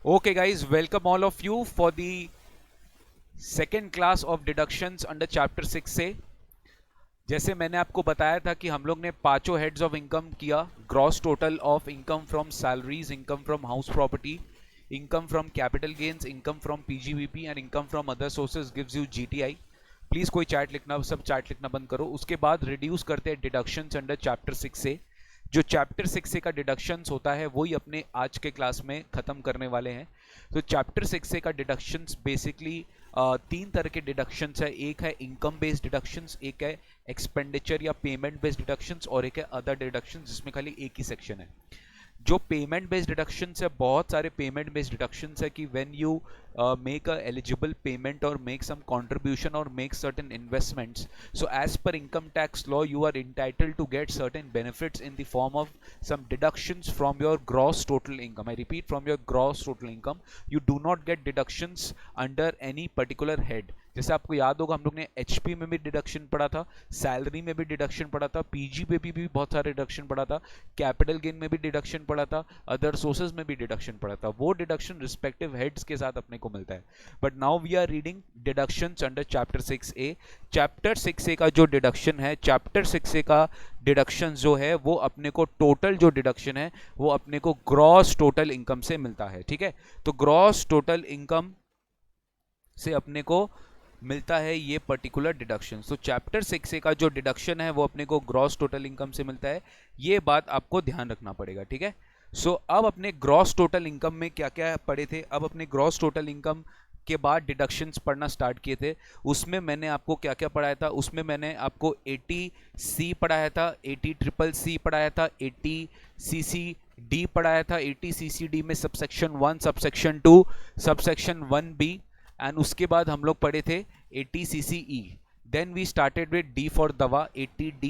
Okay, guys, welcome all of you for the second class of deductions under chapter 6 से जैसे मैंने आपको बताया था कि हम लोग ने पांचों हेड्स ऑफ इनकम किया। Gross total of income from salaries, income from house property, income from capital gains, income from PGBP and income from other sources gives you GTI. Please कोई चार्ट लिखना, सब चार्ट लिखना बंद करो। उसके बाद reduce करते हैं डिडक्शंस अंडर चैप्टर 6 से। जो चैप्टर 6 से का डिडक्शंस होता है वही अपने आज के क्लास में खत्म करने वाले हैं। तो चैप्टर 6 से का डिडक्शंस बेसिकली तीन तरह के डिडक्शंस है। एक है इनकम बेस्ड डिडक्शंस, एक है एक्सपेंडिचर या पेमेंट बेस्ड डिडक्शंस, और एक है अदर डिडक्शंस जिसमें खाली एक ही सेक्शन है। जो पेमेंट बेस्ड डिडक्शंस है, बहुत सारे पेमेंट बेस्ड डिडक्शंस है कि when you make a eligible payment or make some contribution or make certain investments, so as per income tax law you are entitled to get certain benefits in the form of some deductions from your gross total income. I repeat, from your gross total income you do not get deductions under any particular head. जैसे आपको याद होगा हम लोग ने HP में भी deduction पढ़ा था, सैलरी में भी डिडक्शन पढ़ा था, पीजी पे भी बहुत सारे डिडक्शन पढ़ा था, कैपिटल गेन में भी डिडक्शन पढ़ा था, अदर सोर्सेज में भी डिडक्शन पढ़ा था। वो डिडक्शन रिस्पेक्टिव हेड्स के साथ अपने को मिलता है। But now we are reading deductions under chapter 6A। Chapter 6A का जो डिडक्शन है, चैप्टर 6A का डिडक्शन जो है वो अपने को टोटल जो डिडक्शन है वो अपने को ग्रॉस टोटल इनकम से मिलता है। ठीक है, तो ग्रॉस टोटल इनकम से अपने को मिलता है ये पर्टिकुलर डिडक्शन। तो चैप्टर 6 का जो डिडक्शन है वो अपने को ग्रॉस टोटल इनकम से मिलता है। ये बात आपको ध्यान रखना पड़ेगा। ठीक है, सो अब अपने ग्रॉस टोटल इनकम में क्या क्या पढ़े थे, अब अपने ग्रॉस टोटल इनकम के बाद डिडक्शंस पढ़ना स्टार्ट किए थे। उसमें मैंने आपको क्या क्या पढ़ाया था, उसमें मैंने आपको 80C पढ़ाया था, 80CCC पढ़ाया था, 80CCD पढ़ाया था, 80CCD में subsection 1, subsection 2, subsection 1B, and उसके बाद हम लोग पढ़े थे 80CCE। Then we started with D for दवा, 80D।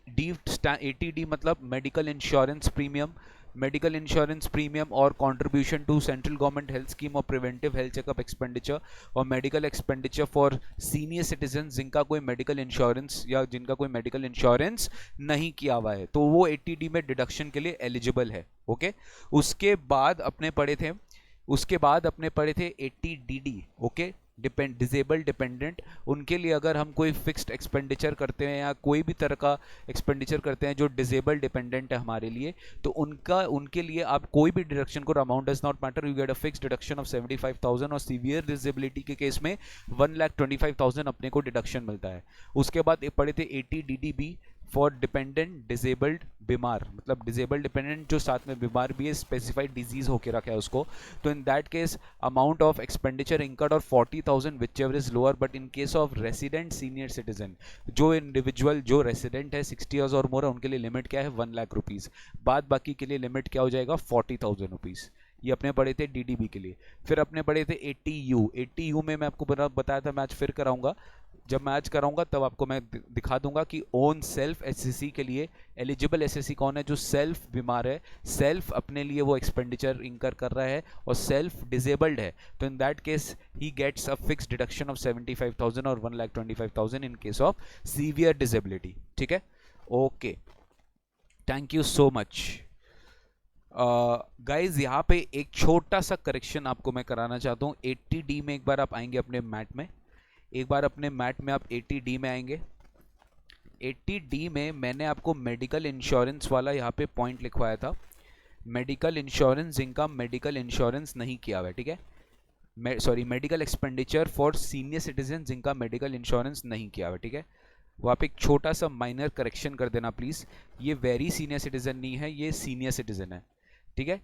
डी 80D मतलब medical insurance premium, medical insurance premium और contribution to central government health scheme और प्रिवेंटिव हेल्थ चेकअप एक्सपेंडिचर, और medical expenditure for senior citizen जिनका कोई medical insurance या जिनका कोई मेडिकल इंश्योरेंस नहीं किया हुआ है, तो वो 80D में डिडक्शन के लिए एलिजिबल है। ओके, उसके बाद अपने पढ़े थे, उसके बाद अपने पढ़े थे 80DD। ओके, डिसेबल डिपेंडेंट, उनके लिए अगर हम कोई फिक्स्ड एक्सपेंडिचर करते हैं या कोई भी तरह का एक्सपेंडिचर करते हैं जो डिसेबल डिपेंडेंट है हमारे लिए, तो उनके लिए आप कोई भी डिडक्शन को, amount does not matter, you get a fixed deduction of 75,000, और सीवियर डिसेबिलिटी के केस में 1,25,000 अपने को डिडक्शन मिलता है। उसके बाद पढ़े थे 80DDB फॉर डिपेंडेंट डिसेबल्ड, बीमार मतलब डिसेबल्ड डिपेंडेंट जो साथ में बीमार भी है, स्पेसिफाइड डिजीज होके रखा है उसको, तो in that case amount of expenditure incurred और 40,000 which ever is lower, but in case of resident senior citizen, जो इंडिविजुअल जो रेसिडेंट है 60 ईयर्स और मोर है, उनके लिए लिमिट क्या है 1,00,000 रुपीज, बाद बाकी के लिए लिमिट क्या हो जाएगा 40,000 रुपीज। ये अपने पढ़े थे डीडीबी के लिए। फिर अपने पढ़े थे 80U। 80U में मैं आपको बताया था, मैं आज फिर कराऊंगा, जब मैं आज कराऊंगा तब आपको मैं दिखा दूंगा कि ओन सेल्फ एसएससी के लिए एलिजिबल एसएससी कौन है, जो सेल्फ बीमार है, सेल्फ अपने लिए वो एक्सपेंडिचर इंकर कर रहा है और सेल्फ डिसेबल्ड है, तो in that case he gets a fix deduction of 75,000 और 1,25,000 in case of severe disability. ठीक है, okay, thank you so much. Guys यहाँ पे एक छोटा सा करेक्शन आपको मैं कराना चाहता हूँ। 80D में एक बार आप आएंगे अपने मैट में, एक बार अपने मैट में आप 80D में आएंगे। 80D में मैंने आपको मेडिकल इंश्योरेंस वाला यहाँ पे पॉइंट लिखवाया था, मेडिकल इंश्योरेंस जिनका मेडिकल इंश्योरेंस नहीं किया हुआ है। ठीक है, sorry, medical expenditure for senior citizen जिनका मेडिकल इंश्योरेंस नहीं किया हुआ है। ठीक है, वो आप एक छोटा सा माइनर करेक्शन कर देना प्लीज़। ये वेरी सीनियर सिटीजन नहीं है, ये सीनियर सिटीजन है। ठीक है,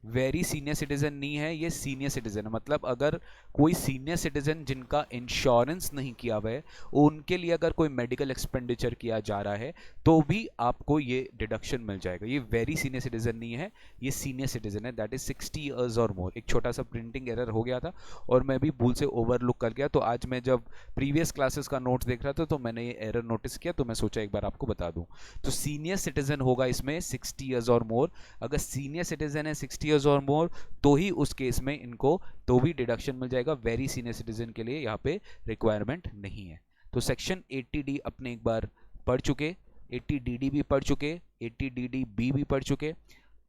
वेरी सीनियर सिटीजन नहीं है, ये सीनियर सिटीजन है। मतलब अगर कोई सीनियर सिटीजन जिनका इंश्योरेंस नहीं किया हुआ है, उनके लिए अगर कोई मेडिकल एक्सपेंडिचर किया जा रहा है तो भी आपको ये डिडक्शन मिल जाएगा। ये वेरी सीनियर सिटीजन नहीं है, ये सीनियर सिटीजन है, दैट इज 60 ईयर्स और मोर। एक छोटा सा प्रिंटिंग एरर हो गया था और मैं भी भूल से ओवरलुक कर गया, तो आज मैं जब प्रीवियस क्लासेस का नोट्स देख रहा था तो मैंने ये एरर नोटिस किया, तो मैं सोचा एक बार आपको बता दूं। तो सीनियर सिटीजन होगा इसमें 60 ईयर्स और मोर। अगर सीनियर सिटीजन है 60 ईयर्स और मोर तो ही उस केस में इनको तो भी डिडक्शन मिल जाएगा। वेरी सीनियर सिटीजन के लिए यहाँ पे रिक्वायरमेंट नहीं है। तो सेक्शन 80D अपने एक बार पढ़ चुके, 80DD भी पढ़ चुके, 80DDB भी पढ़ चुके।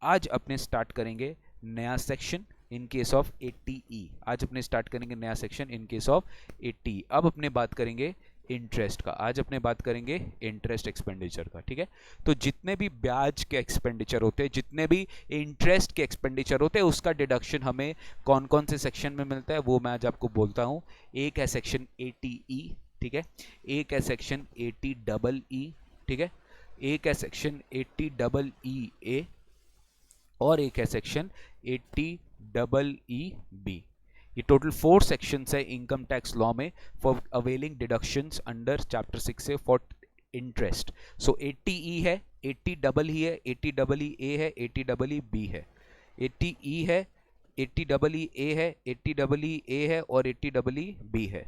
आज अपने स्टार्ट करेंगे नया section in case of 80E। आज अपने स्टार्ट करेंगे नया सेक्शन इन केस ऑफ 80। अब अपने बात करेंगे इंटरेस्ट का। आज अपने बात करेंगे इंटरेस्ट एक्सपेंडिचर का, ठीक है। तो जितने भी ब्याज के एक्सपेंडिचर होते हैं, जितने भी इंटरेस्ट के एक्सपेंडिचर होते हैं, उसका डिडक्शन हमें कौन कौन से सेक्शन में मिलता है वो मैं आज आपको बोलता हूँ। एक है सेक्शन 80E, ठीक है। एक है सेक्शन 80EE, ठीक है। एक है सेक्शन 80EE और एक है सेक्शन 80EEB। ये टोटल 4 सेक्शंस है इनकम टैक्स लॉ में for availing deductions under chapter 6 से फॉर इंटरेस्ट। सो 80E है, 80EE है, 80EE है, 80EEB है, 80E है, 80EE है, 80EE है और 80EEB है,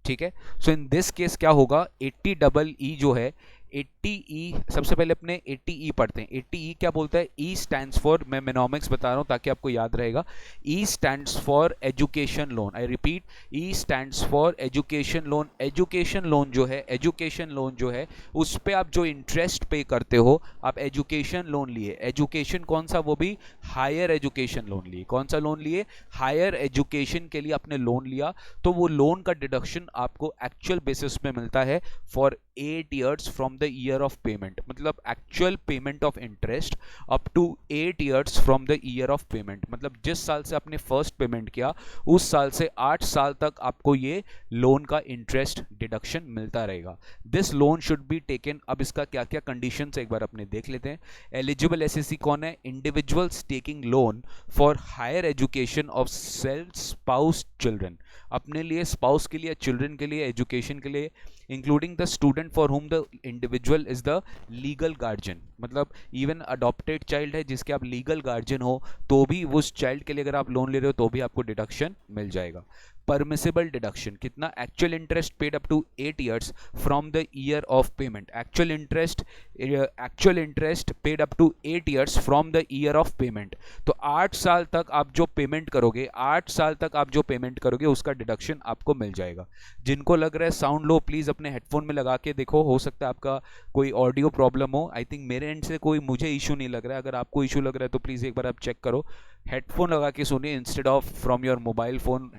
ठीक है। सो इन दिस केस क्या होगा, 80EE जो है 80E, सबसे पहले अपने 80E पढ़ते हैं। 80E क्या बोलता है? E स्टैंड्स फॉर, मैं मेनोमिक्स बता रहा हूं ताकि आपको याद रहेगा। E stands for education loan. I repeat, E stands for education loan. Education loan जो है, एजुकेशन लोन जो है उस पे आप जो इंटरेस्ट पे करते हो, आप एजुकेशन लोन लिए। एजुकेशन कौन सा? वो भी हायर एजुकेशन लोन लिए। कौन सा लोन लिए? हायर एजुकेशन के लिए आपने लोन लिया, तो वो लोन का डिडक्शन आपको एक्चुअल बेसिस में मिलता है for 8 years from the year of payment। मतलब actual payment of interest up to 8 years from the year of payment। मतलब जिस साल से आपने फर्स्ट पेमेंट किया उस साल से 8 साल तक आपको ये लोन का इंटरेस्ट डिडक्शन मिलता रहेगा। This loan should be taken. अब इसका क्या क्या कंडीशंस एक बार अपने देख लेते हैं। एलिजिबल एसएससी कौन है? Individuals taking loan for higher education of self, spouse, children. अपने लिए, स्पाउस के लिए, चिल्ड्रन के लिए, एजुकेशन के लिए, including the student for whom the individual is the legal guardian. मतलब इवन अडॉप्टेड चाइल्ड है जिसके आप लीगल गार्जियन हो, तो भी उस चाइल्ड के लिए अगर आप लोन ले रहे हो तो भी आपको डिडक्शन मिल जाएगा। परमिसिबल डिडक्शन कितना? Actual interest paid up to 8 years from the year of payment. Actual interest paid up to 8 years from the year of payment. तो 8 साल तक आप जो पेमेंट करोगे, 8 साल तक आप जो पेमेंट करोगे उसका डिडक्शन आपको मिल जाएगा। जिनको लग रहा है साउंड लो, प्लीज अपने हेडफोन में लगा के देखो, हो सकता है आपका कोई ऑडियो प्रॉब्लम हो। आई थिंक मेरे एंड से कोई मुझे इशू नहीं लग रहा है। अगर आपको इशू लग रहा है तो प्लीज एक बार आप चेक करो। हेडफोन लगा के सुनिए instead of from your mobile phone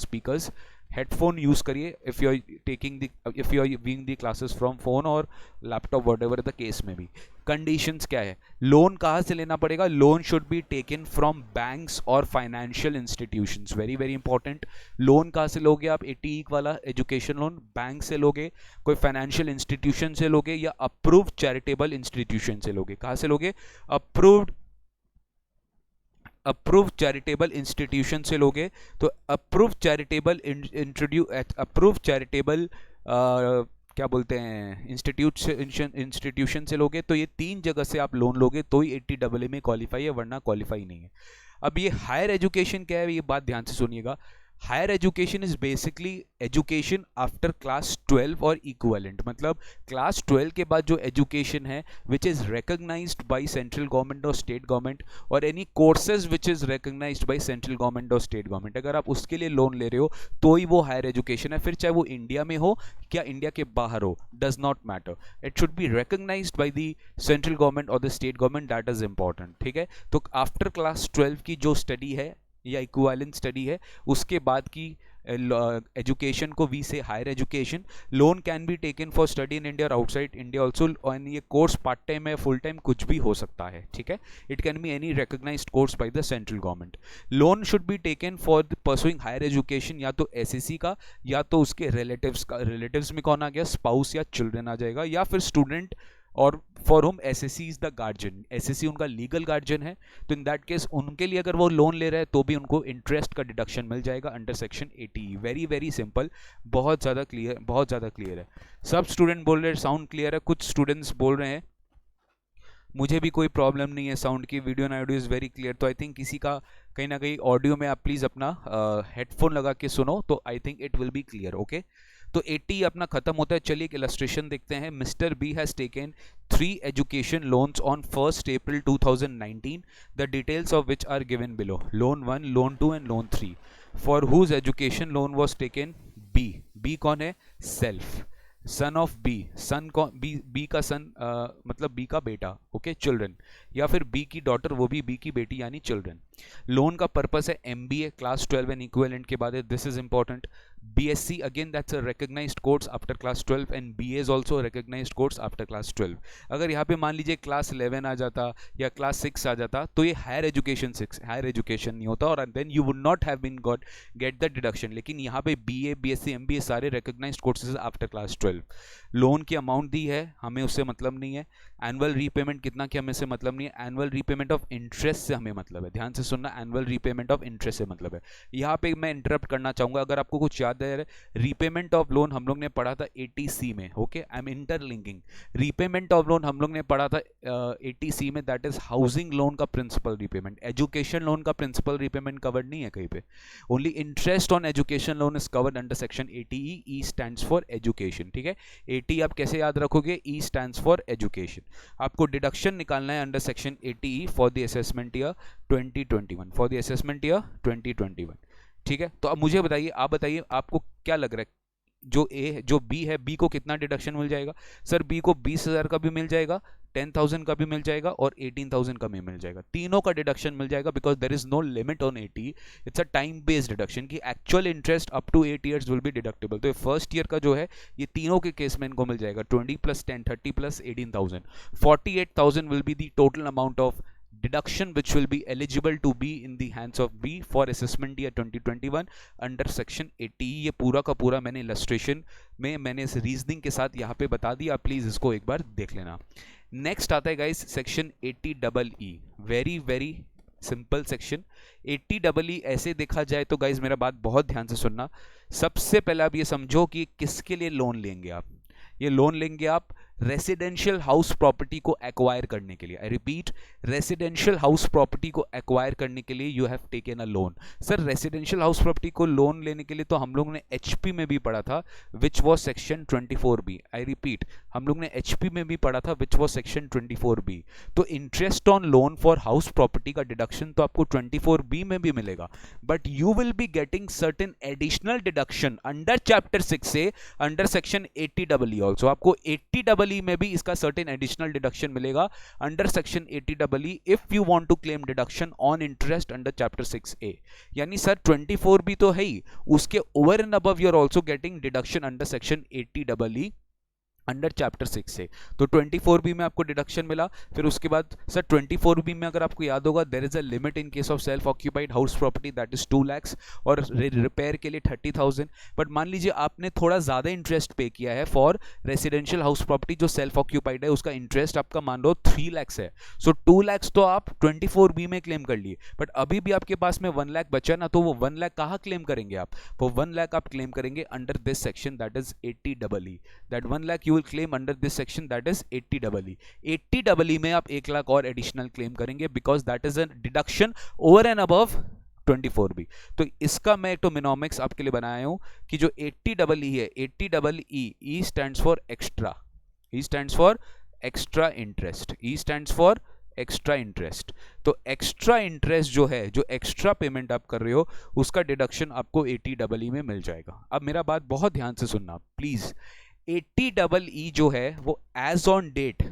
speakers. Headphone use करिए if you are viewing the classes from phone और लैपटॉप, व्हाटएवर द केस में भी। कंडीशंस क्या है? लोन कहाँ से लेना पड़ेगा? Loan should be taken from banks और financial institutions. Very very important. Loan कहाँ से लोगे आप? 80E वाला एजुकेशन लोन बैंक से लोगे, कोई फाइनेंशियल इंस्टीट्यूशन से लोगे, या अप्रूव्ड चैरिटेबल इंस्टीट्यूशन से लोगे। कहाँ से लोगे? अप्रूव्ड चैरिटेबल इंस्टीट्यूशन से लोगे। तो अप्रूव्ड चैरिटेबल क्या बोलते हैं, इंस्टीट्यूशन से लोगे, तो ये 3 जगह से आप लोन लोगे तो ही 80AA में क्वालिफाई है, वरना क्वालिफाई नहीं है। अब ये हायर एजुकेशन क्या है, ये बात ध्यान से सुनिएगा। Higher education is basically education after class 12 और इक्विवेलेंट। मतलब क्लास 12 के बाद जो एजुकेशन है which is recognised by central government और स्टेट गवर्नमेंट, और any courses which is recognised by central government और स्टेट गवर्नमेंट, अगर आप उसके लिए लोन ले रहे हो तो ही वो हायर एजुकेशन है। फिर चाहे वो इंडिया में हो क्या इंडिया के बाहर हो, does not matter, it should be recognised by the central government और the state government, that is important, ठीक है। तो आफ्टर क्लास 12 की जो स्टडी है या इक्विवेलेंट स्टडी है, उसके बाद की एजुकेशन को we say higher education. Loan can be taken for study in India और आउटसाइड इंडिया ऑल्सो। और ये कोर्स पार्ट टाइम है, फुल टाइम, कुछ भी हो सकता है, ठीक है। It can be any recognised course by the central government. Loan should be taken for pursuing higher education, या तो एसएससी का या तो उसके रिलेटिव्स का। रिलेटिव्स में कौन आ गया? स्पाउस या चिल्ड्रन आ जाएगा, या फिर स्टूडेंट और for home SSC is the guardian. SSC उनका लीगल गार्जियन है, तो इन दैट केस उनके लिए अगर वो लोन ले रहे हैं तो भी उनको इंटरेस्ट का डिडक्शन मिल जाएगा under section 80। Very very simple, बहुत ज़्यादा क्लियर, बहुत ज़्यादा क्लियर है। सब स्टूडेंट बोल रहे हैं साउंड क्लियर है, कुछ स्टूडेंट्स बोल रहे हैं मुझे भी कोई प्रॉब्लम नहीं है साउंड की, video and audio is very clear. तो आई थिंक किसी का कहीं ना कहीं ऑडियो में आप प्लीज़ अपना हेडफोन लगा के सुनो, तो I think it will be clear, okay. तो 80 अपना खत्म होता है। चलिए एक इलस्ट्रेशन देखते हैं। Mister B has taken 3 education loans on 1st April 2019, the details of which are given below. Loan 1, loan 2 and loan 3, for whose education loan was taken B. B कौन है? Self. Son of B, son को B का सन मतलब B का बेटा, okay, children, या फिर B की डॉटर, वो भी बी की बेटी, यानी चिल्ड्रन। लोन का पर्पस है एमबीए क्लास 12 एंड इक्विवेलेंट के बाद है, this is important. BSc again that's a recognised course after class 12 and BA is also recognised course after class 12। अगर यहाँ पे मान लीजिए क्लास 11 आ जाता या क्लास 6 आ जाता तो ये हायर एजुकेशन 6 हायर एजुकेशन नहीं होता और then you would not have been got get the deduction. लेकिन यहाँ पे बीए, बीएससी, एमबीए सारे recognised courses after class 12। Loan की अमाउंट दी है, हमें उससे मतलब नहीं है। एनुअल रीपेमेंट कितना की हमें से मतलब नहीं है। एनुअल रीपेमेंट ऑफ इंटरेस्ट से हमें मतलब है, ध्यान से सुनना, एनुअल रीपेमेंट ऑफ इंटरेस्ट से मतलब है। यहाँ पे मैं इंटरप्ट करना चाहूंगा, अगर आपको कुछ याद है, रीपेमेंट ऑफ लोन हम लोग ने पढ़ा था 80C में, okay, I am interlinking. Repayment of loan हम लोग ने पढ़ा था 80C में, दैट इज हाउसिंग लोन का प्रिंसिपल रीपेमेंट। एजुकेशन लोन का प्रिंसिपल रीपेमेंट कवर्ड नहीं है कहीं पे, only interest on education loan is covered under section 80E। E stands for education, ठीक है। 80 आप कैसे याद रखोगे, ई स्टैंड्स फॉर एजुकेशन। आपको डिडक्शन निकालना है under section 80E for the assessment year 2021, for the assessment year 2021, ठीक है। तो अब मुझे बताइए, आप बताइए आपको क्या लग रहा है, जो ए है, जो बी है, बी को कितना डिडक्शन मिल जाएगा? सर बी को 20,000 का भी मिल जाएगा, 10,000 का भी मिल जाएगा और 18,000 का भी मिल जाएगा, तीनों का डिडक्शन मिल जाएगा, because there is no limit on 80। It's a time based deduction की actual interest up to 8 years will be deductible. तो फर्स्ट ईयर का जो है ये तीनों के केस में इनको मिल जाएगा, 20 + 10 30 + 18,000, 48,000 will be the total amount of deduction which will be eligible to be in the hands of B for assessment year 2021 under section 80। ये पूरा का पूरा मैंने illustration में मैंने इस रीजनिंग के साथ यहाँ पे बता दिया, प्लीज इसको एक बार देख लेना। नेक्स्ट आता है guys section 80EE, very very simple section 80EE। ऐसे देखा जाए तो गाइस मेरा बात बहुत ध्यान से सुनना, सबसे पहले आप ये समझो कि किसके लिए लोन लेंगे आप। ये लोन लेंगे आप रेसिडेंशियल हाउस प्रॉपर्टी को एक्वायर करने के लिए। I repeat, residential house property को एक्वायर करने के लिए you have taken a loan. Sir residential house property को लोन लेने के लिए तो हम लोग ने एचपी में भी पढ़ा था, which was section 24B। I repeat, हम लोग ने एचपी में भी पढ़ा था, विच वॉज सेक्शन 24B। तो interest on loan for house property का डिडक्शन तो आपको 24B में भी मिलेगा, but you will be getting certain additional deduction under chapter 6 से, अंडर सेक्शन 80EE ऑल्सो। आपको 80EE में भी इसका सर्टेन एडिशनल डिडक्शन मिलेगा under section 80EE if you want to claim deduction on interest under chapter 6A। यानी sir 24B तो है ही, उसके over and above you are also getting deduction under section 80EE under chapter 6 से। तो 24B में आपको डिडक्शन मिला। फिर उसके बाद सर 24B में अगर आपको याद होगा, there is a limit in case of self occupied house property, that is 2 lakh और रिपेयर के लिए 30,000। बट मान लीजिए आपने थोड़ा ज़्यादा इंटरेस्ट पे किया है फॉर रेसिडेंशियल हाउस प्रॉपर्टी जो सेल्फ ऑक्यूपाइड है, उसका इंटरेस्ट आपका मान लो 3 लाख है। सो 2 लाख तो आप 24B में क्लेम कर लिए, बट अभी भी आपके पास में 1 लाख बचा ना, तो वो 1 लाख कहाँ क्लेम करेंगे आप? वो 1 लाख आप क्लेम करेंगे under this section, that is 80EE। That 1 lakh will claim under this section, that is 80EE। 80EE में आप 1 लाख और एडिशनल क्लेम करेंगे, because that is a deduction over and above 24B। तो इसका मैं एक तो मिनोमिक्स आपके लिए बनाया हूं कि जो 80EE है, 80EE, E stands for extra, E stands for extra interest, E stands for extra interest. तो एक्स्ट्रा इंटरेस्ट जो है, जो एक्स्ट्रा पेमेंट आप कर रहे हो, उसका डिडक्शन आपको 80EE में मिल जाएगा। अब मेरा बात बहुत ध्यान से सुनना प्लीज, 80EE जो है वो एज ऑन डेट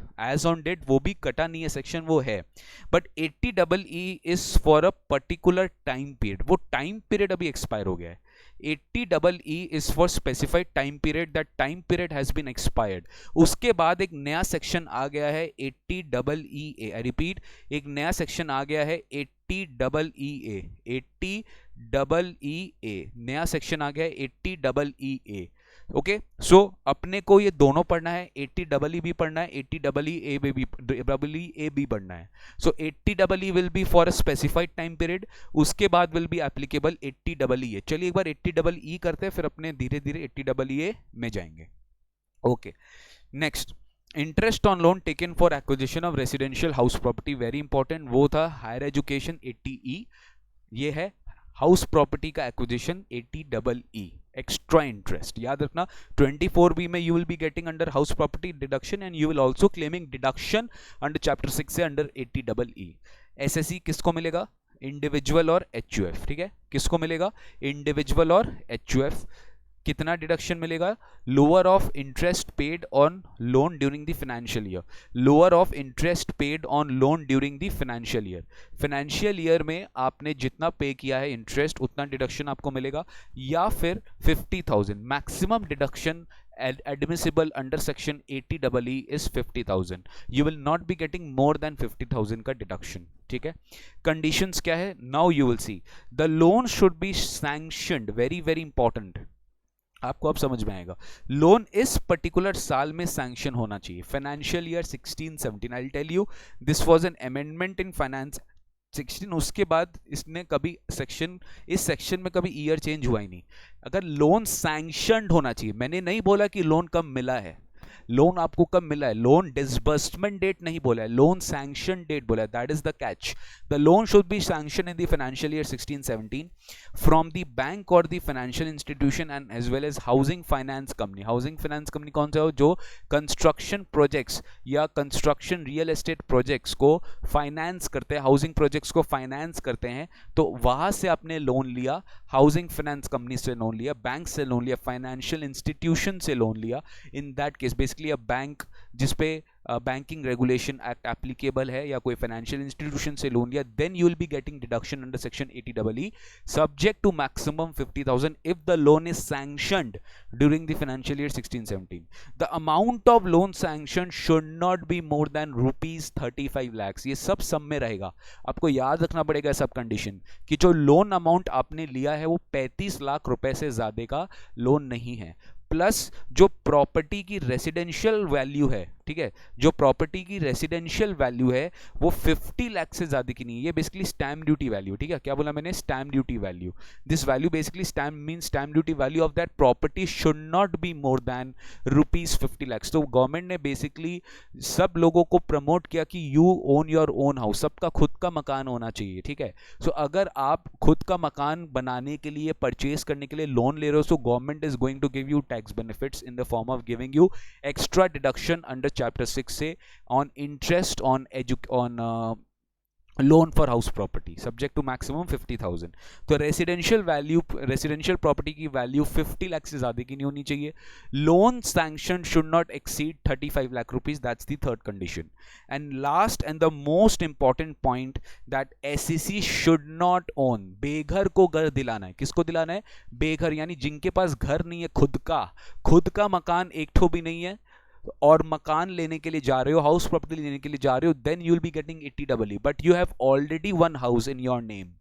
वो भी कटा नहीं है सेक्शन, वो है, but 80EE is for a particular time period. वो टाइम पीरियड अभी एक्सपायर हो गया है। 80EE is for specified time period, that time period has been expired. उसके बाद एक नया सेक्शन आ गया है 80EE। आई रिपीट, एक नया सेक्शन आ गया है 80EE, 80EE, नया सेक्शन आ गया है 80EE। ओके, सो अपने को ये दोनों पढ़ना है, 80EE भी पढ़ना है, 80EE भी पढ़ना है। सो 80EE will be for a specified time period, उसके बाद विल बी एप्लीकेबल 80EE। चलिए एक बार 80EE करते हैं, फिर अपने धीरे धीरे 80EE में जाएंगे। Okay, next, interest on loan taken for acquisition of residential house property, very important, वो था हायर एजुकेशन 80E। ये है हाउस प्रॉपर्टी का एक्विजिशन 80EE, एक्स्ट्रा इंटरेस्ट। याद रखना 24B में you will be getting under house property deduction and you will also claiming deduction under chapter 6 से under 80EE। SSC किसको मिलेगा? इंडिविजुअल और एचयूएफ, ठीक है, किसको मिलेगा? इंडिविजुअल और एचयूएफ। कितना डिडक्शन मिलेगा? Lower of interest paid on loan during the financial year, lower of interest paid on loan during the financial year. Financial year में आपने जितना पे किया है इंटरेस्ट उतना डिडक्शन आपको मिलेगा, या फिर 50,000 maximum deduction admissible under section 80 is 50,000. You will not be getting more than 50,000 का डिडक्शन। ठीक है, कंडीशंस क्या है? Now you will see the loan should B sanctioned, very very important, आपको अब समझ में आएगा। लोन इस पर्टिकुलर साल में सैंक्शन होना चाहिए, financial year 16-17। I will tell you this was an amendment in finance 16, उसके बाद इसने कभी सेक्शन, इस सेक्शन में कभी ईयर चेंज हुआ ही नहीं। अगर लोन सैंक्शनड होना चाहिए, मैंने नहीं बोला कि लोन कब मिला है, लोन आपको कब मिला है, लोन डिसबर्समेंट डेट नहीं बोला है, लोन सैंक्शन डेट बोला है, that is the catch. The loan should be sanction in the financial year 16-17 from the bank और the financial institution and as well as housing finance company. Housing finance company कौन सा हो? जो construction projects या construction real estate projects को finance करते हैं, housing projects को फाइनेंस करते हैं, तो वहां से आपने लोन लिया, हाउसिंग फाइनेंस कंपनी से लोन लिया, बैंक से लोन लिया, फाइनेंशियल इंस्टीट्यूशन से लोन लिया। In that case basically a bank जिसपे बैंकिंग रेगुलेशन एक्ट एप्लीकेबल है या कोई फाइनेंशियल इंस्टीट्यूशन से लोन लिया, then you will be getting deduction under section 80 subject to maximum 50,000 if the loan is sanctioned during the financial year 16-17। The amount of loan sanction should not be more than ₹35 lakhs। ये सब सम में रहेगा, आपको याद रखना पड़ेगा सब condition कि जो लोन अमाउंट आपने लिया है वो 35 लाख रुपए से ज्यादा का लोन नहीं है, प्लस जो प्रॉपर्टी की रेसिडेंशियल वैल्यू है, ठीक है, जो प्रॉपर्टी की रेसिडेंशियल वैल्यू है वो 50 लाख से ज्यादा की नहीं है। ये बेसिकली स्टैम्प ड्यूटी वैल्यू, ठीक है, क्या बोला मैंने? Stamp duty value. This value basically stamp means stamp duty value of that property should not be more than ₹50 lakhs। तो गवर्नमेंट ने बेसिकली सब लोगों को प्रमोट किया कि you own your own house, सबका खुद का मकान होना चाहिए, ठीक है। सो अगर आप खुद का मकान बनाने के लिए, परचेज करने के लिए लोन ले रहे हो, so government is going to give you tax benefits in the form of giving you extra deduction under chapter 6 से on interest on loan for house property subject to maximum 50,000। तो residential value, residential property की value 50 lakh से ज्यादा की नहीं होनी चाहिए। Loan sanction should not exceed 35 lakh rupees, that's the third condition. And last and the most important point that SCC should not own, बेघर को घर दिलाना है। किसको दिलाना है? बेघर, यानी जिनके पास घर नहीं है, खुद का मकान एक ठो भी नहीं है और मकान लेने के लिए जा रहे हो, हाउस प्रॉपर्टी लेने के लिए जा रहे हो, then you will be getting 80 but you have already one house in your name,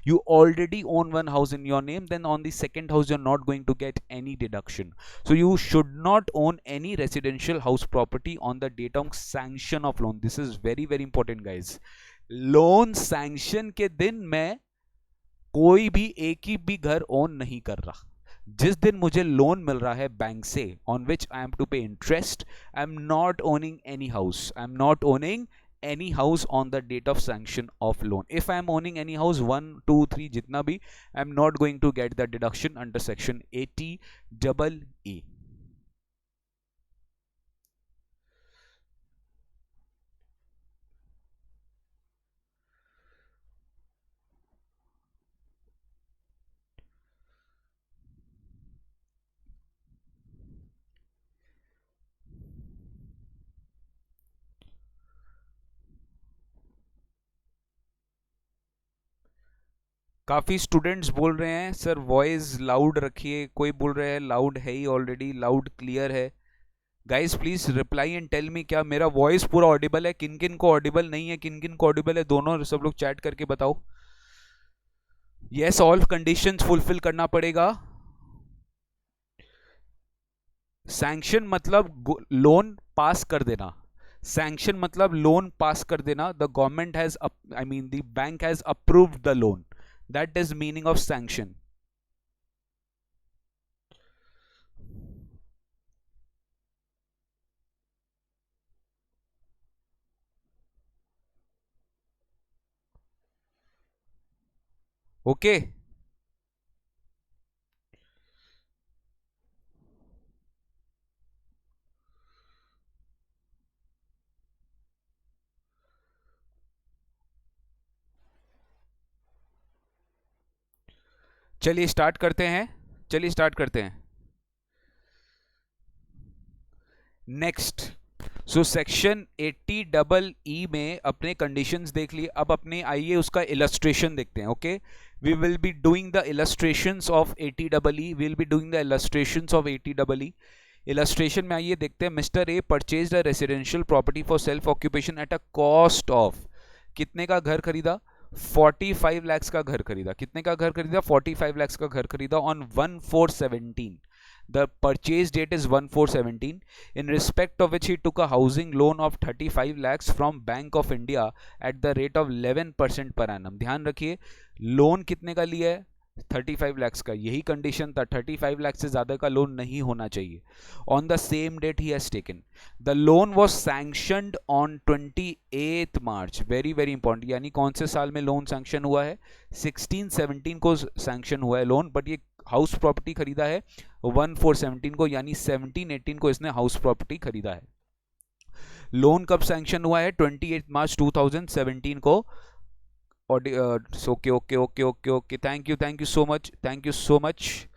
you already own one house in your name, then on the second house you're not going to get any deduction. So you should not own any residential house property on the date of sanction of loan. This is very very important guys. Loan sanction के दिन मैं कोई भी एक ही भी घर own नहीं कर रहा। जिस दिन मुझे लोन मिल रहा है बैंक से on which I am to pay interest, I am not owning any house, I am not owning any house on the date of sanction of loan. If I am owning any house 1 2 3 jitna bhi, I am not going to get the deduction under section 80EE. काफ़ी students बोल रहे हैं sir voice loud रखिए, कोई बोल रहे हैं loud है ही ऑलरेडी, लाउड क्लियर है। Guys please reply and tell me क्या मेरा वॉइस पूरा ऑडिबल है, किन किन को ऑडिबल नहीं है, किन किन को ऑडिबल है, दोनों सब लोग चैट करके बताओ। यस, ऑल कंडीशंस फुलफिल करना पड़ेगा। सैंक्शन मतलब लोन पास कर देना, सैंक्शन मतलब लोन पास कर देना। The government has, I mean the bank has approved the loan, that is meaning of sanction. Okay, चलिए स्टार्ट करते हैं, चलिए स्टार्ट करते हैं। नेक्स्ट, सो सेक्शन 80 डबल ई में अपने कंडीशंस देख लिए, अब अपने आइए उसका इलस्ट्रेशन देखते हैं. Okay, we will be doing the illustrations of 80 double E, will be doing the illustrations of 80 double E. Illustration में आइए देखते हैं. Mister A purchased a residential property for self occupation at a cost of, कितने का घर खरीदा? 45 lakhs का घर खरीदा. कितने का घर खरीदा? 45 lakhs का घर खरीदा on 1/4/17. The purchase date is 1/4/17, in respect of which he took a housing loan of 35 lakhs from Bank of India at the rate of 11% per annum. ध्यान रखिए, लोन कितने का लिया है? 35 lakhs का. यही कंडीशन था, 35 lakhs से ज़्यादा का लोन नहीं होना चाहिए. On the same date he has taken. The loan was sanctioned on 28th March. Very very important. यानी कौन से साल में लोन सैंक्शन हुआ है? 16-17 को सैंक्शन हुआ है लोन, बट ये हाउस प्रॉपर्टी खरीदा है 1/4/17 को, यानी 17-18 को इसने हाउस प्रॉपर्टी खरीदा है. लोन कब सैंक्शन हुआ है? 28 मार्च 2017 को. Okay okay okay okay okay, thank you so much, thank you so much.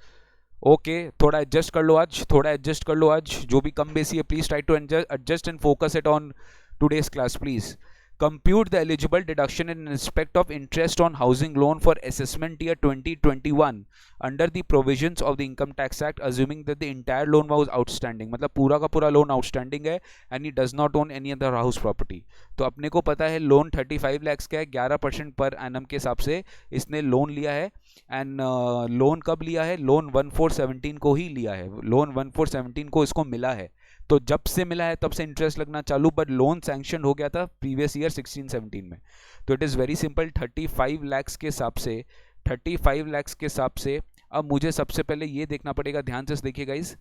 Okay, थोड़ा एडजस्ट कर लो आज, थोड़ा एडजस्ट कर लो आज, जो भी कम बेसी है please try to adjust and focus it on today's class please. Compute the eligible deduction in respect of interest on housing loan for assessment year 2021 under the provisions of the Income Tax Act, assuming that the entire loan was outstanding. मतलब पूरा का पूरा loan outstanding है and he does not own any other house property. तो अपने को पता है लोन 35 lakhs का है, 11% पर एनम के हिसाब से इसने लोन लिया है. एंड लोन कब लिया है? लोन 1/4/17 को ही लिया है. लोन 1/4/17 को इसको मिला है, तो जब से मिला है तब से इंटरेस्ट लगना चालू, बट लोन सैंक्शन हो गया था प्रीवियस ईयर 16-17 में. तो it is very simple. 35 lakhs के हिसाब से, 35 lakhs के हिसाब से अब मुझे सबसे पहले ये देखना पड़ेगा. ध्यान से देखिए गाइज,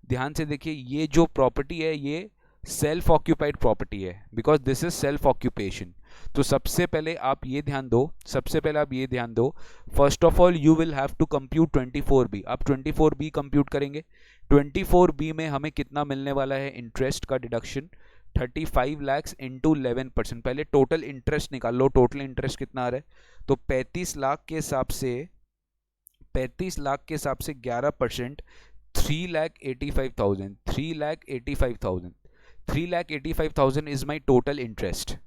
ध्यान से देखिए, ये जो प्रॉपर्टी है ये सेल्फ ऑक्यूपाइड प्रॉपर्टी है, because this is self occupation. तो सबसे पहले आप ये ध्यान दो, सबसे पहले आप ये ध्यान दो, first of all you will have to compute 24B. आप 24B कंप्यूट करेंगे. 24B में हमें कितना मिलने वाला है? इंटरेस्ट का डिडक्शन 35 lakhs इंटू 11%. पहले टोटल इंटरेस्ट निकाल लो, टोटल इंटरेस्ट कितना आ रहा है? तो 35 लाख के हिसाब से, 35 लाख के हिसाब से 11%, 3,85,000, 3,85,000, 3,85,000 is my total interest.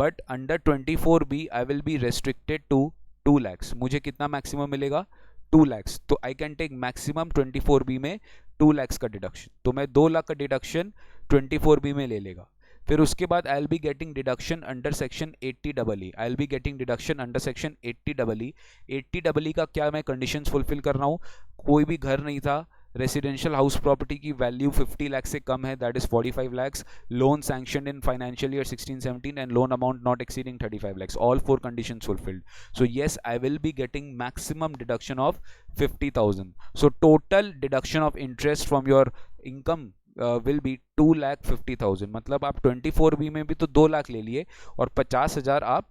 But under 24B I will be restricted to 2 lakhs. मुझे कितना मैक्सिमम मिलेगा? 2 lakhs. तो I can take maximum 24B में 2 lakhs का डिडक्शन. तो मैं 2 लाख का डिडक्शन 24B में ले लेगा. फिर उसके बाद I L B getting deduction under section 80EE. I L B getting deduction under section 80EE. 80EE का क्या मैं कंडीशंस फुलफिल कर रहा हूँ? कोई भी घर नहीं था, रेसिडेंशियल हाउस प्रॉपर्टी की वैल्यू 50 लाख से कम है, that is 45 lakhs, loan sanctioned in financial year 16-17 and loan amount not exceeding 35 lakhs. All 4 conditions fulfilled. So yes, I will be getting maximum deduction of 50,000. So total deduction of interest from your income will be 2,50,000. मतलब आप 24B में भी तो 2 लाख ले लिए और 50,000 आप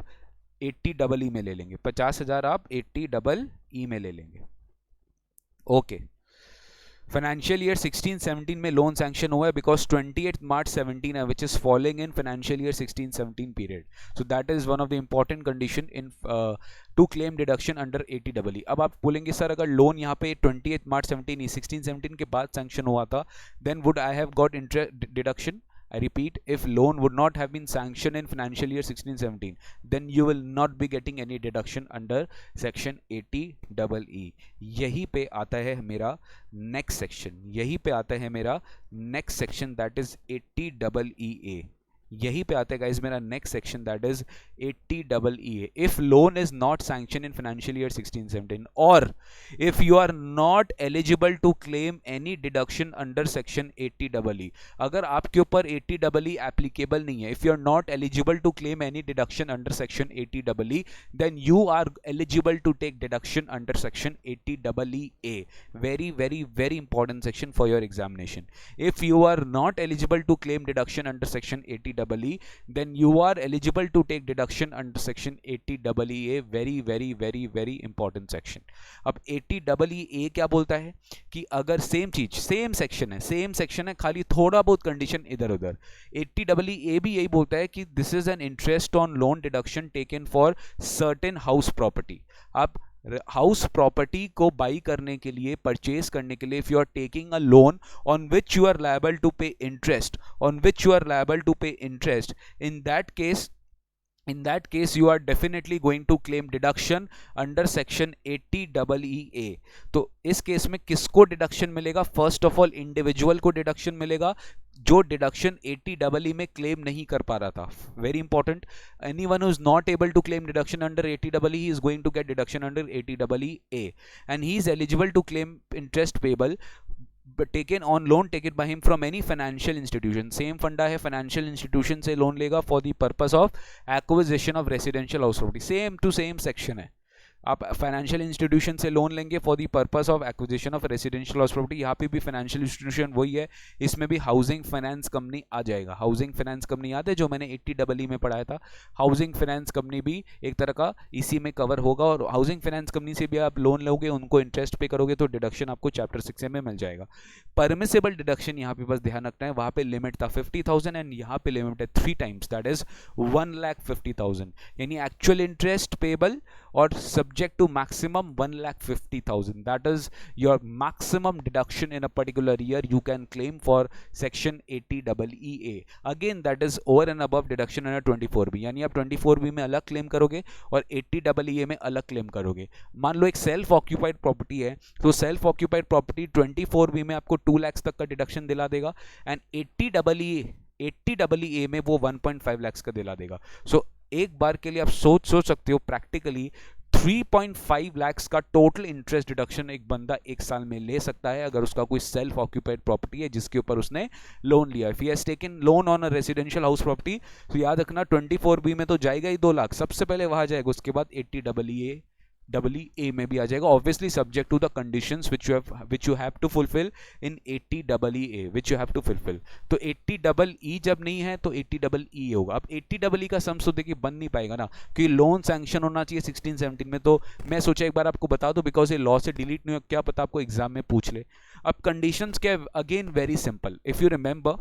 80EE में ले लेंगे, 50,000 आप 80EE में ले लेंगे. ओके, फाइनेंशियल ईयर 16-17 में लोन सैंक्शन हुआ है बिकॉज 28 मार्च 17 है, which is following in financial year 16-17 period. So that is one of the important condition in to claim deduction under 80EE. अब आप बोलेंगे सर अगर लोन यहाँ पे 28 मार्च 17 16-17 के बाद सैंक्शन हुआ था, then would I have got interest deduction? I repeat, if loan would not have been sanctioned in financial year 16-17, then you will not be getting any deduction under section 80EE. यही पे आता है मेरा next section, यही पे आता है मेरा next section, that is 80EE. यही पे आता है गाइज मेरा next section, that is 80EE. If loan is not sanction in financial year 16-17 और if you are not eligible to claim any deduction under section 80EE, अगर आपके ऊपर 80EE applicable नहीं है, if you are not eligible to claim any deduction under section 80EE, then you are eligible to take deduction under section 80EE. Very very very important section for your examination. If you are not eligible to claim deduction under section 80EE, then you are eligible to take deduction under section 80EE. very very very very important section. अब 80EE क्या बोलता है कि अगर same चीज, same section है, खाली थोड़ा बहुत कंडीशन इधर उधर. 80EE भी यही बोलता है कि this is an interest on loan deduction taken for certain house property. आप हाउस प्रॉपर्टी को बाई करने के लिए, परचेज करने के लिए, if you are taking a loan on which you are liable to pay interest, in that case you are definitely going to claim deduction under section 80EE। तो इस case में किसको डिडक्शन मिलेगा? फर्स्ट ऑफ ऑल इंडिविजुअल को deduction मिलेगा जो deduction 80EE में claim नहीं कर पा रहा था। Very important, anyone who is not able to claim deduction under 80EE he is going to get deduction under 80EE and he is eligible to claim interest payable taken on loan taken by him from any financial institution। Same funda है, financial institution से loan लेगा for the purpose of acquisition of residential house property. Same to same section है, आप financial institution से loan लेंगे for the purpose of acquisition of residential house property. यहाँ पे भी फाइनेंशियल इंस्टीट्यूशन वही है, इसमें भी हाउसिंग फाइनेंस कंपनी आ जाएगा। हाउसिंग फाइनेंस कंपनी याद है जो मैंने 80EE में पढ़ाया था? हाउसिंग फाइनेंस कंपनी भी एक तरह का इसी में कवर होगा, और हाउसिंग फाइनेंस कंपनी से भी आप लोन लोगे, उनको इंटरेस्ट पे करोगे तो डिडक्शन आपको चैप्टर 6 में मिल जाएगा। परमिसेबल डिडक्शन यहाँ पे बस ध्यान रखना है, वहाँ पे लिमिट था 50,000 एंड यहाँ पे लिमिट है 3 टाइम्स, दैट इज 1,50,000, यानी एक्चुअल इंटरेस्ट पेबल और subject to maximum 1,50,000, that is your maximum deduction in a particular year you can claim for section 80EE। again that is over and above deduction under 24B, यानी आप 24B में अलग claim करोगे और 80EE में अलग claim करोगे। मान लो एक सेल्फ ऑक्यूपाइड प्रॉपर्टी है, तो सेल्फ ऑक्यूपाइड प्रॉपर्टी 24B में आपको 2 लाख तक का डिडक्शन दिला देगा एंड 80EE में वो 1.5 लाख का दिला देगा। सो एक बार के लिए आप सोच सकते हो प्रैक्टिकली 3.5 लाख का टोटल इंटरेस्ट डिडक्शन एक बंदा एक साल में ले सकता है अगर उसका कोई सेल्फ ऑक्यूपाइड प्रॉपर्टी है जिसके ऊपर उसने लोन लिया। If he has taken loan on a residential house property, तो याद रखना 24B में तो जाएगा ही 2 लाख, सबसे पहले वहां जाएगा, उसके बाद 80EE में भी आ जाएगा, obviously subject to the conditions which you have to fulfill in 80EE which you have to fulfill। तो 80EE जब नहीं है तो 80EE होगा। अब 80EE का सम तो देखिए बन नहीं पाएगा ना, क्योंकि लोन सैंक्शन होना चाहिए 16-17 में, तो मैं सोचा एक बार आपको बता दूं बिकॉज ये लॉ से डिलीट नहीं हो, क्या पता आपको एग्जाम में पूछ ले। अब कंडीशंस क्या, again very simple, if you remember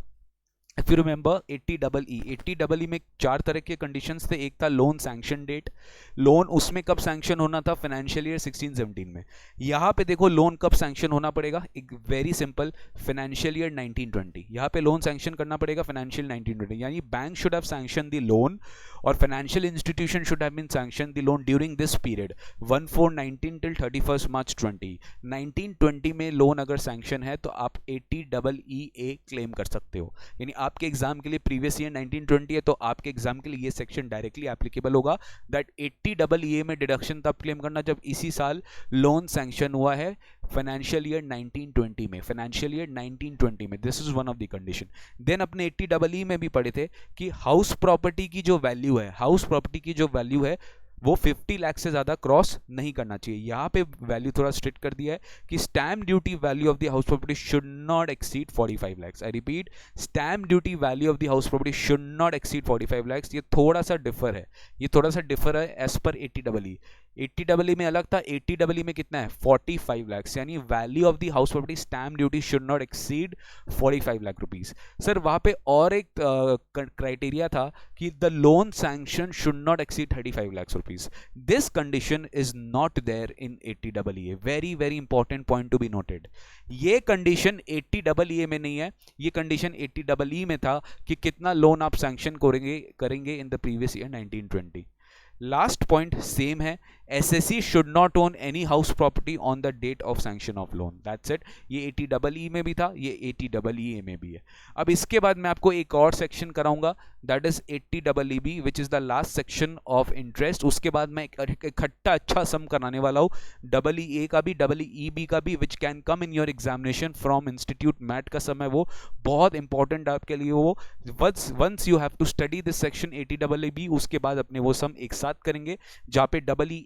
80EE में 4 तरह के कंडीशंस थे। एक था लोन सैंक्शन डेट, लोन उसमें कब सैंक्शन होना था? फाइनेंशियल ईयर 16-17 में। यहाँ पे देखो लोन कब सैंक्शन होना पड़ेगा, एक वेरी सिंपल, फाइनेंशियल ईयर 1920, यहाँ पे लोन सैंक्शन करना पड़ेगा फाइनेंशियल 1920, यानी bank should have sanction the loan और financial institution should have been sanction the loan during this period 1/4/19 till 31st March 20। 1920 में लोन अगर सैंक्शन है तो आप 80EE क्लेम कर सकते हो, यानी आपके एग्जाम के लिए प्रीवियस ईयर 1920 है तो आपके एग्जाम के लिए ये सेक्शन डायरेक्टली एप्लीकेबल होगा, दैट 80EE में डिडक्शन तब क्लेम करना जब इसी साल लोन सैंक्शन हुआ है फाइनेंशियल ईयर 1920 में, फाइनेंशियल ईयर 1920 में, this is one of the condition. Then अपने 80EE में भी पढ़े थे कि हाउस प्रॉपर्टी की जो वैल्यू है, हाउस प्रॉपर्टी की जो वैल्यू है वो 50 लाख से ज्यादा क्रॉस नहीं करना चाहिए। यहाँ पे वैल्यू थोड़ा स्ट्रिक्ट कर दिया है कि stamp duty value of the house property should not exceed 45 lakh. I repeat, stamp duty value of the house property should not exceed 45 lakh. ये थोड़ा सा डिफर है, एज पर 80EE। 80EE में अलग था, 80EE में कितना है 45 लाख, यानी value of the house property stamp duty should not exceed 45 lakh rupees. Sir वहां पे और एक क्राइटेरिया था कि the loan sanction should not exceed 35 lakh rupees. This condition is not there in 80EE, very very important point to be noted. ये condition 80EE में नहीं है, ये कंडीशन 80EE में था कि कितना लोन आप सैंक्शन करेंगे in the previous year 1920। Last point same है, SSC should not own any house property on the date of sanction of loan, that's it. ये 80EE में भी था, ये 80EE में भी है। अब इसके बाद मैं आपको एक और सेक्शन कराऊंगा, that is 80EB which is the last section of interest. उसके बाद मैं इकट्ठा अच्छा सम कराने वाला हूँ EE का भी, EEB का भी, which can come in your examination from institute मैट का सम है, वो बहुत इंपॉर्टेंट आपके लिए। वो once you have to study this section 80EB, उसके बाद अपने वो सम एक साथ करेंगे जहाँ पे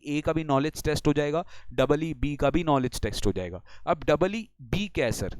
EE का भी नॉलेज टेस्ट हो जाएगा, EEB का भी नॉलेज टेस्ट हो जाएगा। अब EEB क्या है सर,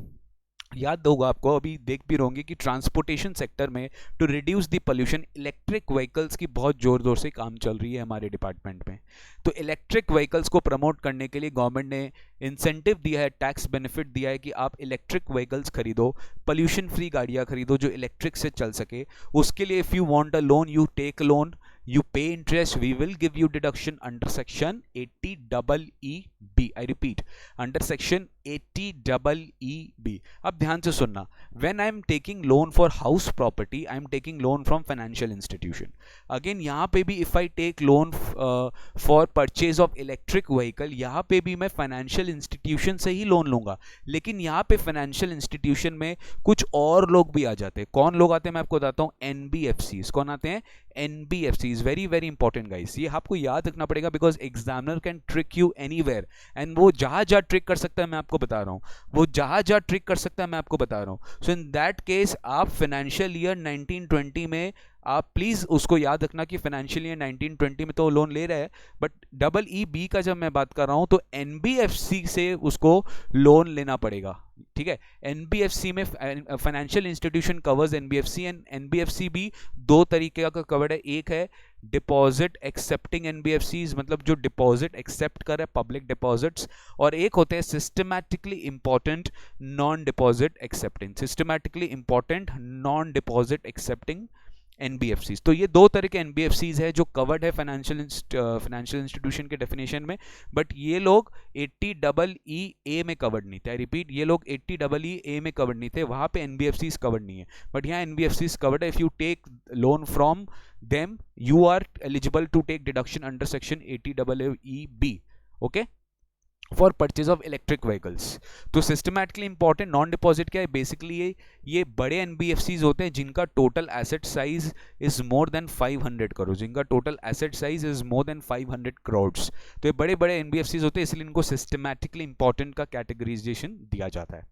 याद होगा आपको, अभी देख भी रहोगे कि ट्रांसपोर्टेशन सेक्टर में to reduce the pollution electric vehicles की बहुत जोर से काम चल रही है हमारे डिपार्टमेंट में। तो इलेक्ट्रिक व्हीकल्स को प्रमोट करने के लिए गवर्नमेंट ने इंसेंटिव दिया है, टैक्स बेनिफिट दिया है कि आप इलेक्ट्रिक व्हीकल्स खरीदो, पोल्यूशन फ्री गाड़ियाँ खरीदो जो इलेक्ट्रिक से चल सके। उसके लिए if you want a loan, you take loan, you pay interest, we will give you deduction under section 80EEB. I repeat, under section 80EEB. अब ध्यान से सुनना, when I am taking loan for house property, I am taking loan from financial institution. Again यहाँ पे भी if I take loan for purchase of electric vehicle, यहाँ पे भी मैं financial institution से ही लोन लूंगा, लेकिन यहाँ पे financial institution में कुछ और लोग भी आ जाते हैं. कौन लोग आते हैं मैं आपको बताता हूँ. NBFCs. कौन आते हैं? NBFCs. Very very important guys, ये आपको याद रखना पड़ेगा because examiner can trick you anywhere, and वो जहां जहां ट्रिक कर सकता है मैं आपको बता रहा हूं, वो जहां जहां ट्रिक कर सकता है मैं आपको बता रहा हूं. सो इन दैट केस आप फाइनेंशियल ईयर 1920 में आप प्लीज उसको याद रखना कि फाइनेंशियल ईयर 1920 में तो लोन ले रहा है, बट EEB का जब मैं बात कर रहा हूं तो NBFC से उसको लोन लेना पड़ेगा. ठीक है, NBFC में financial institution covers NBFC, and NBFC भी दो तरीके का कवर्ड है. एक है डिपॉजिट एक्सेप्टिंग NBFCs, मतलब जो डिपॉजिट एक्सेप्ट कर रहे पब्लिक डिपॉजिट्स, और एक होते हैं systematically important non deposit accepting. Systematically important non deposit accepting NBFCs. तो ये दो तरह के NBFCs है जो कवर्ड है फाइनेंशियल इंस्टीट्यूशन के डेफिनेशन में, बट ये लोग 80EEA में कवर्ड नहीं थे. आई रिपीट, ये लोग 80EEA में कवर्ड नहीं थे, वहां पे NBFCs कवर्ड नहीं है, बट यहाँ NBFCs कवर्ड है. If you take loan from them you are eligible to take deduction under section 80EEB. Okay, for purchase of electric vehicles. तो सिस्टमैटिकली इंपॉर्टेंट नॉन डिपॉजिट क्या है? बेसिकली ये बड़े NBFCs होते हैं जिनका total asset size is more than 500 crore, जिनका total asset size is more than 500 crore. तो ये बड़े बड़े NBFCs होते हैं, इसलिए इनको सिस्टमैटिकली इंपॉर्टेंट का कैटेगराइजेशन दिया जाता है.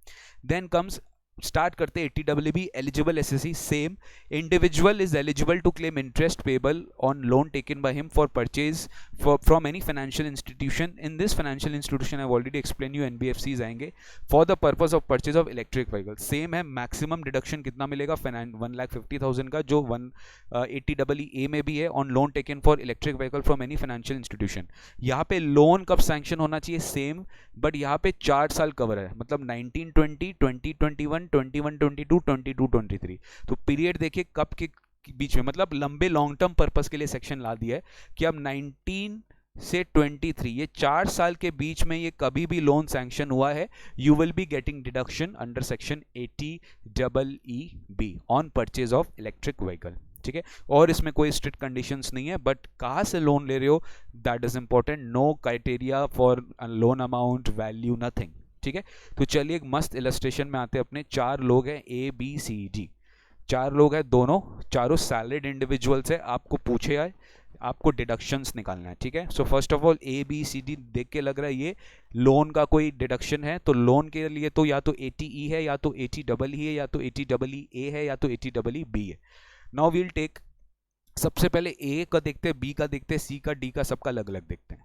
देन कम्स, स्टार्ट करते 80EEB eligible assessee. Same, individual is eligible to claim interest payable on loan taken by him for purchase from any financial institution. In this financial institution I already explain you NBFCs आएंगे for the purpose of purchase of electric vehicle. Same है, maximum deduction कितना मिलेगा? 1,50,000 का, जो 80EEA में भी है, on loan taken for electric vehicle from any financial institution. यहाँ पे लोन कब सैंक्शन होना चाहिए? सेम, बट यहाँ पे 4 साल कवर है, मतलब 1920, 2021, 21-22, 22-23. तो पीरियड देखिए कब के बीच में, मतलब लंबे लॉन्ग टर्म पर्पस के लिए सेक्शन ला दिया है कि अब 19 से 23, ये 4 साल के बीच में ये कभी भी लोन सैंक्शन हुआ है, you will be getting deduction under section 80EEB on purchase of electric vehicle. ठीक है, और इसमें कोई स्ट्रिक्ट कंडीशंस नहीं है, बट कहाँ से लोन ले रहे हो that is important. No criteria for loan amount, value, nothing. ठीक है, तो चलिए एक मस्त इलस्ट्रेशन में आते हैं अपने. 4 लोग हैं ABCD, 4 लोग हैं, दोनों चारों सैलरीड इंडिविजुअल्स है. आपको पूछे है, आपको डिडक्शंस निकालना है. ठीक है, so first of all ABCD देख के लग रहा है ये लोन का कोई डिडक्शन है, तो लोन के लिए तो या तो 80E है, या तो 80EE है, या तो 80EA है, या तो 80EB है. नाउ वील टेक, सबसे पहले A का देखते हैं, B का देखते हैं, C का, D का, सबका अलग अलग देखते हैं.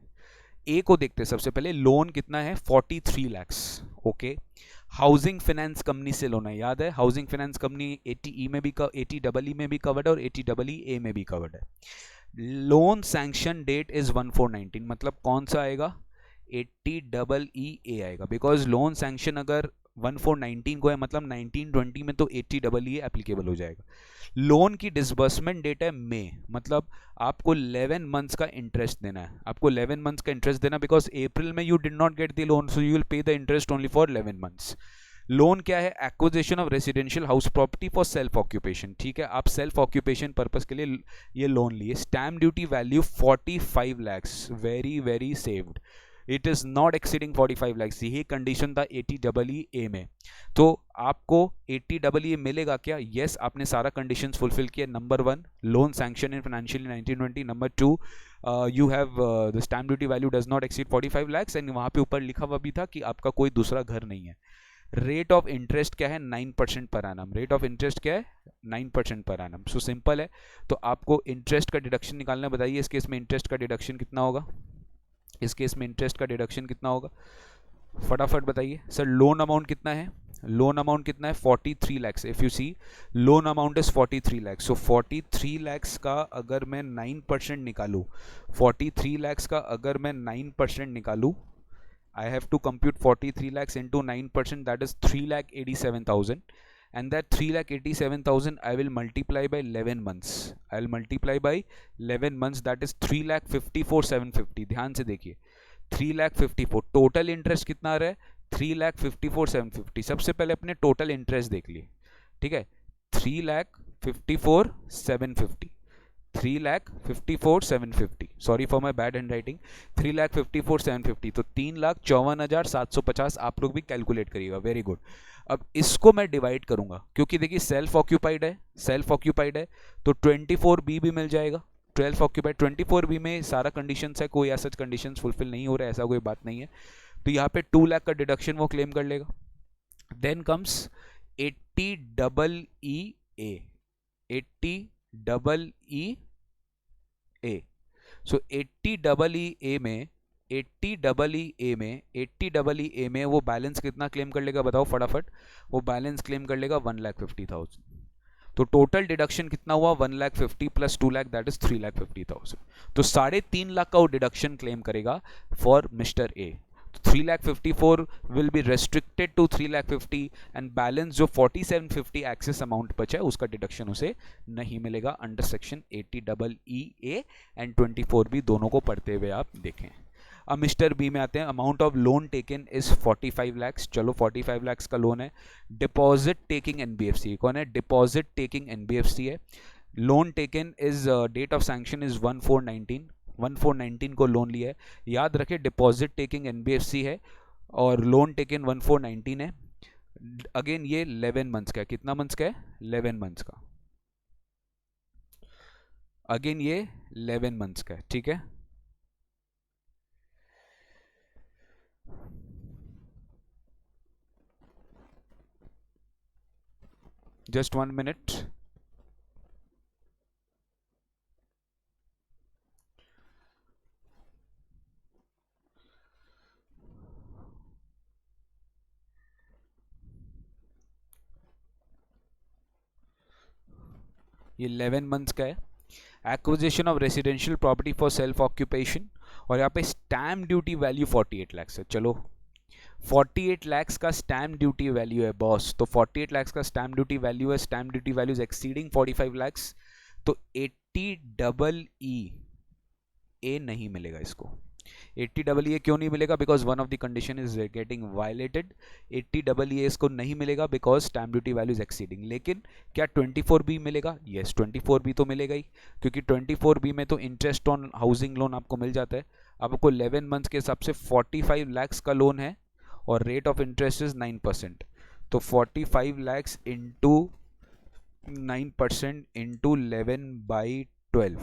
ए को देखते हैं सबसे पहले. लोन कितना है? 43 lakhs. Okay, housing finance company से लोन है, याद है हाउसिंग फाइनेंस कंपनी 80E में भी 80EE में भी कवर्ड है और 80EA में भी कवर्ड है. लोन सैंक्शन डेट इज 1419, मतलब कौन सा आएगा? 80EEA आएगा, बिकॉज लोन सैंक्शन अगर 1419 को है, मतलब 1920 में तो 80EE एप्लीकेबल हो जाएगा. लोन की डिसबर्समेंट डेट है मई, मतलब आपको 11 मंथ्स का इंटरेस्ट देना है. आपको 11 मंथ्स का इंटरेस्ट देना, बिकॉज अप्रैल में you did not get the loan, so you will pay the interest only for 11 months. Loan क्या है? Acquisition of residential house property for self occupation. ठीक है, आप सेल्फ ऑक्यूपेशन पर्पस के लिए ये लोन लिए. Stamp duty value 45 lakhs, very very saved. It is not exceeding 45 lakhs. यही कंडीशन था 80EEA में. तो आपको 80EEA मिलेगा क्या? यस, आपने सारा कंडीशंस फुलफिल किया. Number 1, loan sanction in financial 1920. Number 2, you have the stamp duty value does not exceed 45 lakhs, and वहां पे ऊपर लिखा हुआ भी था कि आपका कोई दूसरा घर नहीं है. रेट ऑफ इंटरेस्ट क्या है? 9% per annum. Rate of interest क्या है? 9% पर एनम. सो सिंपल है. तो आपको इंटरेस्ट का डिडक्शन निकालना, बताइए इस केस में इंटरेस्ट का डिडक्शन कितना होगा? इस केस में इंटरेस्ट का डिडक्शन कितना होगा? फटाफट बताइए सर. लोन अमाउंट कितना है? लोन अमाउंट कितना है? 43 lakhs. If you see, loan amount is 43 lakhs. So 43 lakhs का अगर मैं 9% निकालूं, 43 lakhs का अगर मैं 9% निकालूं, I have to compute 43 lakhs into 9%, that is 3,87,000. and that 3,87,000 I will multiply by 11 months. I will multiply by 11 months, that is 3,54,750. ध्यान से देखिए 3,54,000 टोटल इंटरेस्ट कितना आ रहा है 3,54,750. सबसे पहले अपने टोटल इंटरेस्ट देख लिए, ठीक है 3,54,750. 3,54,750, sorry for my bad hand writing, 3,54,750, तो 3,54,750 आप लोग भी कैलकुलेट करिएगा. Very good. अब इसको मैं डिवाइड करूंगा क्योंकि देखिए सेल्फ ऑक्यूपाइड है तो 24B भी मिल जाएगा. 12 ऑक्यूपाइड 24B में सारा कंडीशंस है, कोई ऐसा कंडीशंस फुलफिल नहीं हो रहा है, ऐसा कोई बात नहीं है. तो यहाँ पे 2 लाख का डिडक्शन वो क्लेम कर लेगा. Then comes 80EE, 80EE. सो 80EE में 80EE में वो बैलेंस कितना क्लेम कर लेगा बताओ फटाफट. वो बैलेंस क्लेम कर लेगा 1,50,000. तो टोटल डिडक्शन कितना हुआ 1,50,000 प्लस 2 लाख, दैट इज 3,50,000. तो 3.5 लाख का वो डिडक्शन क्लेम करेगा for mister A. 3,54,000 will be restricted to 3,50,000 and balance जो 4750 एक्सेस अमाउंट बचा है उसका डिडक्शन उसे नहीं मिलेगा under section 80EE and 24B दोनों को पढ़ते हुए आप देखें. अब मिस्टर बी में आते हैं. Amount of loan taken is 45 lakhs. चलो 45 lakhs का लोन है. Deposit taking NBFC. कौन है? डिपॉजिट टेकिंग एनबीएफसी है. Loan taken is date of sanction is 1419 को लोन लिया है. याद रखे डिपॉजिट टेकिंग एनबीएफसी है और लोन टेकन 1419 है. अगेन ये 11 मंथ्स का है. कितना मंथ्स का है? 11 मंथ्स का. अगेन ये 11 मंथ्स का है. ठीक है. Just 1 minute. ये 11 मंथ्स का है. Acquisition of residential property for self occupation और यहाँ पे स्टैम्प ड्यूटी वैल्यू 48 lakhs है. चलो 48 lakhs का स्टैम्प ड्यूटी वैल्यू है बॉस. तो 48 lakhs का स्टैम्प ड्यूटी वैल्यू है. Stamp duty value is exceeding 45 lakhs. तो 80EE नहीं मिलेगा इसको. 80EE क्यों नहीं मिलेगा? Because one of the condition is getting violated. 80EE इसको नहीं मिलेगा because stamp duty value is exceeding. लेकिन क्या 24B मिलेगा? यस 24B तो मिलेगा ही क्योंकि 24B में तो इंटरेस्ट ऑन हाउसिंग लोन आपको मिल जाता है. आपको 11 मंथ्स के हिसाब से 45 lakhs का लोन है और रेट ऑफ इंटरेस्ट इज 9%. तो 45 lakhs into 9% into 11/12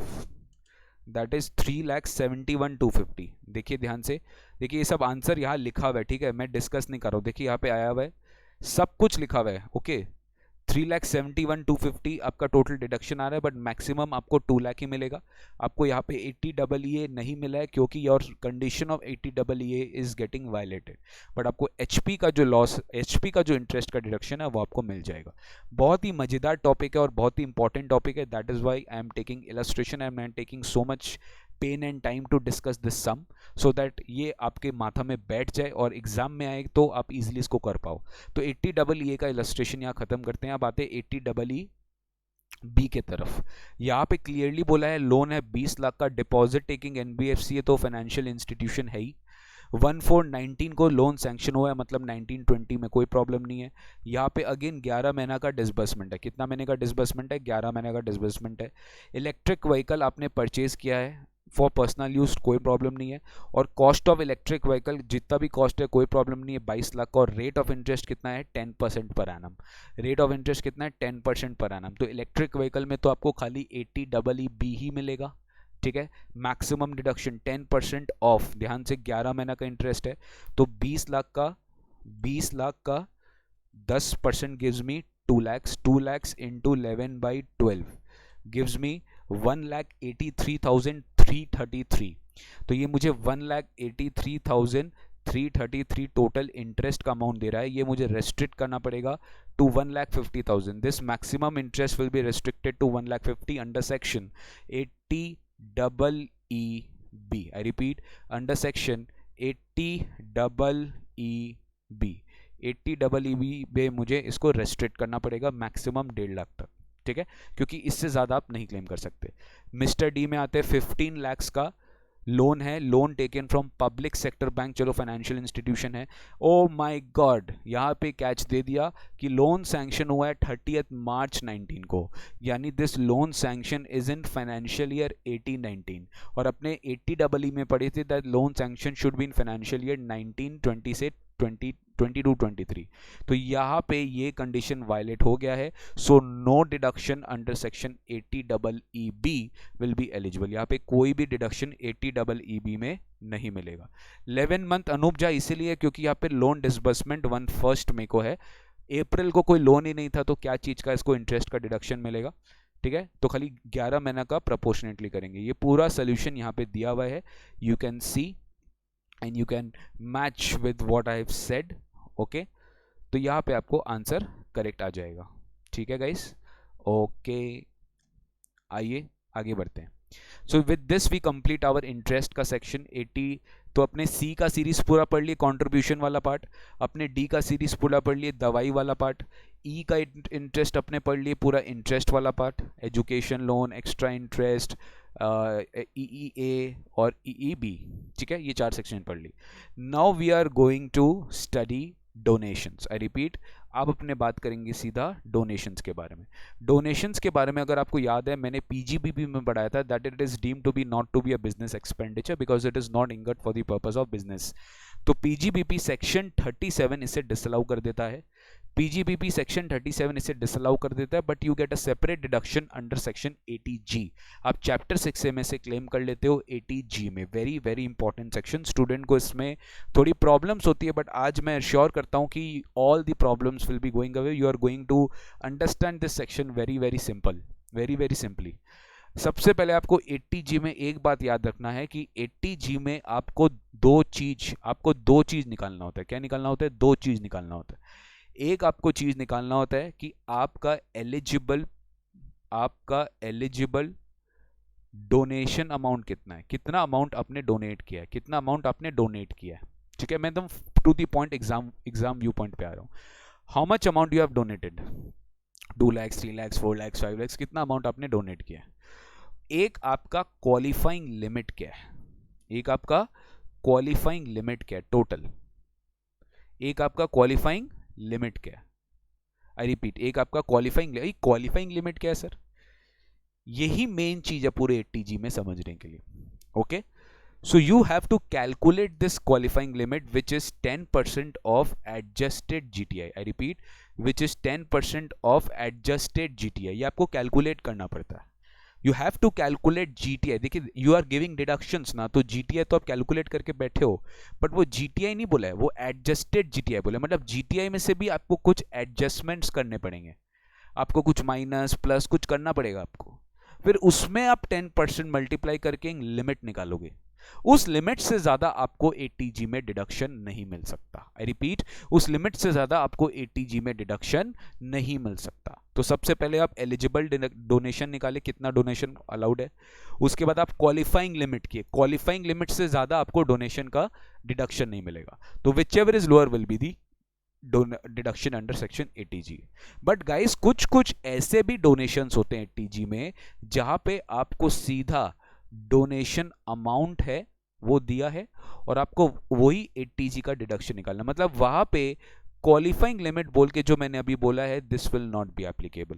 that is 3,71,250. देखिए ध्यान से, देखिए ये सब आंसर यहाँ लिखा हुआ है. ठीक है, मैं डिस्कस नहीं कर रहा हूँ. देखिए यहाँ पे आया हुआ है, सब कुछ लिखा हुआ है. ओके 3,71,250 आपका टोटल डिडक्शन आ रहा है बट मैक्सिमम आपको 2 लाख ही मिलेगा. आपको यहाँ पे 80EE नहीं मिला है क्योंकि your condition of 80EE is getting violated. But आपको HP का जो लॉस, HP का जो इंटरेस्ट का डिडक्शन है वो आपको मिल जाएगा. बहुत ही मजेदार टॉपिक है और बहुत ही इंपॉर्टेंट टॉपिक है. That is why I am taking illustration, I am taking so much pain and time to discuss this sum so that ये आपके माथा में बैठ जाए और एग्जाम में आए तो आप इजीली इसको कर पाओ. तो 80EE का इलस्ट्रेशन यहाँ खत्म करते हैं. अब आते हैं 80EB के तरफ. यहाँ पे क्लियरली बोला है लोन है 20 लाख का. डिपॉजिट टेकिंग एनबीएफसी है तो फाइनेंशियल इंस्टीट्यूशन है ही. 1419 को लोन सैंक्शन हुआ है मतलब 1920 में कोई प्रॉब्लम नहीं है. यहाँ पे अगेन 11 महीना का डिसबर्समेंट है. कितना महीने का डिसबर्समेंट है? 11 महीने का डिसबर्समेंट है. इलेक्ट्रिक व्हीकल आपने परचेज किया है फॉर पर्सनल यूज, कोई प्रॉब्लम नहीं है. और कॉस्ट ऑफ इलेक्ट्रिक व्हीकल जितना भी कॉस्ट है कोई प्रॉब्लम नहीं है, 22 लाख का. और रेट ऑफ इंटरेस्ट कितना है? 10% per annum. Rate of interest कितना है? 10% पर एनम. तो इलेक्ट्रिक व्हीकल में तो आपको खाली 80EE ही मिलेगा. ठीक है, मैक्सिमम डिडक्शन 10% ऑफ. ध्यान से 11 महीना का इंटरेस्ट है तो 20 लाख का 10% gives me 2 lakhs. 2 lakhs into 11/12 gives me 1,83,333. तो ये मुझे 1,83,333 टोटल इंटरेस्ट का अमाउंट दे रहा है. ये मुझे रेस्ट्रिक्ट करना पड़ेगा to 1,50,000. This maximum interest will be restricted to 1,50,000 under section 80EEB. I repeat, under section 80EEB. 80 EEB में मुझे इसको रेस्ट्रिक्ट करना पड़ेगा मैक्सिमम 1.5 लाख तक, ठीक है, क्योंकि इससे ज़्यादा आप नहीं क्लेम कर सकते। मिस्टर डी में आते हैं 15 lakhs का लोन है, loan taken from public sector bank, चलो फाइनेंशियल इंस्टीट्यूशन है। ओ माय गॉड, यहाँ पे कैच दे दिया कि लोन सैंक्शन हुआ है 30 मार्च 19 को, यानी this loan sanction is in financial year 18-19, और अपने 80 में पढ़े थे that loan sanction should be in financial year 19-20 से 2022-23, तो यहाँ पे ये कंडीशन वायलेट हो गया है। So no deduction under section 80EEB will be eligible, यहाँ पे कोई भी डिडक्शन 80EEB में नहीं मिलेगा। 11 मंथ अनुपजा इसीलिए क्योंकि यहाँ पे लोन डिसबर्समेंट 1 मई को है, अप्रैल को कोई लोन ही नहीं था, तो क्या चीज़ का इसको इंटरेस्ट का डिडक्शन मिलेगा, ठीक है, तो खाली 11 महीना का प्रोपोर्शनेटली करेंगे। ये पूरा सोल्यूशन यहाँ पे दिया हुआ है, you can see and you can match with what I have said, okay, तो यहाँ पे आपको आंसर करेक्ट आ जाएगा, ठीक है गाइस, ओके, आइए आगे बढ़ते हैं। So with this we complete our interest का सेक्शन 80, तो अपने सी का सीरीज पूरा पढ़ लिए कंट्रीब्यूशन वाला पार्ट, अपने डी का सीरीज पूरा पढ़ लिए दवाई वाला पार्ट, ई का इंटरेस्ट अपने पढ़ लिए पूरा इंटरेस्ट वाला part, education loan, extra interest, EEA और EEB, ठीक है, ये 4 सेक्शन पढ़ ली। Now we are going to study donations, I repeat, आप अपने बात करेंगे सीधा डोनेशंस के बारे में। डोनेशंस के बारे में अगर आपको याद है, मैंने PGBP में पढ़ाया था that it is deemed to be not to be a business expenditure because it is not incurred for the purpose of business, तो PGBP सेक्शन 37 इसे डिसअलाउ कर देता है, PGBP सेक्शन 37 इसे डिसअलाउ कर देता है, but you get a separate deduction under section 80G, आप चैप्टर 6 में से क्लेम कर लेते हो 80G में, very very important section, student को इसमें थोड़ी प्रॉब्लम्स होती है, बट आज मैं श्योर करता हूँ कि all the problems will be going away, you are going to understand this section very very simple, very very simply. सबसे पहले आपको 80G में एक बात याद रखना है कि 80G में आपको दो चीज निकालना होता है, क्या निकालना होता है, 2 चीज निकालना होता है। एक आपको चीज निकालना होता है कि आपका एलिजिबल डोनेशन अमाउंट कितना है, कितना अमाउंट आपने डोनेट किया है, कितना अमाउंट आपने डोनेट किया है, ठीक है, मैं एकदम to the point exam view point पे आ रहा हूँ। How much amount you have donated, 2 lakh, 3 lakh, 4 lakh, 5 lakh, कितना अमाउंट आपने डोनेट किया है। एक आपका क्वालिफाइंग लिमिट क्या है, एक आपका क्वालिफाइंग लिमिट क्या है टोटल, एक आपका क्वालिफाइंग लिमिट क्या है, आई रिपीट, एक आपका क्वालिफाइंग लिमिट क्या है सर, यही मेन चीज है पूरे 80G में समझने के लिए, okay. So you have to calculate this qualifying limit which is 10% of adjusted GTI. I repeat, which is 10% of adjusted GTI. ये आपको कैलकुलेट करना पड़ता है। You have to calculate GTI. देखिए, you are giving deductions ना, तो GTI तो आप कैलकुलेट करके बैठे हो, बट वो GTI नहीं बोला है, वो adjusted GTI बोला, मतलब GTI में से भी आपको कुछ एडजस्टमेंट्स करने पड़ेंगे, आपको कुछ माइनस प्लस कुछ करना पड़ेगा आपको, फिर उसमें आप 10% मल्टीप्लाई करके लिमिट निकालोगे, उस लिमिट से ज्यादा आपको 80G में डिडक्शन नहीं मिल सकता। आई रिपीट, उस लिमिट से ज्यादा आपको 80G में डिडक्शन नहीं मिल सकता। तो सबसे पहले आप एलिजिबल डोनेशन निकाले, कितना डोनेशन अलाउड है, उसके बाद आप क्वालिफाइंग लिमिट किए, क्वालिफाइंग लिमिट से ज्यादा आपको डोनेशन का डिडक्शन नहीं मिलेगा, तो which ever is lower will be the deduction under section 80G। But guys, कुछ ऐसे भी डोनेशंस होते हैं 80G में जहां पे आपको सीधा डोनेशन अमाउंट है वो दिया है और आपको वही 80G का डिडक्शन निकालना, मतलब वहां पे क्वालिफाइंग लिमिट बोल के जो मैंने अभी बोला है this will not be applicable,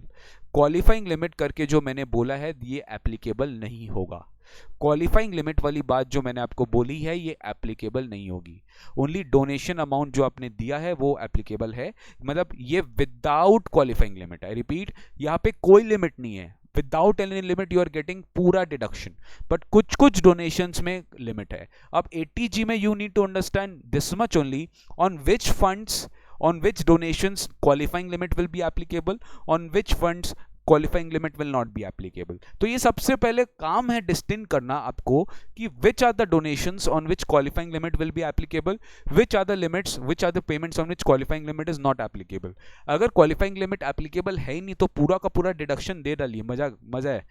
qualifying limit करके जो मैंने बोला है ये एप्लीकेबल नहीं होगा, क्वालिफाइंग लिमिट वाली बात जो मैंने आपको बोली है ये एप्लीकेबल नहीं होगी, ओनली डोनेशन अमाउंट जो आपने दिया है वो एप्लीकेबल है, मतलब ये without qualifying limit. I repeat, यहाँ पे कोई लिमिट नहीं है, without any limit you are getting पूरा डिडक्शन, बट कुछ डोनेशंस में लिमिट है। अब 80G में you need to understand this much only, on which funds, on which donations qualifying limit will be applicable, on which funds qualifying limit will not be applicable. तो ये सबसे पहले काम है डिस्टिंक्ट करना आपको कि which are the donations on which qualifying limit will be applicable, which are the limits, which are the payments on which qualifying limit is not applicable. अगर क्वालिफाइंग लिमिट एप्लीकेबल है ही नहीं तो पूरा का पूरा डिडक्शन दे डालिए, मजा है,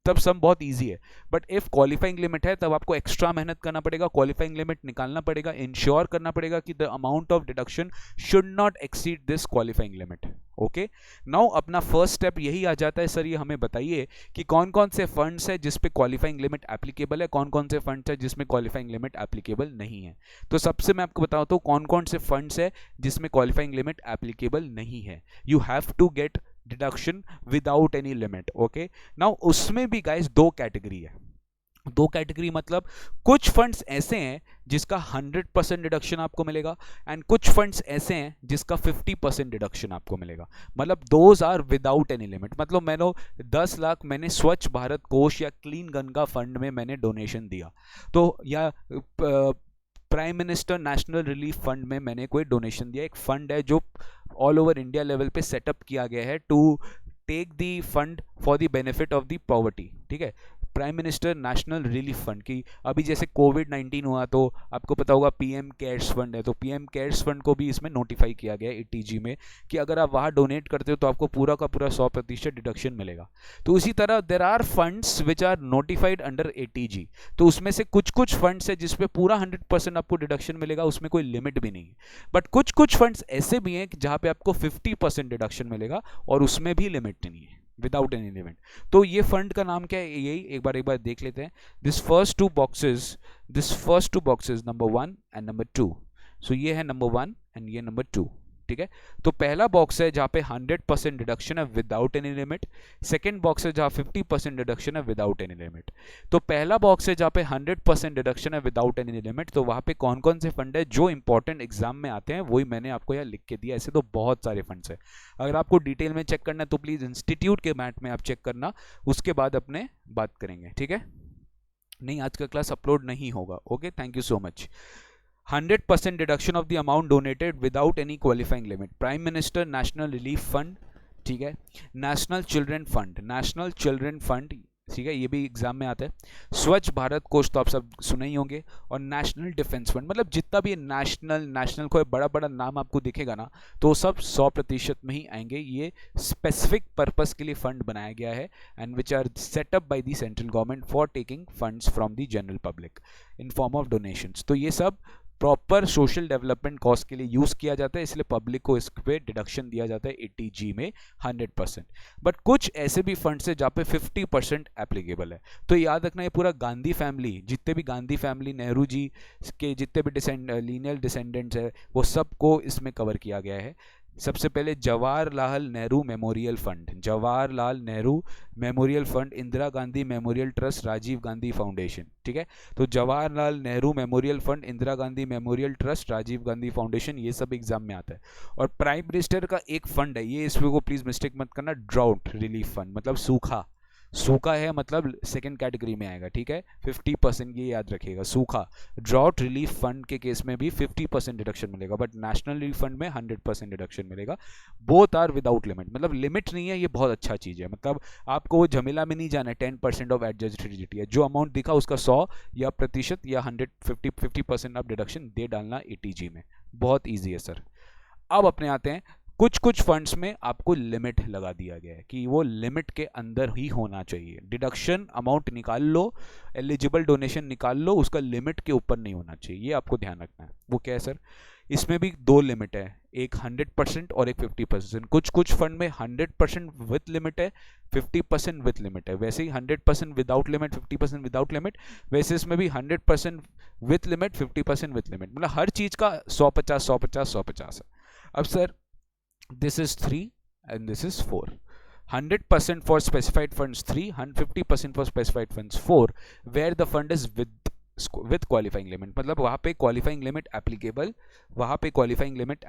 तब सम बहुत इजी है। बट इफ क्वालिफाइंग लिमिट है तब आपको एक्स्ट्रा मेहनत करना पड़ेगा, क्वालिफाइंग लिमिट निकालना पड़ेगा, इंश्योर करना पड़ेगा कि the amount of deduction should not exceed this qualifying limit. Okay, now अपना फर्स्ट स्टेप यही आ जाता है, सर ये हमें बताइए कि कौन कौन से फंड्स है जिस पे क्वालिफाइंग लिमिट एप्लीकेबल है, कौन कौन से फंड्स है जिसमें क्वालिफाइंग लिमिट एप्लीकेबल नहीं है। तो सबसे मैं आपको बताता हूँ कौन कौन से फंड्स है जिसमें क्वालिफाइंग लिमिट एप्लीकेबल नहीं है। You have to get deduction without any limit. Okay, now उसमें भी गाइस दो कैटेगरी है। दो कैटेगरी मतलब कुछ फंड्स ऐसे हैं जिसका 100% डिडक्शन आपको मिलेगा एंड कुछ फंड्स ऐसे हैं जिसका 50% डिडक्शन आपको मिलेगा। मतलब those are without any limit. मतलब मैंने 10 लाख मैंने स्वच्छ भारत कोष या क्लीन गंगा फंड में मैंने डोनेशन दिया, तो या prime minister national relief fund में मैंने कोई डोनेशन दिया। एक फंड है जो ऑल ओवर इंडिया लेवल पे सेटअप किया गया है to take the fund for the benefit of the poverty. ठीक है, prime minister national relief fund की अभी जैसे कोविड-19 हुआ तो आपको पता होगा पीएम केयर्स फंड है, तो पीएम केयर्स फंड को भी इसमें नोटिफाई किया गया है एटीजी में कि अगर आप वहाँ डोनेट करते हो तो आपको पूरा का पूरा 100% डिडक्शन मिलेगा। तो उसी तरह there are funds which are notified under eighty G, तो उसमें से कुछ कुछ फंड्स है जिसपे पूरा 100% आपको डिडक्शन मिलेगा, उसमें कोई लिमिट भी नहीं है। बट कुछ कुछ फंड्स ऐसे भी हैं जहाँ पे आपको 50% डिडक्शन मिलेगा और उसमें भी लिमिट नहीं है, विदाउट एनी लिमिट। तो ये फंड का नाम क्या है, यही एक बार देख लेते हैं। This first two boxes number 1 and number 2, सो ये है नंबर 1 एंड ये नंबर 2। ठीक है, तो पहला बॉक्स है जहाँ पे 100% डिडक्शन है without any limit, second box है जहाँ 50% डिडक्शन है विदाउट एनी लिमिट। तो पहला बॉक्स है जहाँ पे 100% डिडक्शन है विदाउट एनी लिमिट, तो वहाँ पे कौन कौन से फंड है जो इंपॉर्टेंट एग्जाम में आते हैं वही मैंने आपको यहाँ लिख के दिया। ऐसे तो बहुत सारे फंड्स है, अगर आपको डिटेल में चेक करना है तो प्लीज इंस्टीट्यूट के मैट में आप चेक करना, उसके बाद अपने बात करेंगे। ठीक है, नहीं आज का क्लास अपलोड नहीं होगा। Okay, thank you so much. 100% deduction of the amount donated without any qualifying limit, prime minister national relief fund, ठीक है, नेशनल चिल्ड्रन फंड, ठीक है, ये भी एग्जाम में आता है, स्वच्छ भारत कोष तो आप सब सुने ही होंगे, और नेशनल डिफेंस फंड। मतलब जितना भी नेशनल कोई बड़ा बड़ा नाम आपको दिखेगा ना तो सब 100% में ही आएंगे। ये स्पेसिफिक पर्पस के लिए फंड बनाया गया है and which are set up by the central government for taking funds from the general public in form of donations. तो ये सब प्रॉपर सोशल डेवलपमेंट कॉस्ट के लिए यूज किया जाता है, इसलिए पब्लिक को इस पे डिडक्शन दिया जाता है एटीजी में 100%। बट कुछ ऐसे भी फंड्स है जहाँ पे 50% एप्लीकेबल है। तो याद रखना, ये पूरा गांधी फैमिली, जितने भी गांधी फैमिली, नेहरू जी के जितने भी लीनियल डिसेंडेंट्स है वो सबको इसमें कवर किया गया है। सबसे पहले Jawaharlal Nehru memorial fund, Indira Gandhi memorial trust, Rajiv Gandhi foundation. ठीक है, तो Jawaharlal Nehru memorial fund, Indira Gandhi memorial trust, Rajiv Gandhi foundation, ये सब एग्जाम में आता है। और प्राइम मिनिस्टर का एक फंड है, ये इसमें को प्लीज मिस्टेक मत करना, ड्राउट रिलीफ फंड, मतलब सूखा है, मतलब सेकंड कैटेगरी में आएगा। ठीक है, 50% ये याद रखिएगा, सूखा। ड्राउट रिलीफ फंड के केस में भी 50% डिडक्शन मिलेगा, बट नेशनल रिलीफ फंड में 100% डिडक्शन मिलेगा। बोथ आर विदाउट लिमिट, मतलब लिमिट नहीं है, ये बहुत अच्छा चीज़ है। मतलब आपको वो झमेला में नहीं जाना है 10% ऑफ एडजस्टेबिलिटी है, जो अमाउंट दिखा उसका 100 या प्रतिशत या 50% आप डिडक्शन दे डालना एटीजी में, बहुत ईजी है सर। अब अपने आते हैं, कुछ फंड्स में आपको लिमिट लगा दिया गया है कि वो लिमिट के अंदर ही होना चाहिए। डिडक्शन अमाउंट निकाल लो, एलिजिबल डोनेशन निकाल लो, उसका लिमिट के ऊपर नहीं होना चाहिए, ये आपको ध्यान रखना है। वो क्या है सर, इसमें भी दो लिमिट है, एक 100% और एक 50%। कुछ फंड में 100% विथ लिमिट है, 50% विथ लिमिट है। वैसे ही 100% विदाउट लिमिट, 50% विदाउट लिमिट, वैसे इसमें भी 100% विथ लिमिट, 50% विथ लिमिट, मतलब हर चीज का 150 है। अब sir this is 3 and this is 4, 100% for specified funds 3, 150% for specified funds 4, where the fund is with qualifying limit, मतलब वहाँ पे qualifying limit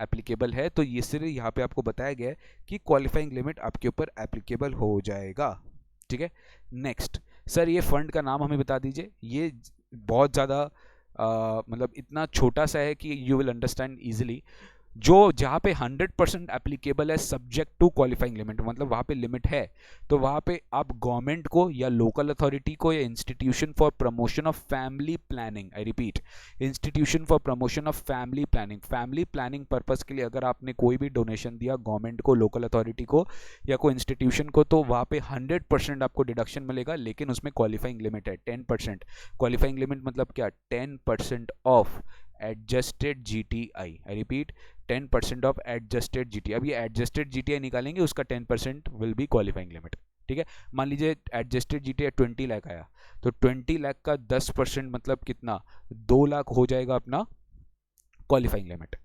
applicable है। तो ये सिर्फ यहाँ पे आपको बताया गया है कि qualifying limit आपके ऊपर applicable हो जाएगा। ठीक है, नेक्स्ट सर ये फंड का नाम हमें बता दीजिए। ये बहुत ज़्यादा मतलब इतना छोटा सा है कि यू विल अंडरस्टैंड ईजिली। जो जहाँ पे 100% एप्लीकेबल है सब्जेक्ट टू क्वालिफाइंग लिमिट, मतलब वहाँ पे लिमिट है, तो वहाँ पे आप गवर्नमेंट को या लोकल अथॉरिटी को या institution for promotion of family planning, I repeat, institution for promotion of family planning purpose के लिए अगर आपने कोई भी डोनेशन दिया गवर्नमेंट को, लोकल अथॉरिटी को या कोई इंस्टीट्यूशन को, तो वहाँ पे 100% आपको डिडक्शन मिलेगा, लेकिन उसमें क्वालिफाइंग लिमिट है 10%। क्वालिफाइंग लिमिट मतलब क्या? 10% of adjusted GTI, I repeat 10% of adjusted GTI. अब ये एडजस्टेड जीटीआई निकालेंगे, उसका 10% विल बी क्वालिफाइंग लिमिट, ठीक है। मान लीजिए एडजस्टेड जीटीआई 20 लाख आया, तो 20 लाख का 10% मतलब कितना? 2 लाख हो जाएगा अपना क्वालिफाइंग लिमिट।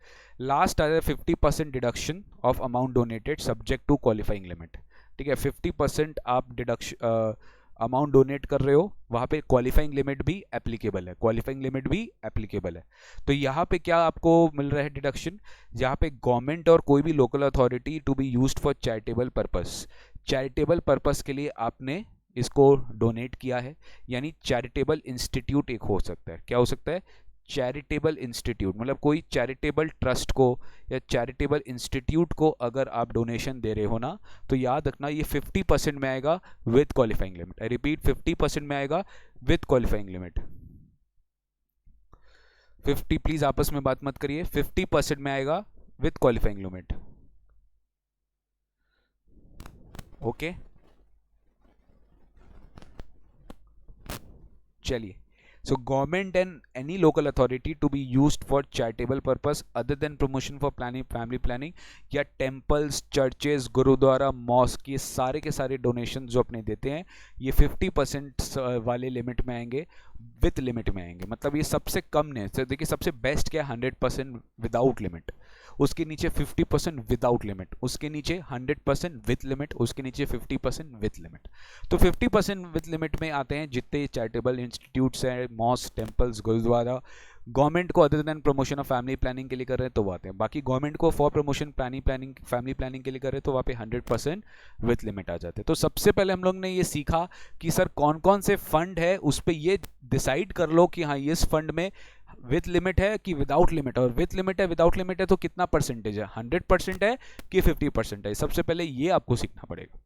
लास्ट आ जाए 50% deduction of amount donated subject to qualifying limit, ठीक है। 50% आप डिडक्शन अमाउंट डोनेट कर रहे हो, वहाँ पे क्वालिफाइंग लिमिट भी एप्लीकेबल है, क्वालिफाइंग लिमिट भी एप्लीकेबल है। तो यहाँ पे क्या आपको मिल रहा है डिडक्शन? यहाँ पे गवर्नमेंट और कोई भी local authority to be used for charitable purpose, charitable purpose के लिए आपने इसको डोनेट किया है, यानी चैरिटेबल इंस्टीट्यूट एक हो सकता है। क्या हो सकता है? चैरिटेबल इंस्टीट्यूट, मतलब कोई चैरिटेबल ट्रस्ट को या चैरिटेबल इंस्टीट्यूट को अगर आप डोनेशन दे रहे हो ना, तो याद रखना ये 50% में आएगा with qualifying limit. I repeat 50% में आएगा विद क्वालिफाइंग लिमिट। 50, प्लीज आपस में बात मत करिए, 50% में आएगा विद क्वालिफाइंग लिमिट, ओके। चलिए, so government and any local authority to be used for charitable purpose other than promotion for planning, family planning, या temples, churches, गुरुद्वारा, मॉस्क, ये सारे के सारे डोनेशन जो अपने देते हैं ये 50% वाले लिमिट में आएंगे, विथ लिमिट में आएंगे। मतलब ये सबसे कम ने, तो देखिए सबसे बेस्ट क्या है 100% विदाउट लिमिट, उसके नीचे 50% विदाउट लिमिट, उसके नीचे 100% विथ लिमिट, उसके नीचे 50% विथ लिमिट। तो 50% विथ लिमिट में आते हैं जितने चैरिटेबल इंस्टीट्यूट्स हैं, मॉस्क, टेम्पल्स, गुरुद्वारा। गवर्नमेंट को other than promotion of family planning के लिए कर रहे हैं तो वो आते हैं, बाकी गवर्नमेंट को for promotion planning family planning के लिए कर रहे हैं तो वहाँ पे 100% विथ लिमिट आ जाते हैं। तो सबसे पहले हम लोग ने ये सीखा कि सर कौन कौन से फंड है, उस पर ये डिसाइड कर लो कि हाँ इस फंड में विथ लिमिट है कि विदाउट लिमिट, और विथ लिमिट है विदाउट लिमिट है तो कितना परसेंटेज है, 100% है कि 50% है। सबसे पहले ये आपको सीखना पड़ेगा।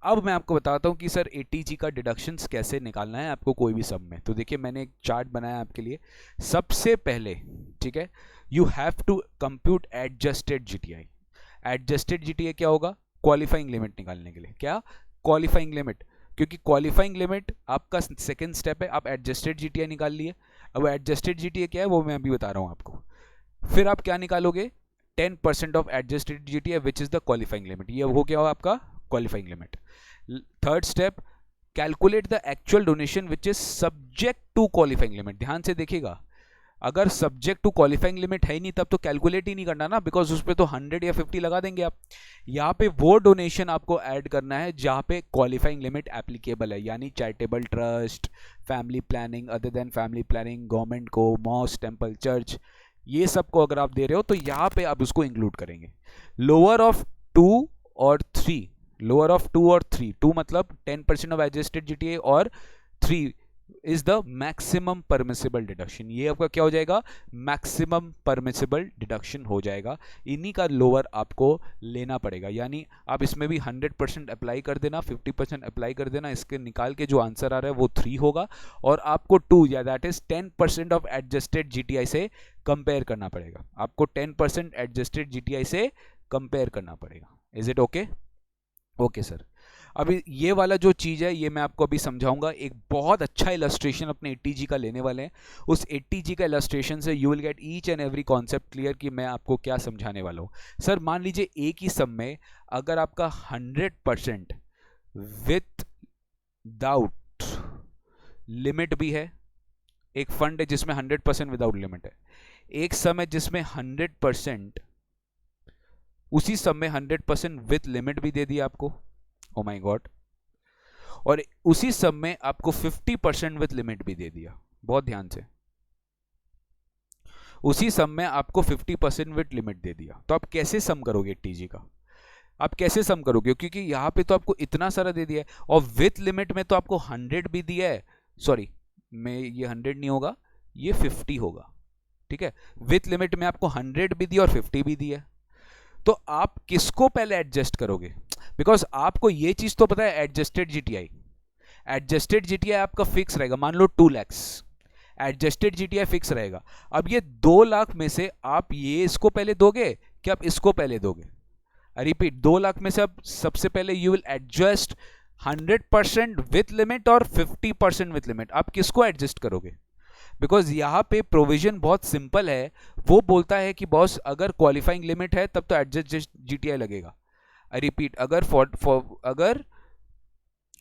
अब मैं आपको बताता हूँ कि सर एटीजी का डिडक्शंस कैसे निकालना है आपको कोई भी सम में। तो देखिए मैंने एक चार्ट बनाया आपके लिए। सबसे पहले, ठीक है, you have to compute adjusted GTI. Adjusted GTI क्या होगा? क्वालिफाइंग लिमिट निकालने के लिए। क्या? क्वालिफाइंग लिमिट, क्योंकि क्वालिफाइंग लिमिट आपका सेकेंड स्टेप है। आप एडजस्टेड जीटीआई निकाल लिए। अब एडजस्टेड जीटीआई क्या है वो मैं अभी बता रहा हूँ आपको। फिर आप क्या निकालोगे? 10% of adjusted GTI which is the qualifying limit. ये हो गया आपका qualifying limit. Third step, calculate the actual donation which is subject to qualifying limit. ध्यान से देखिएगा, अगर सब्जेक्ट टू क्वालिफाइंग लिमिट है ही नहीं तब तो कैलकुलेट ही नहीं करना ना, बिकॉज उस पर तो 100 या 50 लगा देंगे आप। यहाँ पे वो डोनेशन आपको ऐड करना है जहाँ पे क्वालिफाइंग लिमिट एप्लीकेबल है, यानी charitable trust, family planning, other than family planning, government को, मॉस्क, टेम्पल, चर्च, ये सब को अगर आप दे रहे हो तो यहाँ पे आप उसको इंक्लूड करेंगे। लोअर ऑफ 2 और 3, लोअर ऑफ 2 और 3, 2 मतलब 10% ऑफ एडजस्टेड जीटीए और 3 is the maximum permissible deduction. ये आपका क्या हो जाएगा? मैक्सिमम परमिसिबल डिडक्शन हो जाएगा। इन्हीं का लोअर आपको लेना पड़ेगा, यानी आप इसमें भी 100% अप्लाई कर देना, 50% अप्लाई कर देना, इसके निकाल के जो आंसर आ रहा है वो 3 होगा, और आपको 2 या that is 10% of adjusted GTI से कंपेयर करना पड़ेगा। आपको 10% एडजस्टेड जीटीआई से कंपेयर करना पड़ेगा। Is it okay? Okay sir. अभी ये वाला जो चीज़ है ये मैं आपको अभी समझाऊंगा। एक बहुत अच्छा इलस्ट्रेशन अपने 80G का लेने वाले हैं। उस 80G का इलस्ट्रेशन से you will get each and every concept clear कि मैं आपको क्या समझाने वाला हूँ। सर मान लीजिए एक ही सम में अगर आपका 100% विथ दाउट लिमिट भी है, एक फंड है जिसमें 100% विदाउट लिमिट है, एक सम है जिसमें 100%, उसी सम में 100% विथ लिमिट भी दे दिया आपको, ओ माय गॉड, और उसी सम में आपको 50% विथ लिमिट भी दे दिया। बहुत ध्यान से, उसी सम में आपको 50% विथ लिमिट दे दिया, तो आप कैसे सम करोगे टीजी का? आप कैसे सम करोगे? क्योंकि यहां पे तो आपको इतना सारा दे दिया है और विथ लिमिट में तो आपको 100 भी दिया है। सॉरी, मैं ये 100 नहीं होगा, ये 50 होगा। ठीक है, विथ लिमिट में आपको 100 भी दी और 50 भी दी है, तो आप किसको पहले एडजस्ट करोगे? बिकॉज आपको ये चीज तो पता है, एडजस्टेड जीटीआई आपका फिक्स रहेगा, मान लो 2 lakhs एडजस्टेड जीटीआई फिक्स रहेगा। अब ये 2 लाख में से आप ये इसको पहले दोगे कि आप इसको पहले दोगे? रिपीट, 2 लाख में से आप सबसे पहले you will adjust 100% with limit और 50% विथ लिमिट, आप किसको एडजस्ट करोगे? बिकॉज यहाँ पे प्रोविजन बहुत सिंपल है, वो बोलता है कि बॉस अगर क्वालिफाइंग लिमिट है तब तो एडजस्ट जीटीआई लगेगा। रिपीट, अगर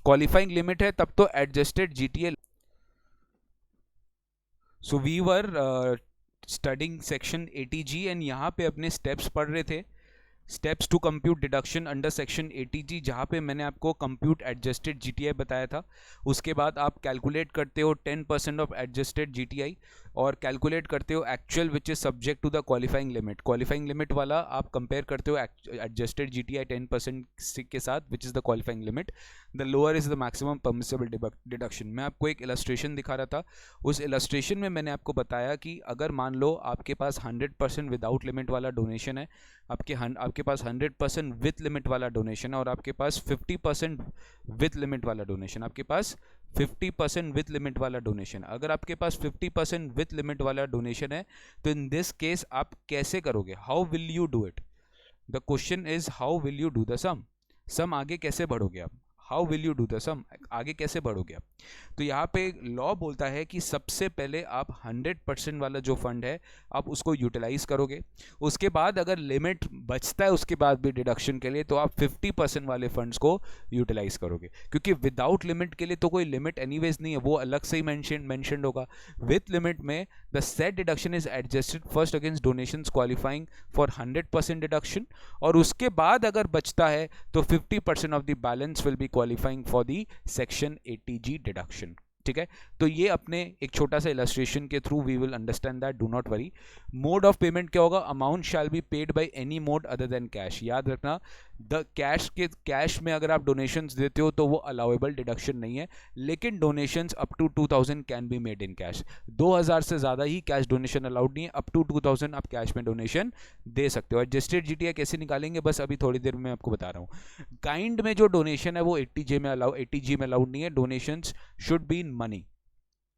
क्वालिफाइंग लिमिट है तब तो adjusted GTI. So we were studying section 80G and यहाँ पे अपने स्टेप्स पढ़ रहे थे, steps to compute deduction under section 80G, जहाँ पे मैंने आपको कंप्यूट एडजस्टेड जीटीआई बताया था। उसके बाद आप कैलकुलेट करते हो 10% ऑफ एडजस्टेड जीटीआई और कैलकुलेट करते हो actual which is subject to the qualifying limit. Qualifying limit वाला आप कंपेयर करते हो एडजस्टेड जीटीआई 10% के साथ विच is the qualifying limit. The lower is the maximum permissible deduction. मैं आपको एक इलस्ट्रेशन दिखा रहा था, उस इलस्ट्रेशन में मैंने आपको बताया कि अगर मान लो आपके पास 100% विदाउट लिमिट वाला डोनेशन है, आपके पास 100% विथ लिमिट वाला डोनेशन है और आपके पास 50% विथ लिमिट वाला डोनेशन, आपके पास 50% विथ लिमिट वाला डोनेशन। अगर आपके पास 50% विथ लिमिट वाला डोनेशन है तो इन दिस केस आप कैसे करोगे? How will you do it? The question is how will you do the sum आगे कैसे बढ़ोगे आप? How will you do the sum, आगे कैसे बढ़ोगे आप? तो यहाँ पे लॉ बोलता है कि सबसे पहले आप 100% वाला जो फंड है आप उसको यूटिलाइज करोगे, उसके बाद अगर लिमिट बचता है उसके बाद भी डिडक्शन के लिए तो आप 50% वाले फंड्स को यूटिलाइज करोगे, क्योंकि विदाउट लिमिट के लिए तो कोई लिमिट एनीवेज नहीं है, वो अलग से ही मेंशन्ड होगा। विथ लिमिट में the set deduction is adjusted first against donations qualifying for 100% deduction, और उसके बाद अगर बचता है तो 50% of the balance will be qualifying for the section 80G deduction. ठीक है, तो ये अपने एक छोटा सा इलस्ट्रेशन के through we will understand that, do not worry. Mode of payment क्या होगा? Amount shall be paid by any mode other than cash. याद रखना, द कैश में अगर आप डोनेशंस देते हो तो वो अलाउेबल डिडक्शन नहीं है, लेकिन donations up to 2000 can be made in cash. 2000 से ज़्यादा ही कैश डोनेशन अलाउड नहीं है, अप टू 2000 आप कैश में डोनेशन दे सकते हो। एडजस्टेड जीटीआई कैसे निकालेंगे बस अभी थोड़ी देर में आपको बता रहा हूँ। काइंड में जो डोनेशन है वो 80G में अलाउड नहीं है, donations should be in money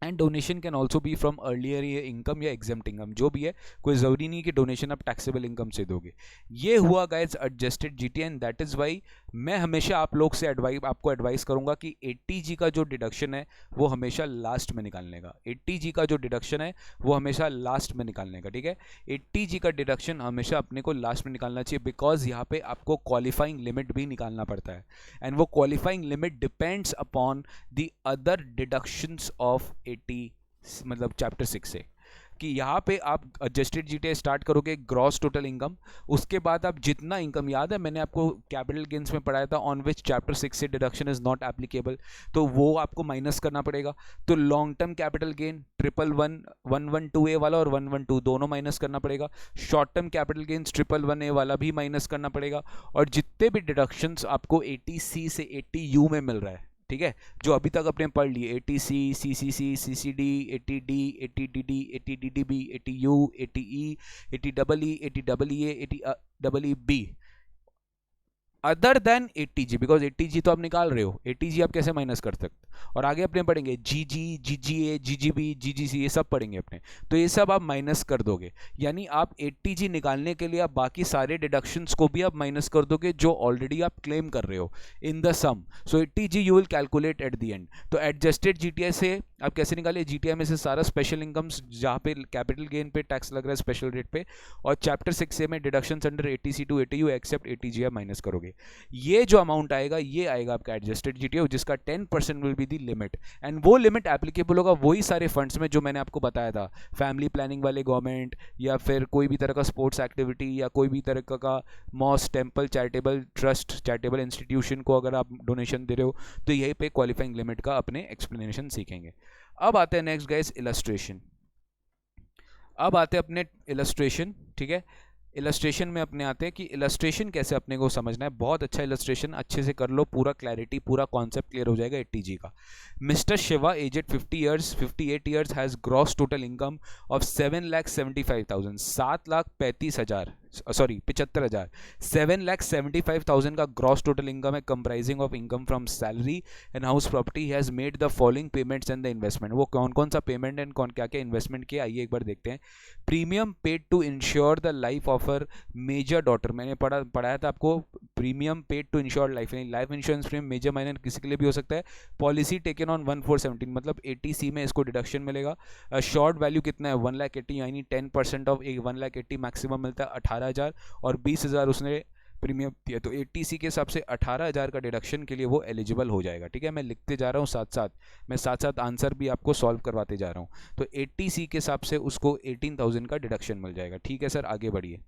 and donation can also be from earlier income या एग्जेम्प्ट इनकम, जो भी है, कोई ज़रूरी नहीं कि डोनेशन आप टैक्सेबल इनकम से दोगे। ये हुआ guys adjusted GTI and that is why मैं हमेशा आप लोग से आपको एडवाइस करूंगा कि 80G का जो डिडक्शन है वो हमेशा लास्ट में निकालने का। 80G का जो डिडक्शन है वो हमेशा लास्ट में निकालने का, ठीक है। 80G का डिडक्शन हमेशा अपने को लास्ट में निकालना चाहिए, बिकॉज यहाँ पे आपको क्वालिफाइंग लिमिट भी निकालना पड़ता है एंड वो qualifying limit depends upon the other deductions of 80 मतलब चैप्टर 6 से, कि यहाँ पे आप एडजस्टेड जीटीआई स्टार्ट करोगे ग्रॉस टोटल इनकम, उसके बाद आप जितना इनकम, याद है मैंने आपको कैपिटल गेन्स में पढ़ाया था ऑन विच चैप्टर 6 से डिडक्शन इज नॉट एप्लीकेबल, तो वो आपको माइनस करना पड़ेगा। तो long term capital gain 111(112)(a) वाला और 112 दोनों माइनस करना पड़ेगा। Short term capital gains 111(a) वाला भी माइनस करना पड़ेगा, और जितने भी डिडक्शंस आपको 80C से 80U में मिल रहा है, ठीक है, जो अभी तक अपने पढ़ लिए 80C, CCC, CCD, 80D, 80DD, 80DDB, 80U, 80E, 80EE, 80EA, 80EB, other than 80G, because 80G तो आप निकाल रहे हो, 80G आप कैसे माइनस कर सकते? और आगे अपने पढ़ेंगे GG, GGA, GGB, GGC, ये सब पढ़ेंगे अपने, तो ये सब आप माइनस कर दोगे, यानी आप 80G निकालने के लिए आप बाकी सारे डिडक्शंस को भी आप माइनस कर दोगे जो ऑलरेडी आप क्लेम कर रहे हो in the sum. So 80G you will calculate at the end. तो एडजस्टेड जीटीआई से आप कैसे निकाले? जीटीआई में से सारा स्पेशल इनकम्स जहाँ पे कैपिटल गेन पे टैक्स लग रहा है स्पेशल रेट पे, और चैप्टर 6A में deductions under 80C to 80U accept 80G आप माइनस करोगे। ये जो अमाउंट आएगा ये आएगा आपका एडजस्टेड जीटीआई, जिसका 10% will be the limit, and वो लिमिट एप्लीकेबल होगा वही सारे फंड्स में जो मैंने आपको बताया था, फैमिली प्लानिंग वाले गवर्नमेंट, या फिर कोई भी तरह का स्पोर्ट्स एक्टिविटी, या कोई भी तरह का mosque, temple, charitable trust, charitable institution को अगर आप डोनेशन दे रहे हो, तो यहीं पे क्वालिफाइंग लिमिट का अपने एक्सप्लेनेशन सीखेंगे। अब आते हैं नेक्स्ट गाइस इलस्ट्रेशन। अब आते हैं अपने इलस्ट्रेशन, ठीक है। इलस्ट्रेशन में अपने आते हैं कि इलस्ट्रेशन कैसे अपने को समझना है। बहुत अच्छा इलस्ट्रेशन अच्छे से कर लो, पूरा क्लैरिटी, पूरा कॉन्सेप्ट क्लियर हो जाएगा 80G का। Mister Shiva aged 58 years has gross total income of 7,75,000, 7,35,000, sorry 75,000, 7,75,000 का ग्रॉस टोटल इनकम है, comprising of income from salary and house property. Has made the following payments and the investment. वो कौन कौन सा payment and कौन क्या क्या इन्वेस्टमेंट किया, आइए एक बार देखते हैं। Premium paid to insure the life of her major daughter, मैंने पढ़ाया था आपको, premium paid to insure life insurance premium major minor किसी के लिए भी हो सकता है। पॉलिसी टेकन ऑन 1417, मतलब 80C में इसको डिडक्शन मिलेगा। शॉर्ट वैल्यू कितना है 1,80,000, यानी 10% ऑफ 1,80,000 मैक्सिमम मिलता है 18,000, और 20,000 उसने प्रीमियम दिया, तो 80C के हिसाब से 18,000 का डिडक्शन के लिए वो एलिजिबल हो जाएगा। ठीक है, मैं लिखते जा रहा हूँ साथ साथ, मैं साथ साथ आंसर भी आपको सॉल्व करवाते जा रहा हूँ। तो 80C के हिसाब से उसको 18,000 का डिडक्शन मिल जाएगा। ठीक है सर, आगे बढ़िए।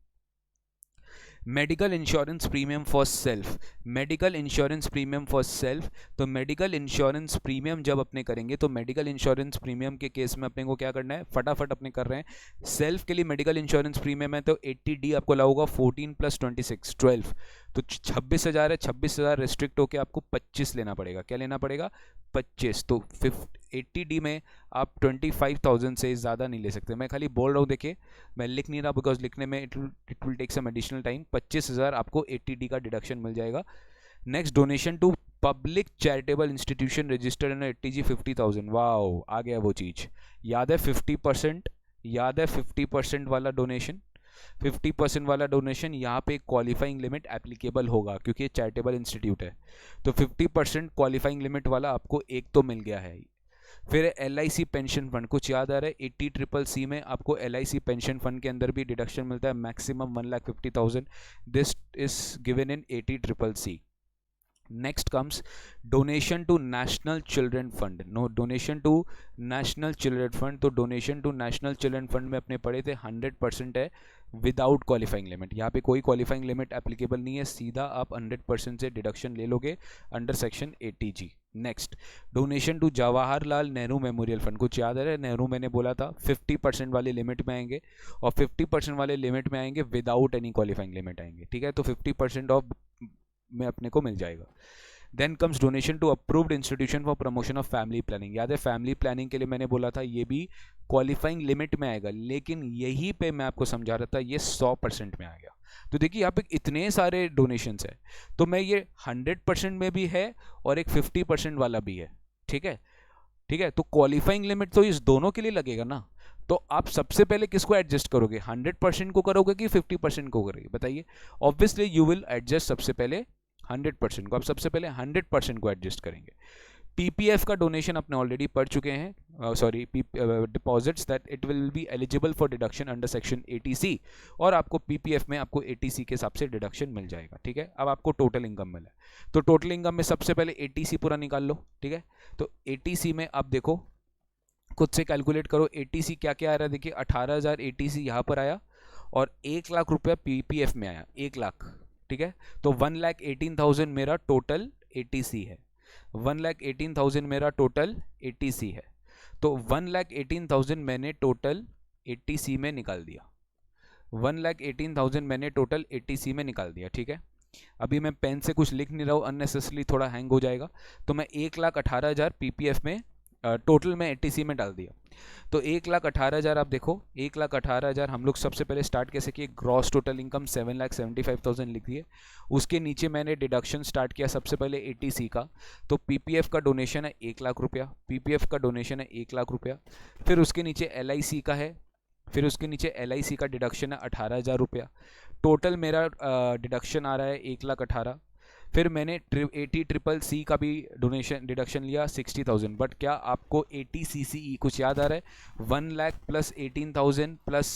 Medical insurance premium for self, medical insurance premium for self, तो मेडिकल इंश्योरेंस प्रीमियम जब अपने करेंगे तो मेडिकल इंश्योरेंस प्रीमियम के केस में अपने को क्या करना है, फटाफट अपने कर रहे हैं। सेल्फ के लिए मेडिकल इंश्योरेंस प्रीमियम है तो 80D आपको लगेगा 14 + 26 12, तो 26,000 है, 26,000 रिस्ट्रिक्ट होकर आपको 25 लेना पड़ेगा। क्या लेना पड़ेगा, 25। तो 80D में आप 25,000 से ज़्यादा नहीं ले सकते। मैं खाली बोल रहा हूँ, देखिए मैं लिख नहीं रहा बिकॉज लिखने में it will take some additional time. 25,000 आपको 80D का डिडक्शन मिल जाएगा। Next, donation to public charitable institution registered in 80G 50,000। Wow, आ गया वो चीज़, याद है 50%, याद है 50% वाला डोनेशन, 50% वाला डोनेशन यहाँ पे क्वालिफाइंग लिमिट एप्लीकेबल होगा क्योंकि ये चैरिटेबल इंस्टीट्यूट है। तो 50% क्वालिफाइंग लिमिट वाला आपको एक तो मिल गया है। फिर LIC पेंशन फंड, कुछ याद आ रहा है, 80CCC में आपको LIC पेंशन फंड के अंदर भी डिडक्शन मिलता है maximum 1,50,000। This is given in 80CCC। Next comes donation to national children fund, no donation to national children fund. तो donation to national children fund में अपने पढ़े थे 100% है विदाउट क्वालिफाइंग लिमिट, यहाँ पे कोई क्वालिफाइंग लिमिट एप्लीकेबल नहीं है, सीधा आप 100% से डिडक्शन ले लोगे under section 80G। Next, donation to Jawaharlal Nehru memorial fund, कुछ याद है, नेहरू मैंने बोला था 50% वाले लिमिट में आएंगे, और 50% वाले लिमिट में आएंगे विदाउट एनी क्वालिफाइंग लिमिट आएंगे। ठीक है, तो 50% ऑफ में अपने को मिल जाएगा। Then comes donation to approved institution for promotion of family planning, याद है फैमिली प्लानिंग के लिए मैंने बोला था ये भी क्वालिफाइंग लिमिट में आएगा, लेकिन यहीं पे मैं आपको समझा रहा था ये 100% में आ गया। तो देखिए यहाँ पे इतने सारे डोनेशंस है, तो मैं ये 100% में भी है और एक 50% वाला भी है। ठीक है, ठीक है, तो क्वालिफाइंग लिमिट तो इस दोनों के लिए लगेगा ना, तो आप सबसे पहले किसको एडजस्ट करोगे, 100% को करोगे कि 50% को करोगे, बताइए। ऑब्वियसली यू विल एडजस्ट सबसे पहले 100% को, आप सबसे पहले 100% को एडजस्ट करेंगे। पीपीएफ का डोनेशन अपने ऑलरेडी पढ़ चुके हैं, sorry deposits that it will be eligible for deduction under section 80C, और आपको पीपीएफ में आपको 80C के हिसाब से डिडक्शन मिल जाएगा। ठीक है, अब आपको टोटल इनकम मिला है, तो टोटल इनकम में सबसे पहले 80C पूरा निकाल लो। ठीक है, तो 80C में आप देखो खुद से कैलकुलेट करो 80C क्या क्या आ रहा है, देखिए 18,000 80C यहाँ पर आया और 1 लाख रुपया पीपीएफ में आया, 1 लाख। ठीक है, तो 1,18,000 मेरा टोटल 80C है, 1,18,000 मेरा टोटल 80C है, तो 1,18,000 मैंने टोटल 80C में निकाल दिया, 1,18,000 मैंने टोटल 80C में निकाल दिया। ठीक है, अभी मैं पेन से कुछ लिख नहीं रहा हूँ, अननेसेसरली थोड़ा हैंग हो जाएगा, तो मैं 1,18,000 पीपीएफ में टोटल में 80C में डाल दिया। तो 1,18,000 आप देखो, 1,18,000 हम लोग सबसे पहले स्टार्ट कैसे किए, ग्रॉस टोटल इनकम 7,75,000 लिख दिए, उसके नीचे मैंने डिडक्शन स्टार्ट किया सबसे पहले 80C का, तो पीपीएफ का डोनेशन है 1 लाख रुपया, पीपीएफ का डोनेशन है 1 लाख रुपया, फिर उसके नीचे LIC का है, फिर उसके नीचे LIC का डिडक्शन है 18,000 रुपया, टोटल मेरा डिडक्शन आ रहा है 1,18,000। फिर मैंने 80CCC का भी डोनेशन डिडक्शन लिया 60,000, बट क्या आपको 80CCE कुछ याद आ रहा है, 1 lakh plus 18,000 plus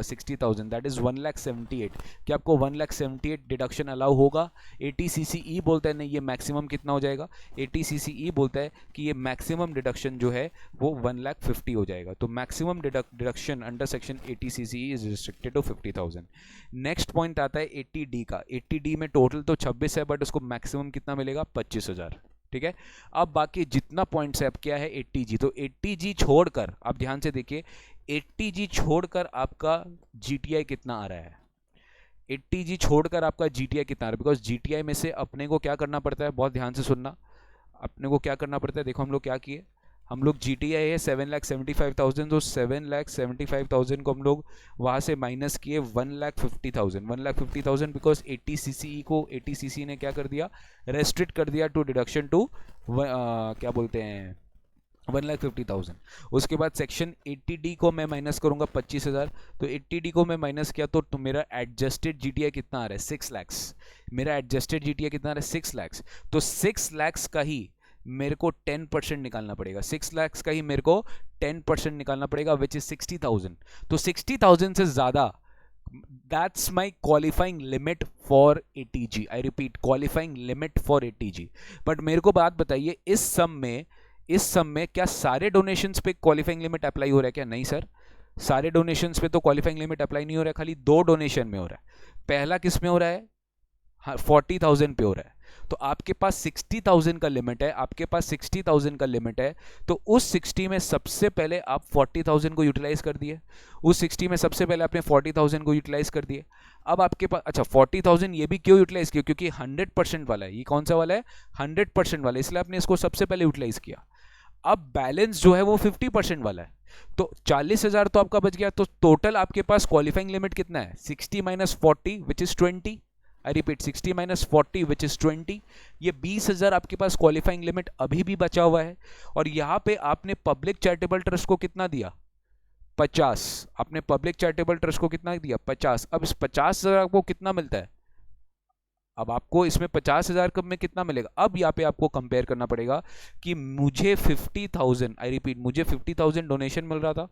60,000 that is 1,78,000, क्या आपको 1,78,000 डिडक्शन अलाउ होगा। 80CCE बोलता है नहीं, ये मैक्सिमम कितना हो जाएगा, 80CCE बोलता है कि ये मैक्सिमम डिडक्शन जो है वो 1,50,000 हो जाएगा, तो maximum deduction under section 80CCE is restricted to 50,000। Next point आता है 80D का, 80D में टोटल तो 26 है बट उसको मैक्सिमम कितना मिलेगा, 25,000। ठीक है, अब बाकी जितना पॉइंट्स है अब क्या है 80G, तो 80G छोड़कर आप ध्यान से देखिए 80G छोड़कर आपका GTI कितना आ रहा है, 80G छोड़कर आपका GTI कितना है, बिकॉज GTI में से अपने को क्या करना पड़ता है, बहुत ध्यान से सुनना, अपने को क्या करना पड़ता है, देखो हम लोग क्या किए, हम लोग GTI है 7,75,000, तो 7,75,000 को हम लोग वहाँ से माइनस किए 1,50,000 बिकॉज 80cc को 80cc ने क्या कर दिया, रेस्ट्रिक्ट कर दिया टू डिडक्शन टू क्या बोलते हैं 1,50,000। उसके बाद सेक्शन 80D को मैं माइनस करूंगा 25,000, तो 80D को मैं माइनस किया तो मेरा एडजस्टेड GTI कितना आ रहा है 6 लाख, मेरा एडजस्टेड GTI कितना आ रहा है 6 लाख, तो 6 लाख का ही मेरे को 10% निकालना पड़ेगा, 6 लाख का ही मेरे को 10% निकालना पड़ेगा विच इज 60,000, तो 60,000 से ज्यादा that's my qualifying limit for ATG, I repeat qualifying limit for ATG। But मेरे को बात बताइए, इस सम में क्या सारे डोनेशंस पे क्वालिफाइंग लिमिट अप्लाई हो रहा है क्या? नहीं सर, सारे डोनेशंस पे तो क्वालिफाइंग लिमिट अप्लाई नहीं हो रहा है, खाली 2 डोनेशन में हो रहा है। पहला किस में हो रहा है, 40,000 पे हो रहा है, तो आपके पास 60,000 का लिमिट है, आपके पास 60,000 का लिमिट है, तो उस 60 में सबसे पहले आप 40,000 को यूटिलाइज कर दिए, उस 60 में सबसे पहले आपने 40,000 को यूटिलाइज कर दिए। अब आपके पास, अच्छा 40,000 ये भी क्यों यूटिलाइज किया, क्योंकि 100% वाला है, ये कौन सा वाला है 100% वाला, इसलिए आपने इसको सबसे पहले यूटिलाइज किया। अब बैलेंस जो है वो 50% वाला है, तो 40,000 तो आपका बच गया, तो टोटल आपके पास क्वालिफाइंग लिमिट कितना है 60 - 40 which is 20, I repeat 60 - 40 which is 20, ये 20,000 आपके पास क्वालिफाइंग लिमिट अभी भी बचा हुआ है। और यहाँ पे आपने पब्लिक चैरिटेबल ट्रस्ट को कितना दिया 50, आपने पब्लिक चैरिटेबल ट्रस्ट को कितना दिया 50। अब इस 50,000 को कितना मिलता है, अब आपको इसमें 50,000 कब में कितना मिलेगा, अब यहाँ पे आपको कंपेयर करना पड़ेगा कि मुझे 50,000, आई रिपीट मुझे 50,000 डोनेशन मिल रहा था,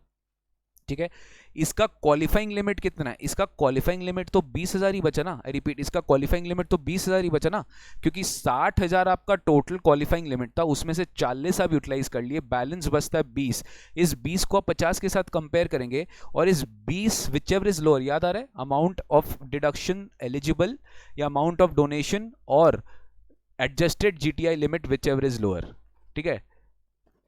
ठीक है, इसका क्वालिफाइंग लिमिट कितना है, इसका क्वालिफाइंग लिमिट तो 20,000 ही बचा ना, आई रिपीट इसका क्वालिफाइंग लिमिट तो 20,000 ही बचा ना, क्योंकि 60,000 आपका टोटल क्वालिफाइंग लिमिट था, उसमें से 40 आप यूटिलाइज कर लिए, बैलेंस बचता है 20, इस 20 को आप 50 के साथ कंपेयर करेंगे, और इस 20 विच एवर इज लोअर, याद आ रहा है अमाउंट ऑफ डिडक्शन एलिजिबल या अमाउंट ऑफ डोनेशन और adjusted GTI limit which ever is lower, ठीक है,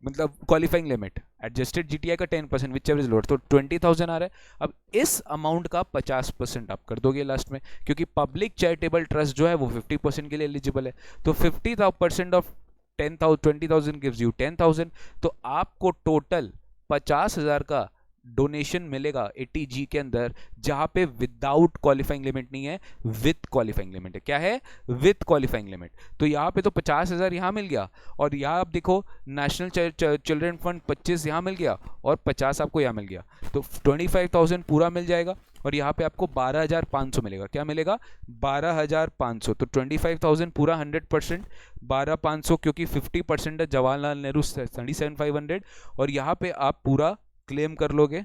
मतलब क्वालिफाइंग लिमिट एडजस्टेड GTI का 10% विच एवर इज लोअर, तो 20,000 आ रहा है। अब इस अमाउंट का 50% आप कर दोगे लास्ट में, क्योंकि पब्लिक चैरिटेबल ट्रस्ट जो है वो 50% के लिए एलिजिबल है, तो 50% ऑफ 10,000 20,000 गिव्स यू 10,000, तो आपको टोटल 50,000 का डोनेशन मिलेगा 80G के अंदर, जहां पे विदाउट क्वालिफाइंग लिमिट नहीं है, विथ क्वालिफाइंग लिमिट है। क्या है, विथ क्वालिफाइंग लिमिट। तो यहाँ पे तो 50,000 यहाँ मिल गया, और यहाँ आप देखो नेशनल चिल्ड्रन फंड 25 यहाँ मिल गया, और 50 आपको यहाँ मिल गया, तो 25,000 पूरा मिल जाएगा, और यहाँ पे आपको 12,500 मिलेगा। क्या मिलेगा 12,500, तो 25,000 पूरा 100%, 12,500 क्योंकि 50% है जवाहरलाल नेहरू 37,500, और यहाँ पे आप पूरा क्लेम कर लोगे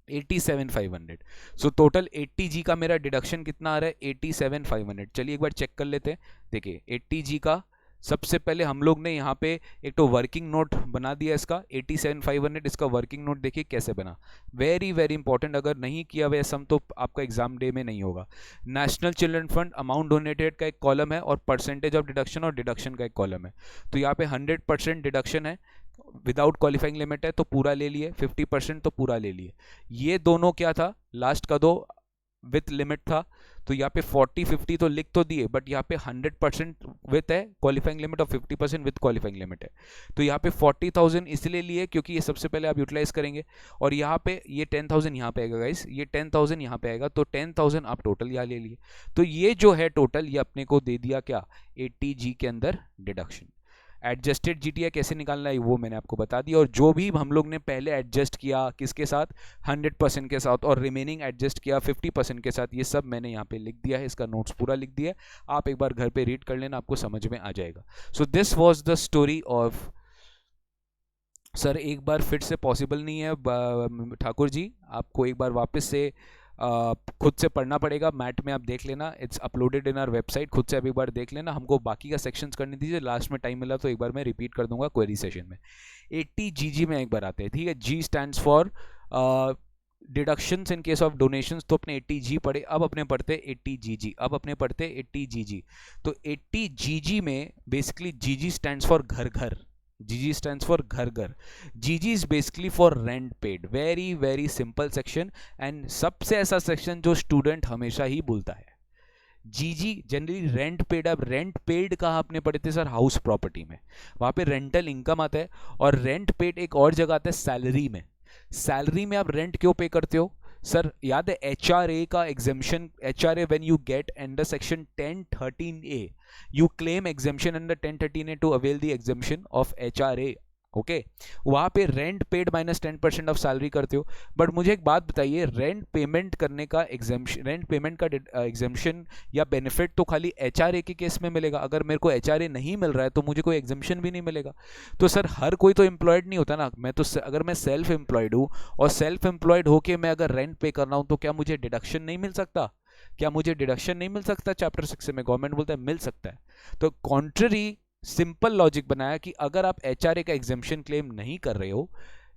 87,500। सो टोटल 80G का मेरा डिडक्शन कितना आ रहा है 87,500। चलिए एक बार चेक कर लेते हैं। देखिए 80G का सबसे पहले हम लोग ने यहाँ पे एक तो वर्किंग नोट बना दिया इसका 87,500, इसका वर्किंग नोट देखिए कैसे बना, वेरी वेरी इंपॉर्टेंट, अगर नहीं किया हुआ सम तो आपका एग्जाम डे में नहीं होगा। National children fund amount donated का एक कॉलम है, और परसेंटेज ऑफ डिडक्शन और डिडक्शन का एक कॉलम है। तो यहाँ पे 100% डिडक्शन है, विदाउट क्वालिफाइंग लिमिट है तो पूरा ले लिए, 50% तो पूरा ले लिए। ये दोनों क्या था, लास्ट का दो विथ लिमिट था, तो यहाँ पे 40-50 तो लिख तो दिए, बट यहाँ पे 100% विथ है क्वालिफाइंग लिमिट और 50% विथ क्वालिफाइंग लिमिट है। तो यहाँ पे 40,000 इसलिए लिए क्योंकि ये सबसे पहले आप यूटिलाइज करेंगे, और यहाँ पे ये 10,000 यहाँ पे आएगा गाइस, ये 10,000 यहाँ पे आएगा, तो 10,000 आप टोटल यहाँ ले लिए। तो ये जो है टोटल, ये अपने को दे दिया क्या 80G के अंदर डिडक्शन। एडजस्टेड GTI कैसे निकालना है वो मैंने आपको बता दिया, और जो भी हम लोग ने पहले एडजस्ट किया किसके साथ 100% के साथ, और रिमेनिंग एडजस्ट किया 50% के साथ, ये सब मैंने यहाँ पे लिख दिया है, इसका नोट्स पूरा लिख दिया है, आप एक बार घर पे रीड कर लेना, आपको समझ में आ जाएगा। So this was the story of, sir एक बार फिर से पॉसिबल नहीं है ठाकुर जी, आपको एक बार वापस से खुद से पढ़ना पड़ेगा, मैट में आप देख लेना, it's uploaded in our website, खुद से आप एक बार देख लेना, हमको बाकी का सेक्शंस करने दीजिए, लास्ट में टाइम मिला तो एक बार मैं रिपीट कर दूंगा क्वेरी सेशन में। 80GG में एक बार आते हैं, ठीक है, G stands for deductions in case of donations, तो अपने 80G पढ़े, अब अपने पढ़ते 80GG, अब अपने पढ़ते 80GG। तो 80GG में बेसिकली GG स्टैंड्स फॉर घर घर, GG stands for घर घर. GG is basically for rent paid. Very very simple section and सबसे ऐसा section जो student हमेशा ही बोलता है. GG generally rent paid. अब रेंट पेड कहाँ आपने पढ़े थे सर? हाउस प्रॉपर्टी में. वहाँ पे रेंटल इनकम आता है. और रेंट पेड एक और जगह आता है सैलरी में. सैलरी में आप रेंट क्यों पे करते हो सर? याद है HRA का exemption? HRA when you get under section 1013A you claim exemption under 1013A to avail the exemption of HRA. Okay वहां पे rent paid minus 10% of salary करते हो. बट मुझे एक बात बताइए, रेंट पेमेंट करने का एग्जेम्पशन, रेंट पेमेंट का एग्जेम्पशन या बेनिफिट तो खाली HRA के केस में मिलेगा. अगर मेरे को HRA नहीं मिल रहा है तो मुझे कोई एग्जेम्पशन भी नहीं मिलेगा. तो सर हर कोई तो एम्प्लॉयड नहीं होता ना. मैं तो अगर मैं सेल्फ एम्प्लॉयड हूँ और सेल्फ एम्प्लॉयड होके मैं अगर रेंट पे कर रहा हूँ तो क्या मुझे डिडक्शन नहीं मिल सकता? क्या मुझे डिडक्शन नहीं मिल सकता? चैप्टर 6 में गवर्नमेंट बोलता है मिल सकता है. तो कॉन्ट्ररी सिंपल लॉजिक बनाया कि अगर आप HRA का एग्जेम्पशन क्लेम नहीं कर रहे हो,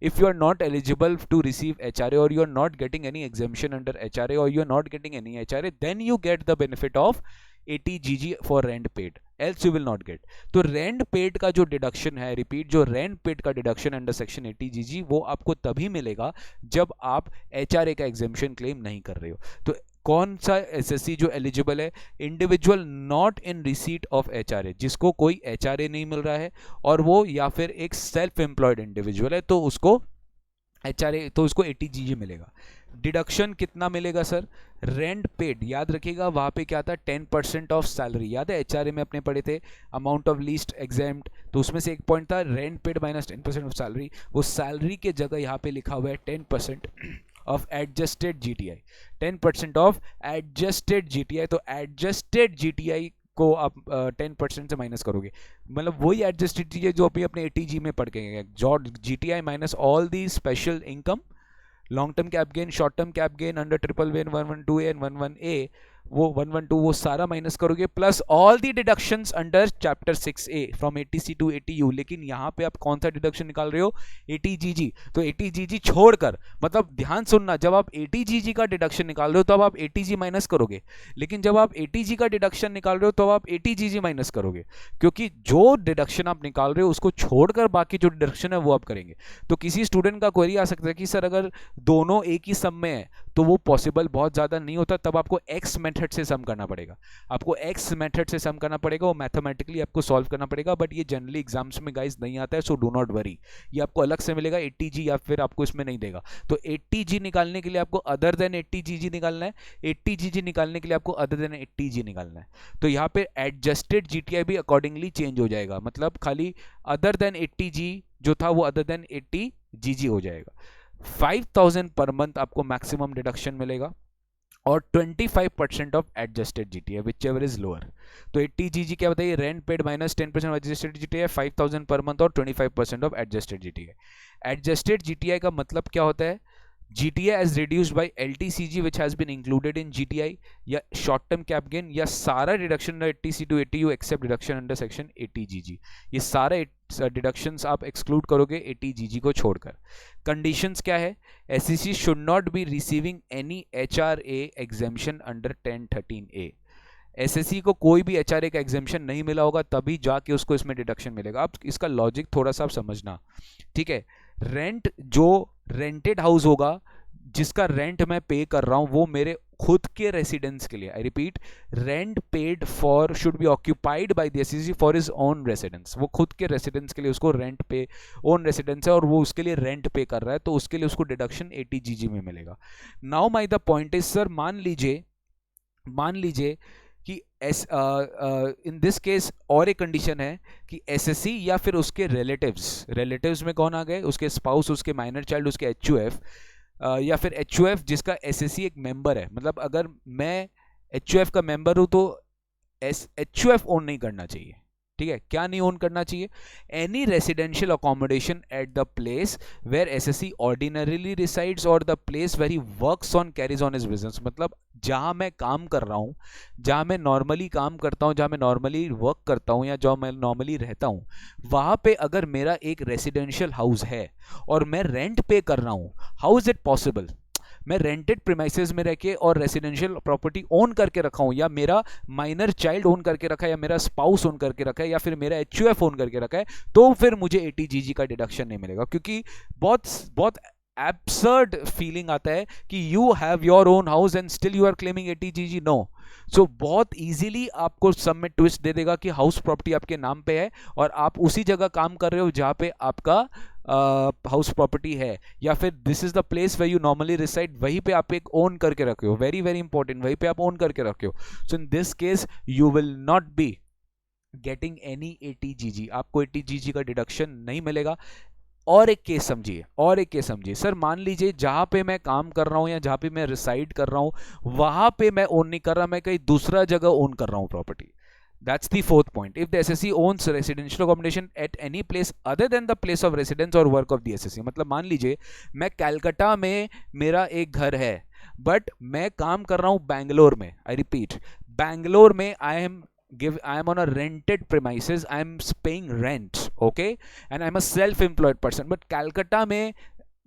if you are not eligible to receive HRA or you are not getting any exemption under HRA or you are not getting any HRA, then you get the benefit of 80GG for rent paid, else you will not get. तो rent paid का जो deduction है, repeat, जो rent paid का deduction under section 80GG वो आपको तभी मिलेगा जब आप HRA का एग्जेम्पशन क्लेम नहीं कर रहे हो. तो कौन सा एसएससी जो एलिजिबल है? Individual not in receipt of HRA, जिसको कोई HRA नहीं मिल रहा है और वो या फिर एक सेल्फ एम्प्लॉयड इंडिविजुअल है तो उसको HRA, तो उसको 80GG मिलेगा. डिडक्शन कितना मिलेगा सर? रेंट पेड याद रखिएगा वहां पे क्या था? 10% ऑफ सैलरी. याद है HRA में अपने पढ़े थे अमाउंट ऑफ लीस्ट एग्जेम्प्ट, तो उसमें से एक पॉइंट था rent paid minus 10% of salary. वो सैलरी के जगह यहाँ पे लिखा हुआ है 10% of adjusted GTI. 10% of adjusted GTI. तो adjusted GTI को आप 10% से माइनस करोगे, मतलब वही एडजस्टेड GTI जो अभी अपने 80G में पढ़ के गए. GTI minus all the special income, long term cap gain, short term cap gain under 111(112A and 111A, वो 112 वो सारा माइनस करोगे, plus all the deductions under chapter 6A from 80C to 80U. लेकिन यहाँ पे आप कौन सा डिडक्शन निकाल रहे हो? 80GG. तो 80GG छोड़कर, मतलब ध्यान सुनना, जब आप 80GG का डिडक्शन निकाल रहे हो तब आप 80G माइनस करोगे, लेकिन जब आप 80G का डिडक्शन निकाल रहे हो तो आप 80GG माइनस करोगे, क्योंकि जो डिडक्शन आप निकाल रहे हो उसको छोड़कर बाकी जो डिडक्शन है वो आप करेंगे. तो किसी स्टूडेंट का क्वेरी आ सकता है कि सर अगर दोनों एक ही सम में है तो वो पॉसिबल बहुत ज्यादा नहीं होता, तब आपको एक्स मेथड से सम करना पड़ेगा. आपको एक्स मेथड से सम करना पड़ेगा, वो मैथमेटिकली आपको सॉल्व करना पड़ेगा. बट ये जनरली एग्जाम्स में गाइस नहीं आता है, सो डू नॉट वरी. ये आपको अलग से मिलेगा 80G, या फिर आपको इसमें नहीं देगा. तो 80G निकालने के लिए आपको अदर देन 80GG निकालना है. 80GG निकालने के लिए आपको अदर देन 80G निकालना है. तो यहाँ पे एडजस्टेड GTI भी अकॉर्डिंगली चेंज हो जाएगा, मतलब खाली अदर देन 80G जो था वो अदर देन 80GG हो जाएगा. 5000 पर मंथ आपको मैक्सिमम डिडक्शन मिलेगा और 25% of adjusted GTI which ever is lower. तो 80GG क्या बताइए? Rent paid minus 10% of adjusted GTI, 5000 per month और 25% of adjusted GTI. Adjusted GTI का मतलब क्या होता है? GTI as reduced by LTCG which has been included in GTI, या short term cap gain, या सारा deduction under 80C to 80U except deduction under section 80GG. ये सारे डिडक्शंस आप एक्सक्लूड करोगे 80GG को छोड़कर. कंडीशंस क्या है? SEC should not be receiving any HRA exemption under 1013A. SSC को कोई भी HRA का एग्जेम्पशन नहीं मिला होगा तभी जाके उसको इसमें डिडक्शन मिलेगा. अब इसका लॉजिक थोड़ा सा आप समझना, ठीक है? रेंट जो रेंटेड हाउस होगा, जिसका रेंट मैं पे कर रहा हूं, वो मेरे खुद के रेसिडेंस के लिए, I repeat, rent paid for should be occupied by the SEC for his own residence. वो खुद के रेसिडेंस के लिए उसको रेंट पे, ओन रेसिडेंस है और वो उसके लिए रेंट पे कर रहा है, तो उसके लिए उसको डिडक्शन 80GG में मिलेगा. Now my the point is sir, मान लीजिए कि इन दिस केस और एक कंडीशन है कि एसएससी या फिर उसके रिलेटिव्स में कौन आ गए? उसके स्पाउस, उसके माइनर चाइल्ड, उसके एचयूएफ, या फिर एचयूएफ जिसका एसएससी एक मेंबर है. मतलब अगर मैं एचयूएफ का मेंबर हूं तो एचयूएफ ओन नहीं करना चाहिए, ठीक है? क्या नहीं ओन करना चाहिए? Any residential accommodation at the place where SSC ordinarily resides और the place where he works on carries on his business. मतलब जहां मैं काम कर रहा हूं, जहां मैं नॉर्मली काम करता हूं, जहां मैं नॉर्मली वर्क करता हूं, या जहां मैं नॉर्मली रहता हूं, वहां पे अगर मेरा एक रेसिडेंशियल हाउस है और मैं रेंट पे कर रहा हूं, हाउ इज इट पॉसिबल? मैं रेंटेड प्रीमाइसेस में रह के और रेसिडेंशियल प्रॉपर्टी ओन करके रखा हूं, या मेरा माइनर चाइल्ड ओन करके रखा है, या मेरा स्पाउस ओन करके रखा है, या फिर मेरा एचयूएफ ओन करके रखा है, तो फिर मुझे एटीजीजी का डिडक्शन नहीं मिलेगा। क्योंकि बहुत बहुत एब्सर्ड फीलिंग आता है कि you have your own house and still you are claiming eighty GG. No. So बहुत इजीली आपको सब में ट्विस्ट दे देगा कि हाउस प्रॉपर्टी आपके नाम पे है और आप उसी जगह काम कर रहे हो जहां पे आपका हाउस प्रॉपर्टी है, या फिर this is the place where you normally reside, वहीं पे आप एक ओन करके रखे हो। वेरी वेरी इंपॉर्टेंट, वहीं पे आप ओन करके रखे हो। So in this case you will not be getting any eighty GG, आपको एटीजीजी का डिडक्शन नहीं मिलेगा। और एक केस समझिए, और एक केस समझिए सर, मान लीजिए जहां पे मैं काम कर रहा हूं या जहां पे मैं रिसाइड कर रहा हूं वहां पे मैं ओन नहीं कर रहा, मैं कहीं दूसरा जगह ओन कर रहा हूं property. That's the fourth point. If the SSE owns residential accommodation at any place other than the place of residence or work of the SSE, मतलब मान लीजिए मैं कलकत्ता में मेरा एक घर है, बट मैं काम कर रहा हूं बैंगलोर में। आई रिपीट, बैंगलोर में I am on a rented premises, I am paying rent, okay, and I'm a self-employed person. But Calcutta mein,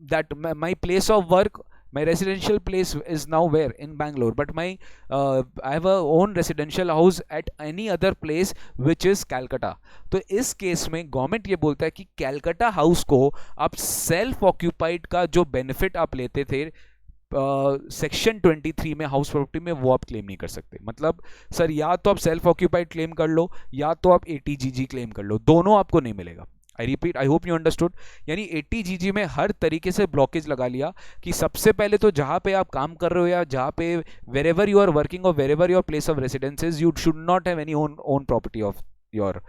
that my place of work, my residential place is now where? In Bangalore. But my I have a own residential house at any other place which is Calcutta. तो इस case में government ये बोलता है कि Calcutta house को आप self occupied का जो बेनिफिट आप लेते थे सेक्शन 23 में हाउस प्रॉपर्टी में, वो आप क्लेम नहीं कर सकते। मतलब सर या तो आप सेल्फ ऑक्यूपाइड क्लेम कर लो या तो आप एटीजीजी क्लेम कर लो, दोनों आपको नहीं मिलेगा। I repeat, I hope you understood. यानी एटीजीजी में हर तरीके से ब्लॉकेज लगा लिया कि सबसे पहले तो जहां पे आप काम कर रहे हो या जहां पे वेरेवर यू आर वर्किंग और wherever your place of residence, you should not have any own property of your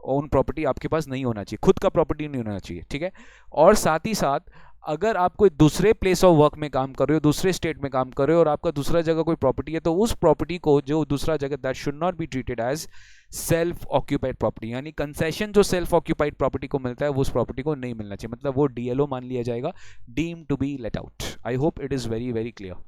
own property, आपके पास नहीं होना चाहिए, खुद का प्रॉपर्टी नहीं होना चाहिए, ठीक है। और साथ ही साथ अगर आप कोई दूसरे प्लेस ऑफ वर्क में काम कर रहे हो, दूसरे स्टेट में काम कर रहे हो और आपका दूसरा जगह कोई प्रॉपर्टी है, तो उस प्रॉपर्टी को जो दूसरा जगह, that should not be treated as self occupied property. यानी कंसेशन जो सेल्फ ऑक्यूपाइड प्रॉपर्टी को मिलता है वो उस प्रॉपर्टी को नहीं मिलना चाहिए, मतलब वो डीएलओ मान लिया जाएगा, deem to be let out. I hope it is very very clear,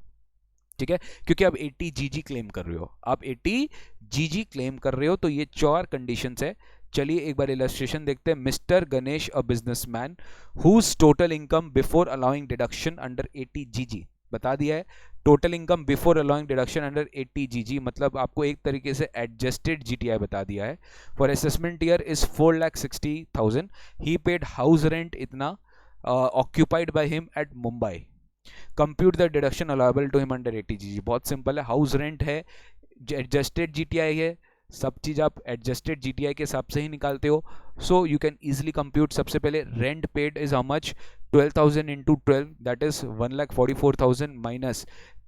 ठीक है। क्योंकि आप एटीजीजी क्लेम कर रहे हो, आप एटीजीजी क्लेम कर रहे हो, तो ये 4 कंडीशंस है। चलिए एक बार इलस्ट्रेशन देखते हैं। Mister Ganesh a businessman whose total income before allowing deduction under eighty GG, बता दिया है total income before allowing deduction under eighty GG, मतलब आपको एक तरीके से एडजस्टेड जीटीआई बता दिया है। For assessment year is 4,60,000, he paid house rent इतना, occupied by him at Mumbai, compute the deduction allowable to him under eighty GG. बहुत सिंपल है, हाउस रेंट है, एडजस्टेड जीटीआई है, सब चीज आप एडजस्टेड जीटीआई के हिसाब से ही निकालते हो। So you can easily compute. सबसे पहले rent paid is how much, 12,000 into 12, that is 1,44,000 minus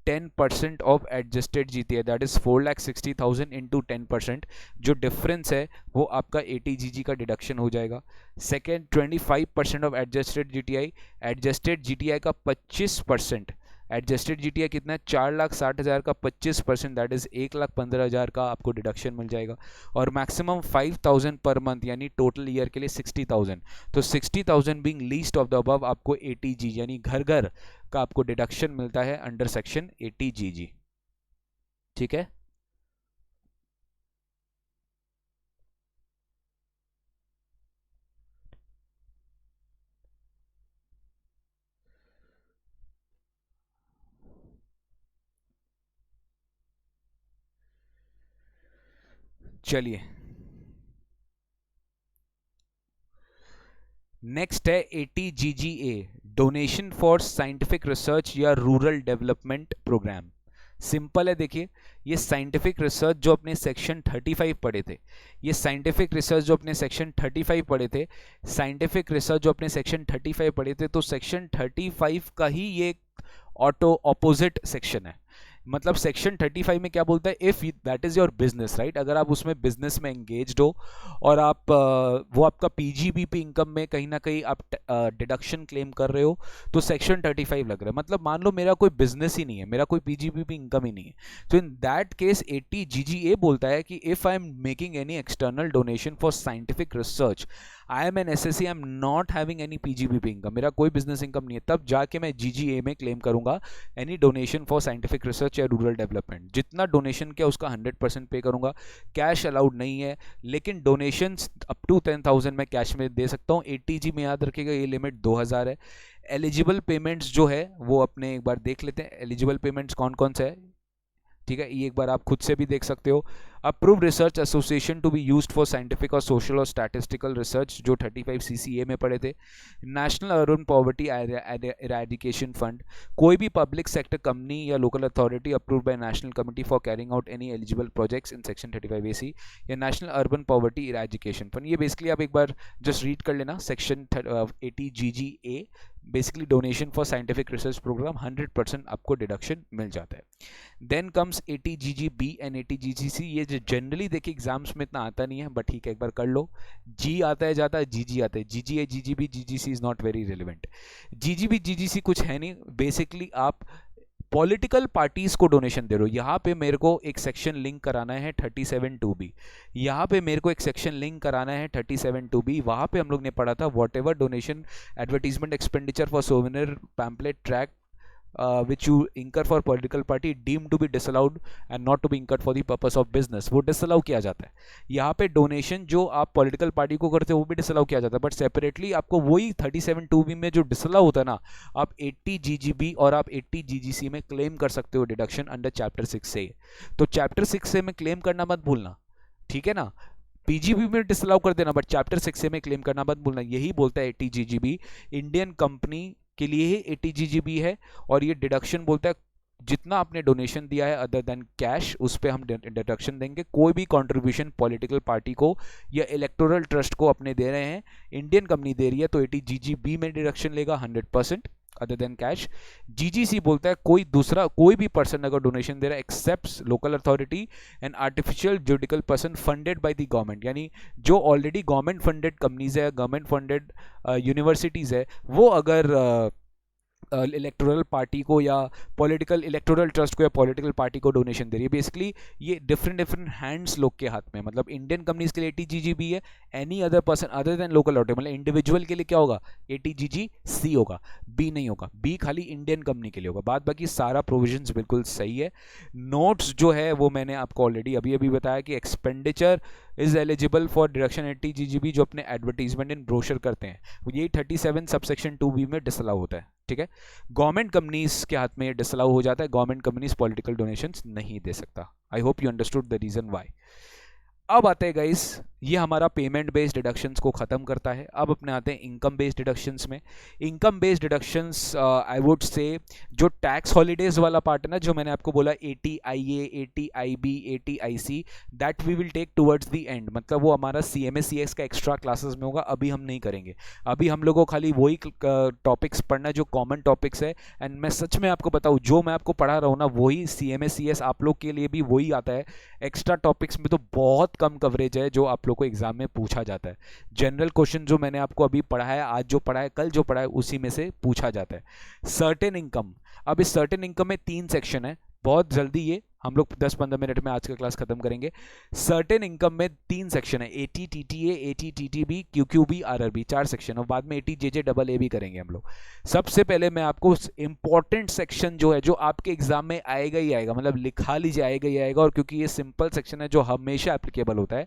10% of adjusted GTI, that is 4,60,000 into 10%। जो डिफरेंस है वो आपका एटीजीजी का डिडक्शन हो जाएगा। Second, 25% of adjusted GTI, adjusted GTI का 25%, एडजस्टेड जीटीआई कितना है, 4,60,000 का 25%, दैट इज 1,15,000 का आपको डिडक्शन मिल जाएगा। और मैक्सिमम 5,000 पर मंथ, यानी टोटल ईयर के लिए 60,000, तो 60,000 being least of the above आपको एटीजी यानी घर घर का आपको डिडक्शन मिलता है अंडर सेक्शन एटीजीजी, ठीक है। चलिए नेक्स्ट है एटीजीजीए, डोनेशन फॉर साइंटिफिक रिसर्च या रूरल डेवलपमेंट प्रोग्राम। सिंपल है, देखिए ये साइंटिफिक रिसर्च जो अपने सेक्शन 35 पढ़े थे, ये साइंटिफिक रिसर्च जो अपने सेक्शन 35 पढ़े थे, साइंटिफिक रिसर्च जो अपने सेक्शन 35 पढ़े थे, तो सेक्शन 35 का ही ये ऑटो ऑपोजिट सेक्शन है। मतलब सेक्शन 35 में क्या बोलता है, if that is your business, right, अगर आप उसमें बिजनेस में एंगेज्ड हो और आप वो आपका पीजीबीपी इनकम में कहीं ना कहीं आप डिडक्शन क्लेम कर रहे हो, तो सेक्शन 35 लग रहा है। मतलब मान लो मेरा कोई बिजनेस ही नहीं है, मेरा कोई पीजीबीपी इनकम ही नहीं है, तो इन दैट केस एटीजीजीए बोलता है कि if I am making any external donation for scientific research, I am an assessee, I am not having any PGBP income, मेरा कोई बिजनेस इनकम नहीं है, तब जाके मैं जीजीए में क्लेम करूंगा any donation for scientific research या रूरल डेवलपमेंट। जितना डोनेशन किया उसका 100% पे करूंगा। कैश अलाउड नहीं है, लेकिन डोनेशन अप टू 10,000 मैं कैश में दे सकता हूँ। एटीजी में याद रखिएगा ये लिमिट 2,000 है। एलिजिबल पेमेंट्स जो है वो अपने एक बार देख लेते हैं, एलिजिबल पेमेंट्स कौन कौन से है, ठीक है, ये एक बार आप खुद से भी देख सकते हो। Approve research association to be used for scientific और सोशल और स्टैटिस्टिकल रिसर्च, जो 35 सीसीए में पढ़े थे। National urban poverty eradication fund, कोई भी पब्लिक सेक्टर कंपनी या local authority approve by national committee for carrying out any eligible projects in section 35 AC, या national urban poverty eradication fund. ये basically आप एक बार जस्ट रीड कर लेना, section 80 GGA, basically donation for scientific research program 100% आपको deduction मिल जाता है। Then comes 80 GGB and 80 GGC, ये जो जनरली देखिए एग्जाम्स में इतना आता नहीं है, बट ठीक है एक बार कर लो। जी आता है जाता है, GG आता है, GGA GGB GGC is not very relevant. GGB GGC कुछ है नहीं, बेसिकली आप पॉलिटिकल पार्टीज को डोनेशन दे रहे हो। यहाँ पे मेरे को एक सेक्शन लिंक कराना है 37(2)B, यहाँ पे मेरे को एक सेक्शन लिंक कराना है 37(2)B। वहाँ पे हम लोग ने पढ़ा था what ever donation advertisement expenditure for souvenir pamphlet track which you incur for political party deemed to be disallowed and not to be incurred for the purpose of business, वो disallow किया जाता है। यहाँ पे डोनेशन जो आप political party को करते हो वो भी disallow किया जाता है, बट सेपरेटली आपको वही 37(2)B में जो disallow होता है ना, आप 80 GGB और आप 80 GGC में क्लेम कर सकते हो डिडक्शन अंडर चैप्टर 6 से। तो चैप्टर 6 से में क्लेम करना मत भूलना, ठीक है ना। पीजीबी में डिसअलाउ कर देना, बट चैप्टर 6 से में क्लेम करना मत भूलना। यही बोलता है 80 GGB, इंडियन कंपनी के लिए ही 80 GGB है, और ये डिडक्शन बोलता है जितना आपने डोनेशन दिया है अदर देन कैश, उस पर हम डिडक्शन देंगे। कोई भी कंट्रीब्यूशन पॉलिटिकल पार्टी को या इलेक्टोरल ट्रस्ट को अपने दे रहे हैं, इंडियन कंपनी दे रही है, तो 80 GGB में डिडक्शन लेगा 100% अदर देन कैश। जीजीसी बोलता है कोई भी पर्सन अगर डोनेशन दे रहा है except local authority and artificial judicial person funded by the government, यानी जो ऑलरेडी गवर्नमेंट फंडेड कंपनीज है, गवर्नमेंट फंडेड यूनिवर्सिटीज है, वो अगर इलेक्टोरल पार्टी को या पॉलिटिकल इलेक्टोरल ट्रस्ट को या पॉलिटिकल पार्टी को डोनेशन दे रही है। बेसिकली ये डिफरेंट हैंड्स लोग के हाथ में, मतलब इंडियन कंपनीज के लिए 80 GGB है, any other person other than local authority, मतलब इंडिविजुअल के लिए क्या होगा 80 GGC होगा, बी नहीं होगा, बी खाली इंडियन कंपनी के लिए होगा। बाद बाकी सारा प्रोविजंस बिल्कुल सही है। नोट्स जो है वो मैंने आपको ऑलरेडी अभी बताया कि expenditure is eligible for deduction 80 GGB जो अपने एडवर्टीजमेंट इन ब्रोशर करते हैं, यही 37 सबसेक्शन 2B में डिसअलाउ होता है, ठीक है। गवर्नमेंट कंपनीज के हाथ में डिसअलाउ हो जाता है, गवर्नमेंट कंपनीज पॉलिटिकल डोनेशंस नहीं दे सकता। I hope you understood the reason why. अब आते हैं गाइस, ये हमारा पेमेंट बेस्ड डिडक्शंस को ख़त्म करता है। अब अपने आते हैं इनकम बेस्ड डिडक्शंस में। Income based deductions I would say जो टैक्स हॉलीडेज वाला पार्ट है ना, जो मैंने आपको बोला 80IA 80IB 80IC, that we will take towards the end, मतलब वो हमारा CMA-CX का एक्स्ट्रा क्लासेस में होगा, अभी हम नहीं करेंगे। अभी हम लोगों को खाली वही टॉपिक्स पढ़ना जो कॉमन टॉपिक्स है, एंड मैं सच में आपको बताऊँ जो मैं आपको पढ़ा रहा हूँ ना वही CMA-CS आप लोग के लिए भी वही आता है। एक्स्ट्रा टॉपिक्स में तो बहुत कम कवरेज है जो आप लोग को एग्जाम में पूछा जाता है। जनरल क्वेश्चन जो मैंने आपको अभी पढ़ाया, आज जो पढ़ाया, कल जो पढ़ाया, उसी में से पूछा जाता है। सर्टेन इनकम, अब इस सर्टेन इनकम में 3 सेक्शन है, बहुत जल्दी ये हम लोग 10-15 मिनट में आज का क्लास खत्म करेंगे। सर्टेन इनकम में 3 सेक्शन है, 80 TTA 80 TTB QQB RRB, 4 section, और बाद में 80 JJAA भी करेंगे हम लोग। सबसे पहले मैं आपको इंपॉर्टेंट सेक्शन जो है, जो आपके एग्जाम में आएगा ही आएगा, मतलब लिखा लीजिए आएगा ही आएगा, और क्योंकि ये सिंपल सेक्शन है जो हमेशा एप्लीकेबल होता है,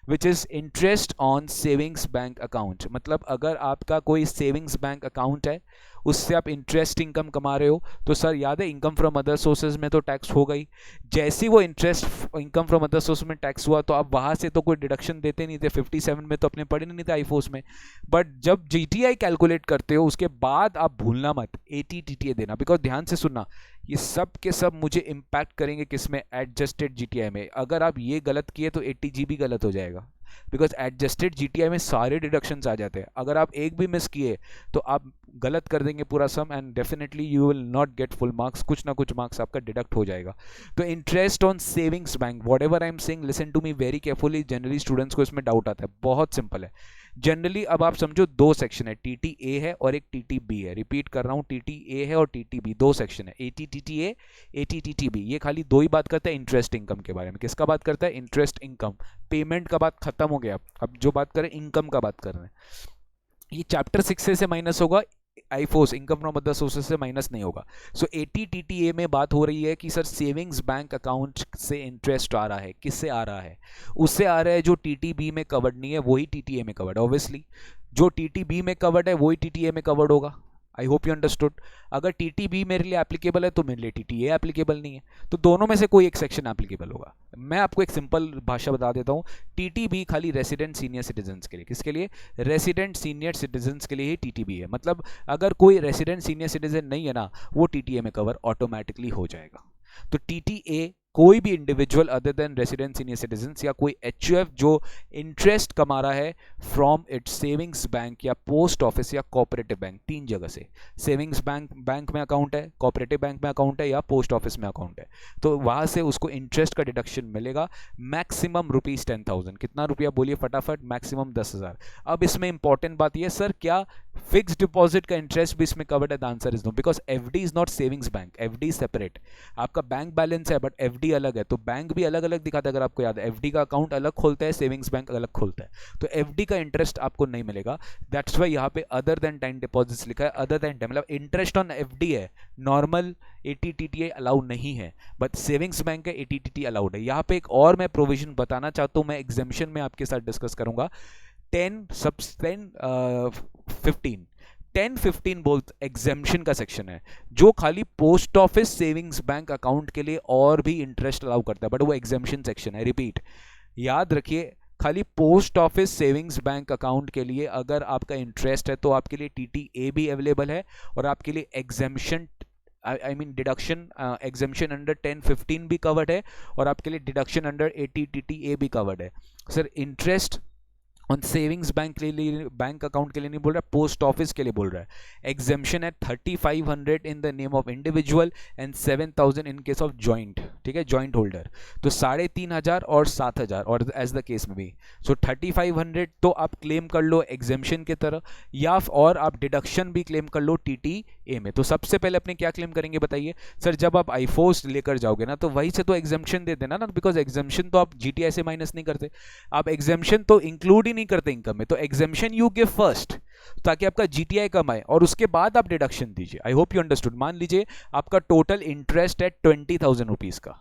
which is interest on savings bank account. मतलब अगर आपका कोई सेविंग्स बैंक अकाउंट है, उससे आप इंटरेस्ट इनकम कमा रहे हो, तो सर याद है इनकम फ्रॉम अदर सोर्सेज में तो टैक्स हो गई। जैसे ही वो interest income from other source में टैक्स हुआ, तो आप वहां से तो कोई डिडक्शन देते नहीं थे, 57 में तो अपने पढ़े नहीं थे आई-फोर्स में। बट जब GTI कैलकुलेट करते हो उसके बाद आप भूलना मत 80 TTA देना, बिकॉज ध्यान से सुनना, ये सब के सब मुझे इम्पैक्ट करेंगे किसमें, एडजस्टेड GTI में। अगर आप ये गलत किए तो 80 GB गलत हो जाएगा, बिकॉज एडजस्टेड GTI में सारे डिडक्शंस आ जाते हैं। अगर आप एक भी मिस किए तो आप गलत कर देंगे पूरा sum, and definitely you will not get full marks, कुछ ना कुछ मार्क्स आपका डिडक्ट हो जाएगा। तो interest on savings bank, whatever I am saying listen to me very carefully, generally students को इसमें डाउट आता है, बहुत सिंपल है। जनरली अब आप समझो दो सेक्शन है, टीटी ए है और एक टीटी बी है। रिपीट कर रहा हूँ, टीटी ए है और टीटी बी, दो सेक्शन है, एटीटीटी ए, एटीटीटी बी। ये खाली दो ही बात करता है इंटरेस्ट इनकम के बारे में। किसका बात करता है? Interest income. पेमेंट का बात खत्म हो गया, अब जो बात करें इनकम का बात कर रहे हैं। ये चैप्टर 6 से माइनस होगा, आईफोस इनकम फ्रॉम अदर सोर्सेज से माइनस नहीं होगा। सो एटीटीटीए में बात हो रही है कि सर सेविंग्स बैंक अकाउंट से इंटरेस्ट आ रहा है, किससे आ रहा है? उससे आ रहा है जो टीटीबी में कवर्ड नहीं है, वही टीटीए में कवर्ड है। ऑब्वियसली जो टीटीबी में कवर्ड है वही टीटीए में कवर्ड होगा। आई होप यू अंडरस्टूड। अगर टीटीबी मेरे लिए एप्लीकेबल है तो मेरे लिए टीटीए एप्लीकेबल नहीं है, तो दोनों में से कोई एक सेक्शन एप्लीकेबल होगा। मैं आपको एक सिंपल भाषा बता देता हूँ, टीटीबी खाली रेसिडेंट सीनियर सिटीजन्स के लिए। किसके लिए? रेसिडेंट सीनियर सिटीजन्स के लिए ही टीटीबी है। मतलब अगर कोई रेसिडेंट सीनियर सिटीजन नहीं है ना, वो टीटीए में कवर ऑटोमेटिकली हो जाएगा। तो टीटीए कोई भी individual other than resident senior citizens या कोई एचयूएफ जो इंटरेस्ट कमा रहा है फ्रॉम इट्स सेविंग्स बैंक या पोस्ट ऑफिस या कोऑपरेटिव बैंक, तीन जगह से। सेविंग्स बैंक में अकाउंट है, कोऑपरेटिव बैंक में अकाउंट है या पोस्ट ऑफिस में अकाउंट है, तो वहां से उसको इंटरेस्ट का डिडक्शन मिलेगा। मैक्सिमम ₹10,000। कितना रुपया बोलिए फटाफट? मैक्सिमम 10,000। अब इसमें इंपॉर्टेंट बात यह, सर क्या फिक्स डिपॉजिट का इंटरेस्ट भी इसमें कवर्ड है? The answer is no, because FD is not savings bank, FD separate. आपका बैंक बैलेंस है बट एफडी अलग है, तो बैंक भी अलग अलग दिखाता है। अगर आपको याद है, एफडी का अकाउंट अलग खोलता है, सेविंग्स बैंक अलग खोलता है, तो एफडी का इंटरेस्ट आपको नहीं मिलेगा। दैट्स वाई यहाँ पे अदर देन टाइम डिपॉजिट्स लिखा है। अदर देन टाइम मतलब इंटरेस्ट ऑन एफडी है, नॉर्मल एटीटीटीए अलाउ नहीं है, बट सेविंग्स बैंक है, एटीटीटी अलाउड है। यहाँ पे एक और मैं प्रोविजन बताना चाहता हूँ, मैं एग्जामिशन में आपके साथ डिस्कस करूंगा। 10-15 बोल्ट एग्जेम्पशन का सेक्शन है, जो खाली post office savings bank account के लिए और भी इंटरेस्ट अलाउ करता है, बट वो एग्जेम्पशन सेक्शन है। रिपीट, याद रखिए, खाली post office savings bank account के लिए अगर आपका इंटरेस्ट है तो आपके लिए टीटीए भी अवेलेबल है, और आपके लिए exemption I mean deduction exemption under 10-15 भी कवर्ड है, और आपके लिए डिडक्शन अंडर एटीटीटीए भी कवर्ड है। Sir interest on savings bank के लिए, बैंक अकाउंट के लिए नहीं बोल रहा, पोस्ट ऑफिस के लिए बोल रहा है। एग्जेम्पशन है 3500 in the name of individual and 7000 in case of joint, ठीक है, जॉइंट होल्डर। तो 3500 और 7000 और एज द केस में भी। सो 3500 तो आप क्लेम कर लो एग्जेम्पशन की तरह, या और आप डिडक्शन भी क्लेम कर लो टीटीए में। तो सबसे पहले अपने क्या क्लेम करेंगे बताइए? सर जब आप आईफोर्स लेकर जाओगे ना, तो वहीं से तो एग्जेम्पशन दे देना ना, बिकॉज एग्जेम्पशन तो आप जीटीआई से माइनस नहीं करते, आप एग्जेम्पशन तो इंक्लूड नहीं करते इनकम में। तो एग्जेम्पशन यू गिव फर्स्ट, ताकि आपका जीटीआई कम आए, और उसके बाद आप डिडक्शन दीजिए। आई होप यू अंडरस्टूड। मान लीजिए आपका टोटल इंटरेस्ट है 20,000 रुपीज का,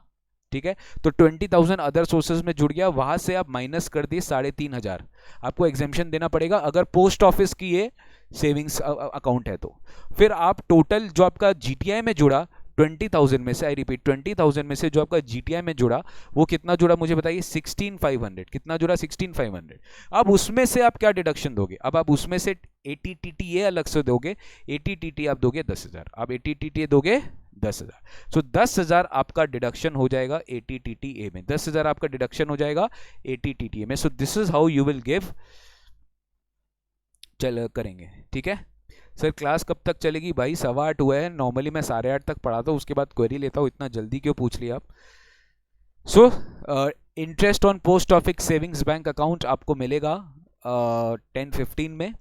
ठीक है, तो 20,000 अदर सोर्सेज में जुड़ गया, वहां से आप माइनस कर दिए 3,500, आपको एग्जेम्पशन देना पड़ेगा अगर पोस्ट ऑफिस की ये सेविंग्स अकाउंट है तो। फिर आप टोटल जो आपका जीटीआई में जुड़ा 20,000 में से, आई रिपीट 20,000 में से जो आपका जीटीआई में जुड़ा, वो कितना जुड़ा मुझे बताइए? 16,500। कितना जुड़ा? 16,500। अब उसमें से आप क्या डिडक्शन दोगे? अब आप उसमें से एटीटीटीए अलग से दोगे, एटीटीटी आप दोगे 10,000, आप एटीटीटी दोगे 10,000। सो 10,000 आपका डिडक्शन हो जाएगा एटीटीटीए में, 10,000 आपका डिडक्शन हो जाएगा एटीटीटीए में। So this is how you will give, चल करेंगे, ठीक है। सर क्लास कब तक चलेगी भाई? 8:15 हुआ है, नॉर्मली मैं 8:30 तक पढ़ाता हूँ, उसके बाद क्वेरी लेता हूँ, इतना जल्दी क्यों पूछ लिया आप? So interest on post office savings bank account आपको मिलेगा 10-15 में,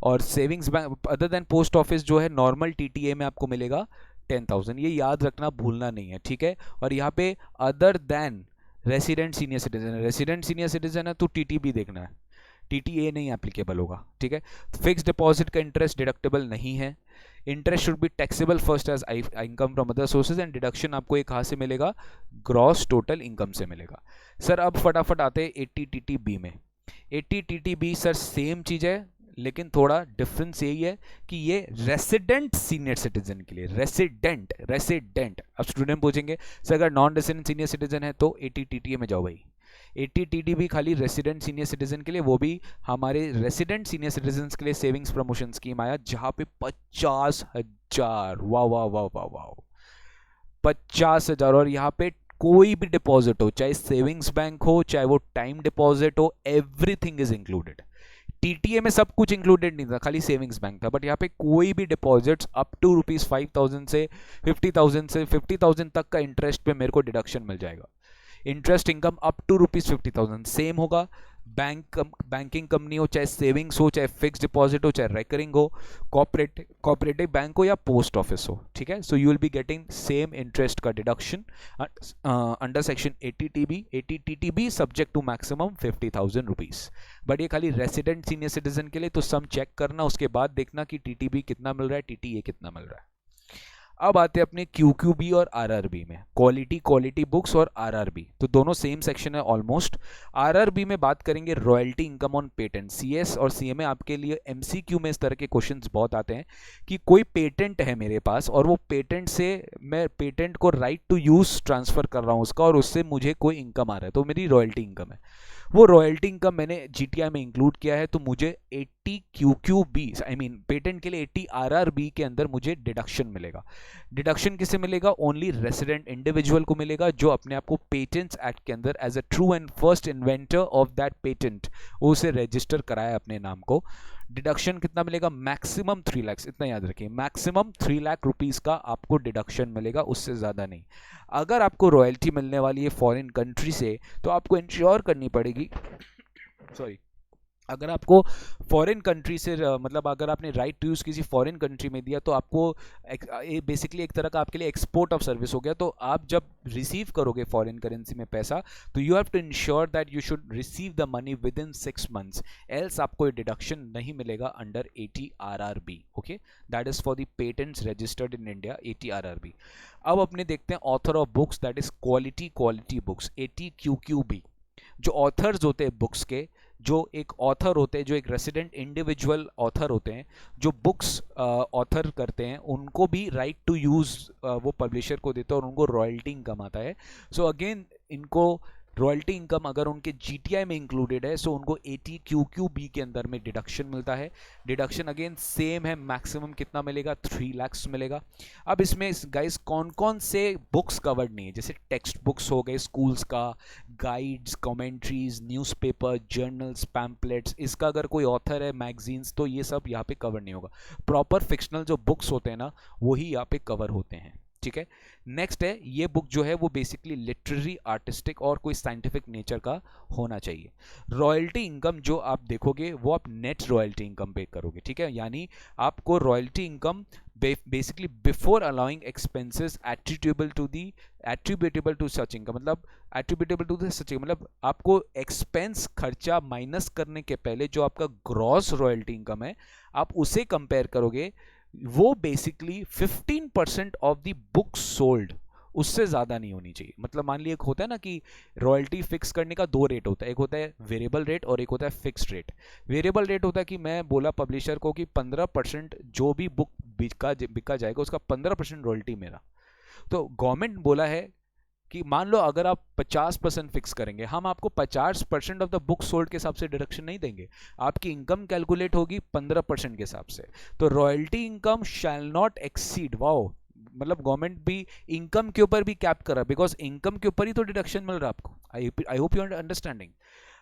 और savings bank other than post office जो है नॉर्मल टीटीए में आपको मिलेगा 10,000। ये याद रखना, भूलना नहीं है, ठीक है। और यहाँ पे other than resident senior citizen है, रेसिडेंट सीनियर सिटीजन है तो टीटीबी देखना है, टीटीए नहीं एप्लीकेबल होगा, ठीक है। फिक्स डिपॉजिट का इंटरेस्ट डिडक्टेबल नहीं है। Interest should be taxable first as income from other sources, and deduction आपको एक कहाँ से मिलेगा? ग्रॉस टोटल इनकम से मिलेगा। सर अब फटाफट आते हैं एटीटीटीबी में। एटीटीटीबी सर सेम चीज है, लेकिन थोड़ा डिफरेंस यही है कि ये रेसिडेंट सीनियर सिटीजन के लिए, रेसिडेंट। अब स्टूडेंट पूछेंगे सर अगर नॉन रेसिडेंट सीनियर सिटीजन है तो एटीटीटीए में जाओ भाई। एटीटीडी भी खाली रेसिडेंट सीनियर सिटीजन के लिए, वो भी हमारे रेसिडेंट सीनियर सिटीजन के लिए सेविंग्स प्रमोशन स्कीम आया, जहां पे 50,000, वाह वाह वाह वाह वाह, 50,000। और यहाँ पे कोई भी डिपॉजिट हो, चाहे सेविंग्स बैंक हो, चाहे वो टाइम डिपॉजिट हो, एवरीथिंग इज इंक्लूडेड। टीटीए में सब कुछ इंक्लूडेड नहीं था, खाली सेविंग्स बैंक था, बट यहाँ पे कोई भी डिपॉजिट्स अप टू ₹5,000 से 50,000 तक का इंटरेस्ट पे मेरे को डिडक्शन मिल जाएगा। Interest income up to ₹50,000 same होगा, बैंकिंग कंपनी हो, चाहे सेविंग्स हो, चाहे फिक्स डिपॉजिट हो, चाहे रेकरिंग हो, कोऑपरेटिव बैंक हो या पोस्ट ऑफिस हो, ठीक है। So you will be getting same interest का deduction under section 80 TTB subject to maximum 50,000 rupees. But ये खाली रेसिडेंट सीनियर सिटीजन के लिए, तो सम चेक करना, उसके बाद देखना कि TTB कितना मिल रहा है, TTA कितना मिल रहा है। अब आते हैं अपने QQB और RRB में, क्वालिटी बुक्स और RRB, तो दोनों सेम सेक्शन है ऑलमोस्ट। RRB में बात करेंगे royalty income on patent. CS और CMA आपके लिए MCQ में इस तरह के क्वेश्चंस बहुत आते हैं कि कोई पेटेंट है मेरे पास और वो पेटेंट से मैं पेटेंट को राइट टू यूज ट्रांसफर कर रहा हूँ उसका, और उससे मुझे कोई इनकम आ रहा है, तो मेरी रॉयल्टी इनकम है। वो रॉयल्टी इनकम मैंने GTI में इंक्लूड किया है, तो मुझे 80 QQB आई मीन पेटेंट के लिए 80 RRB के अंदर मुझे डिडक्शन मिलेगा। डिडक्शन किसे मिलेगा? ओनली रेसिडेंट इंडिविजुअल को मिलेगा जो अपने आप को पेटेंट्स एक्ट के अंदर as a true and first inventor of that patent उसे रजिस्टर कराया अपने नाम को। डिडक्शन कितना मिलेगा? मैक्सिमम 3 लाख, इतना याद रखिए, मैक्सिमम 3 लाख रुपीस का आपको डिडक्शन मिलेगा, उससे ज्यादा नहीं। अगर आपको रॉयल्टी मिलने वाली है फॉरेन कंट्री से, तो आपको इंश्योर करनी पड़ेगी सॉरी अगर आपको फॉरेन कंट्री से मतलब अगर आपने राइट टू यूज़ किसी फॉरेन कंट्री में दिया, तो आपको बेसिकली एक तरह का आपके लिए एक्सपोर्ट ऑफ सर्विस हो गया। तो आप जब रिसीव करोगे फॉरेन करेंसी में पैसा, तो you have to ensure that you should receive the money within 6 months, else आपको ये डिडक्शन नहीं मिलेगा under 80 RRB। Okay, that is for the patents registered in India, 80 RRB। अब अपने देखते हैं author of books, that is quality books, 80 QQB। जो authors होते हैं बुक्स के, जो एक ऑथर होते हैं, जो एक रेसिडेंट इंडिविजुअल ऑथर होते हैं, जो बुक्स ऑथर करते हैं, उनको भी राइट टू यूज़ वो पब्लिशर को देते हैं और उनको रॉयल्टी इनकम आता है। सो अगेन इनको रॉयल्टी इनकम अगर उनके GTI में इंक्लूडेड है, सो उनको 80 QQB के अंदर में डिडक्शन मिलता है। डिडक्शन अगेन सेम है, मैक्सिमम कितना मिलेगा? 3 लाख मिलेगा। अब इसमें गाइस कौन कौन से बुक्स कवर्ड नहीं है, जैसे टेक्स्ट बुक्स हो गए स्कूल्स का, guides, commentaries, newspaper, journals, pamphlets, इसका अगर कोई ऑथर है, मैगजीन्स, तो ये सब यहाँ पे कवर नहीं होगा। प्रॉपर फिक्शनल जो बुक्स होते हैं ना, वही यहाँ पे कवर होते हैं, ठीक है। नेक्स्ट है, ये बुक जो है वो बेसिकली लिटरेरी, आर्टिस्टिक और कोई साइंटिफिक नेचर का होना चाहिए। रॉयल्टी इनकम जो आप देखोगे वो आप नेट रॉयल्टी इनकम पे करोगे, ठीक है। यानी आपको royalty income basically before allowing expenses attributable to such income, मतलब एट्रीब्यूटेबल टू सच इनकम, मतलब आपको एक्सपेंस खर्चा माइनस करने के पहले जो आपका ग्रॉस रॉयल्टी इनकम है, आप उसे कंपेयर करोगे, वो basically 15% of the book sold, उससे ज़्यादा नहीं होनी चाहिए। मतलब मान लीजिए एक होता है ना कि रॉयल्टी फिक्स करने का 2 रेट होता है, एक होता है वेरिएबल रेट और एक होता है फिक्स्ड रेट। वेरिएबल रेट होता है कि मैं बोला पब्लिशर को कि 15% जो भी बुक बिका जाएगा उसका 15% रॉयल्टी मेरा। तो गवर्नमेंट बोला है कि मान लो अगर आप 50% फिक्स करेंगे, हम आपको 50% ऑफ द बुक सोल्ड के हिसाब से डिडक्शन नहीं देंगे, आपकी इनकम कैलकुलेट होगी 15% के हिसाब से। तो royalty income shall not exceed, wow, मतलब गवर्नमेंट भी इनकम के ऊपर भी कैप कर रहा है, बिकॉज इनकम के ऊपर ही तो डिडक्शन मिल रहा है आपको। I hope you are understanding.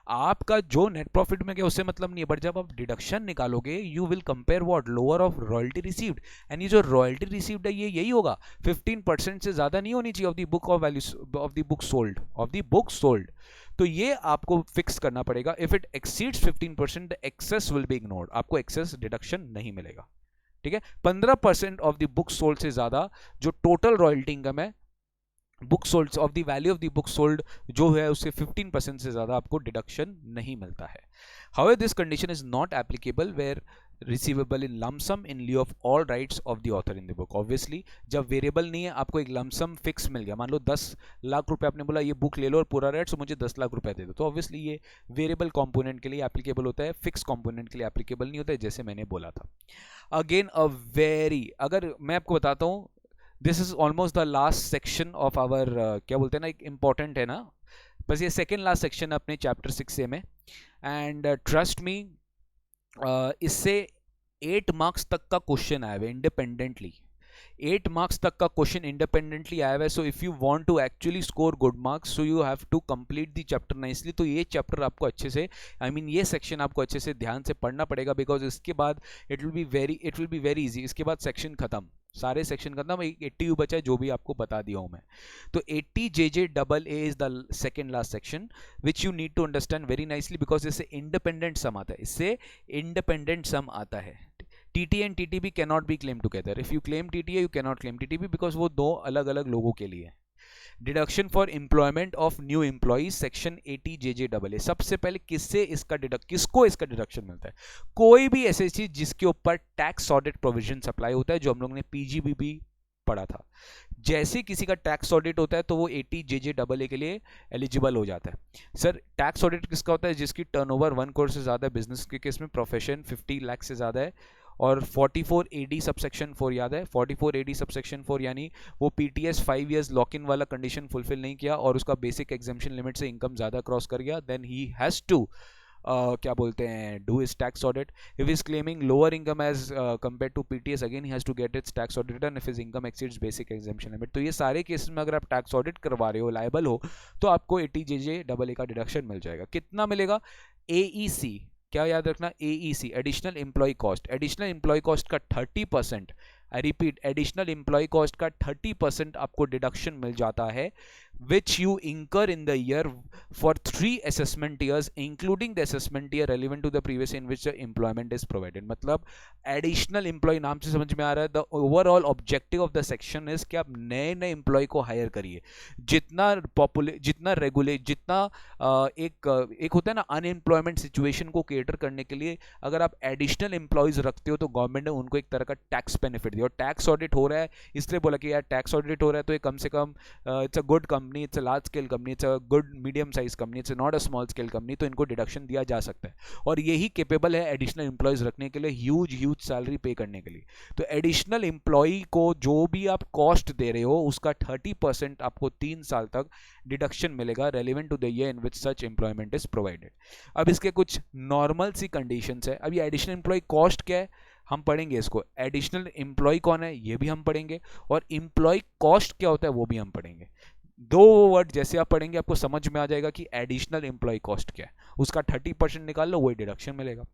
आपका जो नेट प्रॉफिट में गया उससे मतलब नहीं है, बट जब आप डिडक्शन निकालोगे you will compare what lower of royalty received, and ये जो रॉयल्टी रिसीव्ड है ये यही होगा, 15% से ज्यादा नहीं होनी चाहिए of the book of value of the book sold. तो ये आपको फिक्स करना पड़ेगा। If it exceeds 15% the excess will be ignored, आपको एक्सेस डिडक्शन नहीं मिलेगा, ठीक है। 15% ऑफ द बुक सोल्ड से ज्यादा जो टोटल रॉयल्टी इनकम है, book sold off the value of the book sold जो है उससे 15% से ज्यादा आपको डिडक्शन नहीं मिलता है। However this condition is not applicable where receivable in lump sum in lieu of all rights of the author in the book. Obviously जब वेरिएबल नहीं है, आपको एक लमसम फिक्स मिल गया, मान लो 10 लाख रुपए आपने बोला ये बुक ले लो और पूरा राइट्स मुझे 10 लाख रुपए दे दो, तो ऑब्वियसली ये वेरिएबल कंपोनेंट के लिए एप्लीकेबल होता है, फिक्स कंपोनेंट के लिए एप्लीकेबल नहीं होता है, जैसे मैंने बोला था। अगेन अगर मैं आपको बताता हूँ, this is almost the last section of our क्या बोलते हैं ना, एक इंपॉर्टेंट है ना, बस ये सेकेंड लास्ट सेक्शन अपने चैप्टर 6 में। एंड ट्रस्ट मी, इससे 8 मार्क्स तक का क्वेश्चन आया हुआ है इंडिपेंडेंटली, 8 मार्क्स तक का क्वेश्चन इंडिपेंडेंटली आया हुआ है। So if you want to actually score good marks, so you have to complete the chapter nicely. तो ये चैप्टर आपको अच्छे से ये सेक्शन आपको अच्छे से ध्यान से पढ़ना पड़ेगा, बिकॉज इसके बाद it will be very easy, इसके बाद सेक्शन खत्म, सारे सेक्शन का नाम 80U बचा है, जो भी आपको बता दिया हूं मैं। तो 80JJAA is the second last section which you need to understand very nicely, because इससे इंडिपेंडेंट सम आता है, इससे इंडिपेंडेंट सम आता है। TTA and TTB cannot be claim together. If you claim TTA you cannot claim TTB, because वो दो अलग अलग लोगों के लिए है। Deduction for employment of new employees section 80JJAA। सबसे पहले किसको इसका डिडक्शन मिलता है? कोई भी ऐसी चीज जिसके ऊपर टैक्स ऑडिट प्रोविजन अप्लाई होता है, जो हम लोग ने PGBP पढ़ा था। जैसे किसी का टैक्स ऑडिट होता है तो वो 80JJAA के लिए एलिजिबल हो जाता है। सर टैक्स ऑडिट किसका होता है? जिसकी टर्नओवर 1 करोड़ से ज्यादा है, बिजनेस के केस में प्रोफेशन 50 लाख से ज्यादा है, और 44AD सबसेक्शन 4 याद है, 44AD सबसेक्शन 4 यानी वो PTS 5 इयर्स लॉक इन वाला कंडीशन फुलफिल नहीं किया और उसका बेसिक एग्जेम्पशन लिमिट से इनकम ज्यादा क्रॉस कर गया, देन ही हैज टू क्या बोलते हैं, do his tax audit. If is claiming lower income as compare to PTS, again he has to get its tax audit done if his income exceeds basic exemption limit. तो ये सारे cases में अगर आप tax audit करवा रहे हो, liable हो, तो आपको 80JJAA का डिडक्शन मिल जाएगा। कितना मिलेगा? AEC, क्या याद रखना? AEC additional employee cost. Additional employee cost का 30%, I repeat, additional employee cost का 30% आपको डिडक्शन मिल जाता है, which you incur in the year for 3 assessment years including the assessment year relevant to the previous in which the employment is provided। मतलब additional employ नाम से समझ में आ रहा है, the overall objective of the section is कि आप नए नए एम्प्लॉय को हायर करिए। जितना एक होता है ना अनएम्प्लॉयमेंट सिचुएशन को केटर करने के लिए, अगर आप एडिशनल एम्प्लॉयज रखते हो तो गवर्नमेंट ने उनको एक तरह का टैक्स बेनिफिट दिया। और टैक्स ऑडिट हो रहा है इसलिए बोला कि यार टैक्स ऑडिट हो रहा है तो ये कम से come it's a good company, it's a large scale company, it's a good medium size company, it's not a small scale company, तो इनको डिडक्शन दिया जा सकता है। और यही केपेबल है एडिशनल एम्प्लॉयज रखने के लिए, ह्यूज सैलरी पे करने के लिए। तो एडिशनल एम्प्लॉय को जो भी आप कॉस्ट दे रहे हो उसका 30% आपको 3 साल तक डिडक्शन मिलेगा, relevant to the year in which such employment is provided. अब इसके कुछ नॉर्मल सी कंडीशंस है। अब ये एडिशनल एम्प्लॉय कॉस्ट क्या है हम पढ़ेंगे इसको, एडिशनल एम्प्लॉय कौन है ये भी हम पढ़ेंगे, और एम्प्लॉय कॉस्ट क्या होता है वो भी हम पढ़ेंगे। दो वर्ड जैसे आप पढ़ेंगे आपको समझ में आ जाएगा कि एडिशनल एम्प्लॉय कॉस्ट क्या है, उसका 30% निकाल लो, वही डिडक्शन मिलेगा।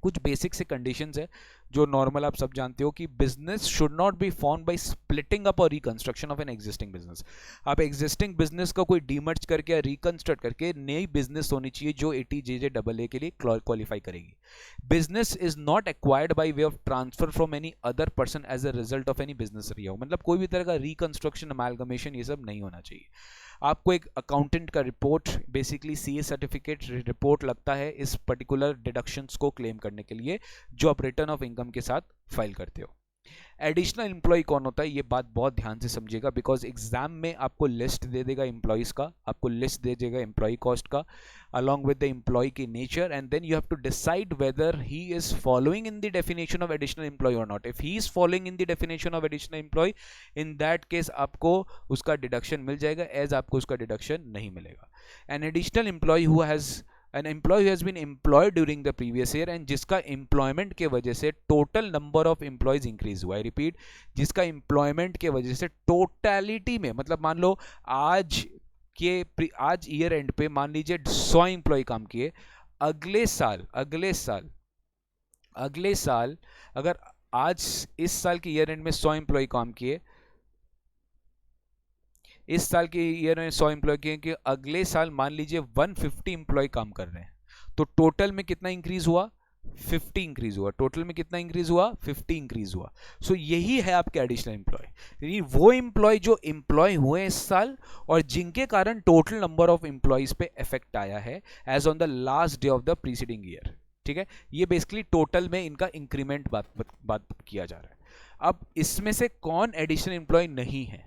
कुछ बेसिक से कंडीशंस है जो नॉर्मल आप सब जानते हो कि business should not be form by splitting up और reconstruction of an existing business. आप एग्जिस्टिंग बिजनेस का कोई डीमर्ज करके या रिकंस्ट्रक्ट करके नई बिजनेस होनी चाहिए जो 80JJAA के लिए क्वालिफाई करेगी। Business is not acquired by way of transfer from any other person as a result of any business रिया, मतलब कोई भी तरह का रिकंस्ट्रक्शन, अमालगमेशन, ये सब नहीं होना चाहिए। आपको एक अकाउंटेंट का report, basically CA certificate report लगता है इस पर्टिकुलर डिडक्शंस को क्लेम करने के लिए, जो आप रिटर्न ऑफ इनकम के साथ फाइल करते हो। एडिशनल एम्प्लॉय कौन होता है ये बात बहुत ध्यान से समझिएगा, बिकॉज एग्जाम में आपको लिस्ट दे देगा एम्प्लॉयज का, आपको लिस्ट दे देगा एम्प्लॉय कॉस्ट का along with the employee की nature, and then you have to decide whether he is following in the definition of additional employee or not. If he is following in the definition of additional employee, in that case आपको उसका deduction मिल जाएगा, as आपको उसका deduction नहीं मिलेगा। An additional employee who has an employee who has been employed during the previous year and जिसका employment के वजह से total number of employees increase हुआ है, repeat, जिसका employment के वजह से totality में, मतलब मान लो आज ईयर एंड पे मान लीजिए 100 एम्प्लॉय काम किए, अगले साल अगर आज इस साल के ईयर एंड में 100 एम्प्लॉय काम किए, इस साल के ईयर में 100 एम्प्लॉय किए कि अगले साल मान लीजिए 150 एम्प्लॉय काम कर रहे हैं, तो टोटल में कितना इंक्रीज हुआ? 50 इंक्रीज हुआ। टोटल में कितना इंक्रीज हुआ? 50 इंक्रीज हुआ। सो यही है आपके एडिशनल एम्प्लॉय, वो एम्प्लॉय जो एम्प्लॉय हुए इस साल और जिनके कारण टोटल नंबर ऑफ एम्प्लॉयज पे इफेक्ट आया है as on the last day of the preceding year. ठीक है, ये बेसिकली टोटल में इनका इंक्रीमेंट बात किया जा रहा है। अब इसमें से कौन एडिशनल एम्प्लॉय नहीं है?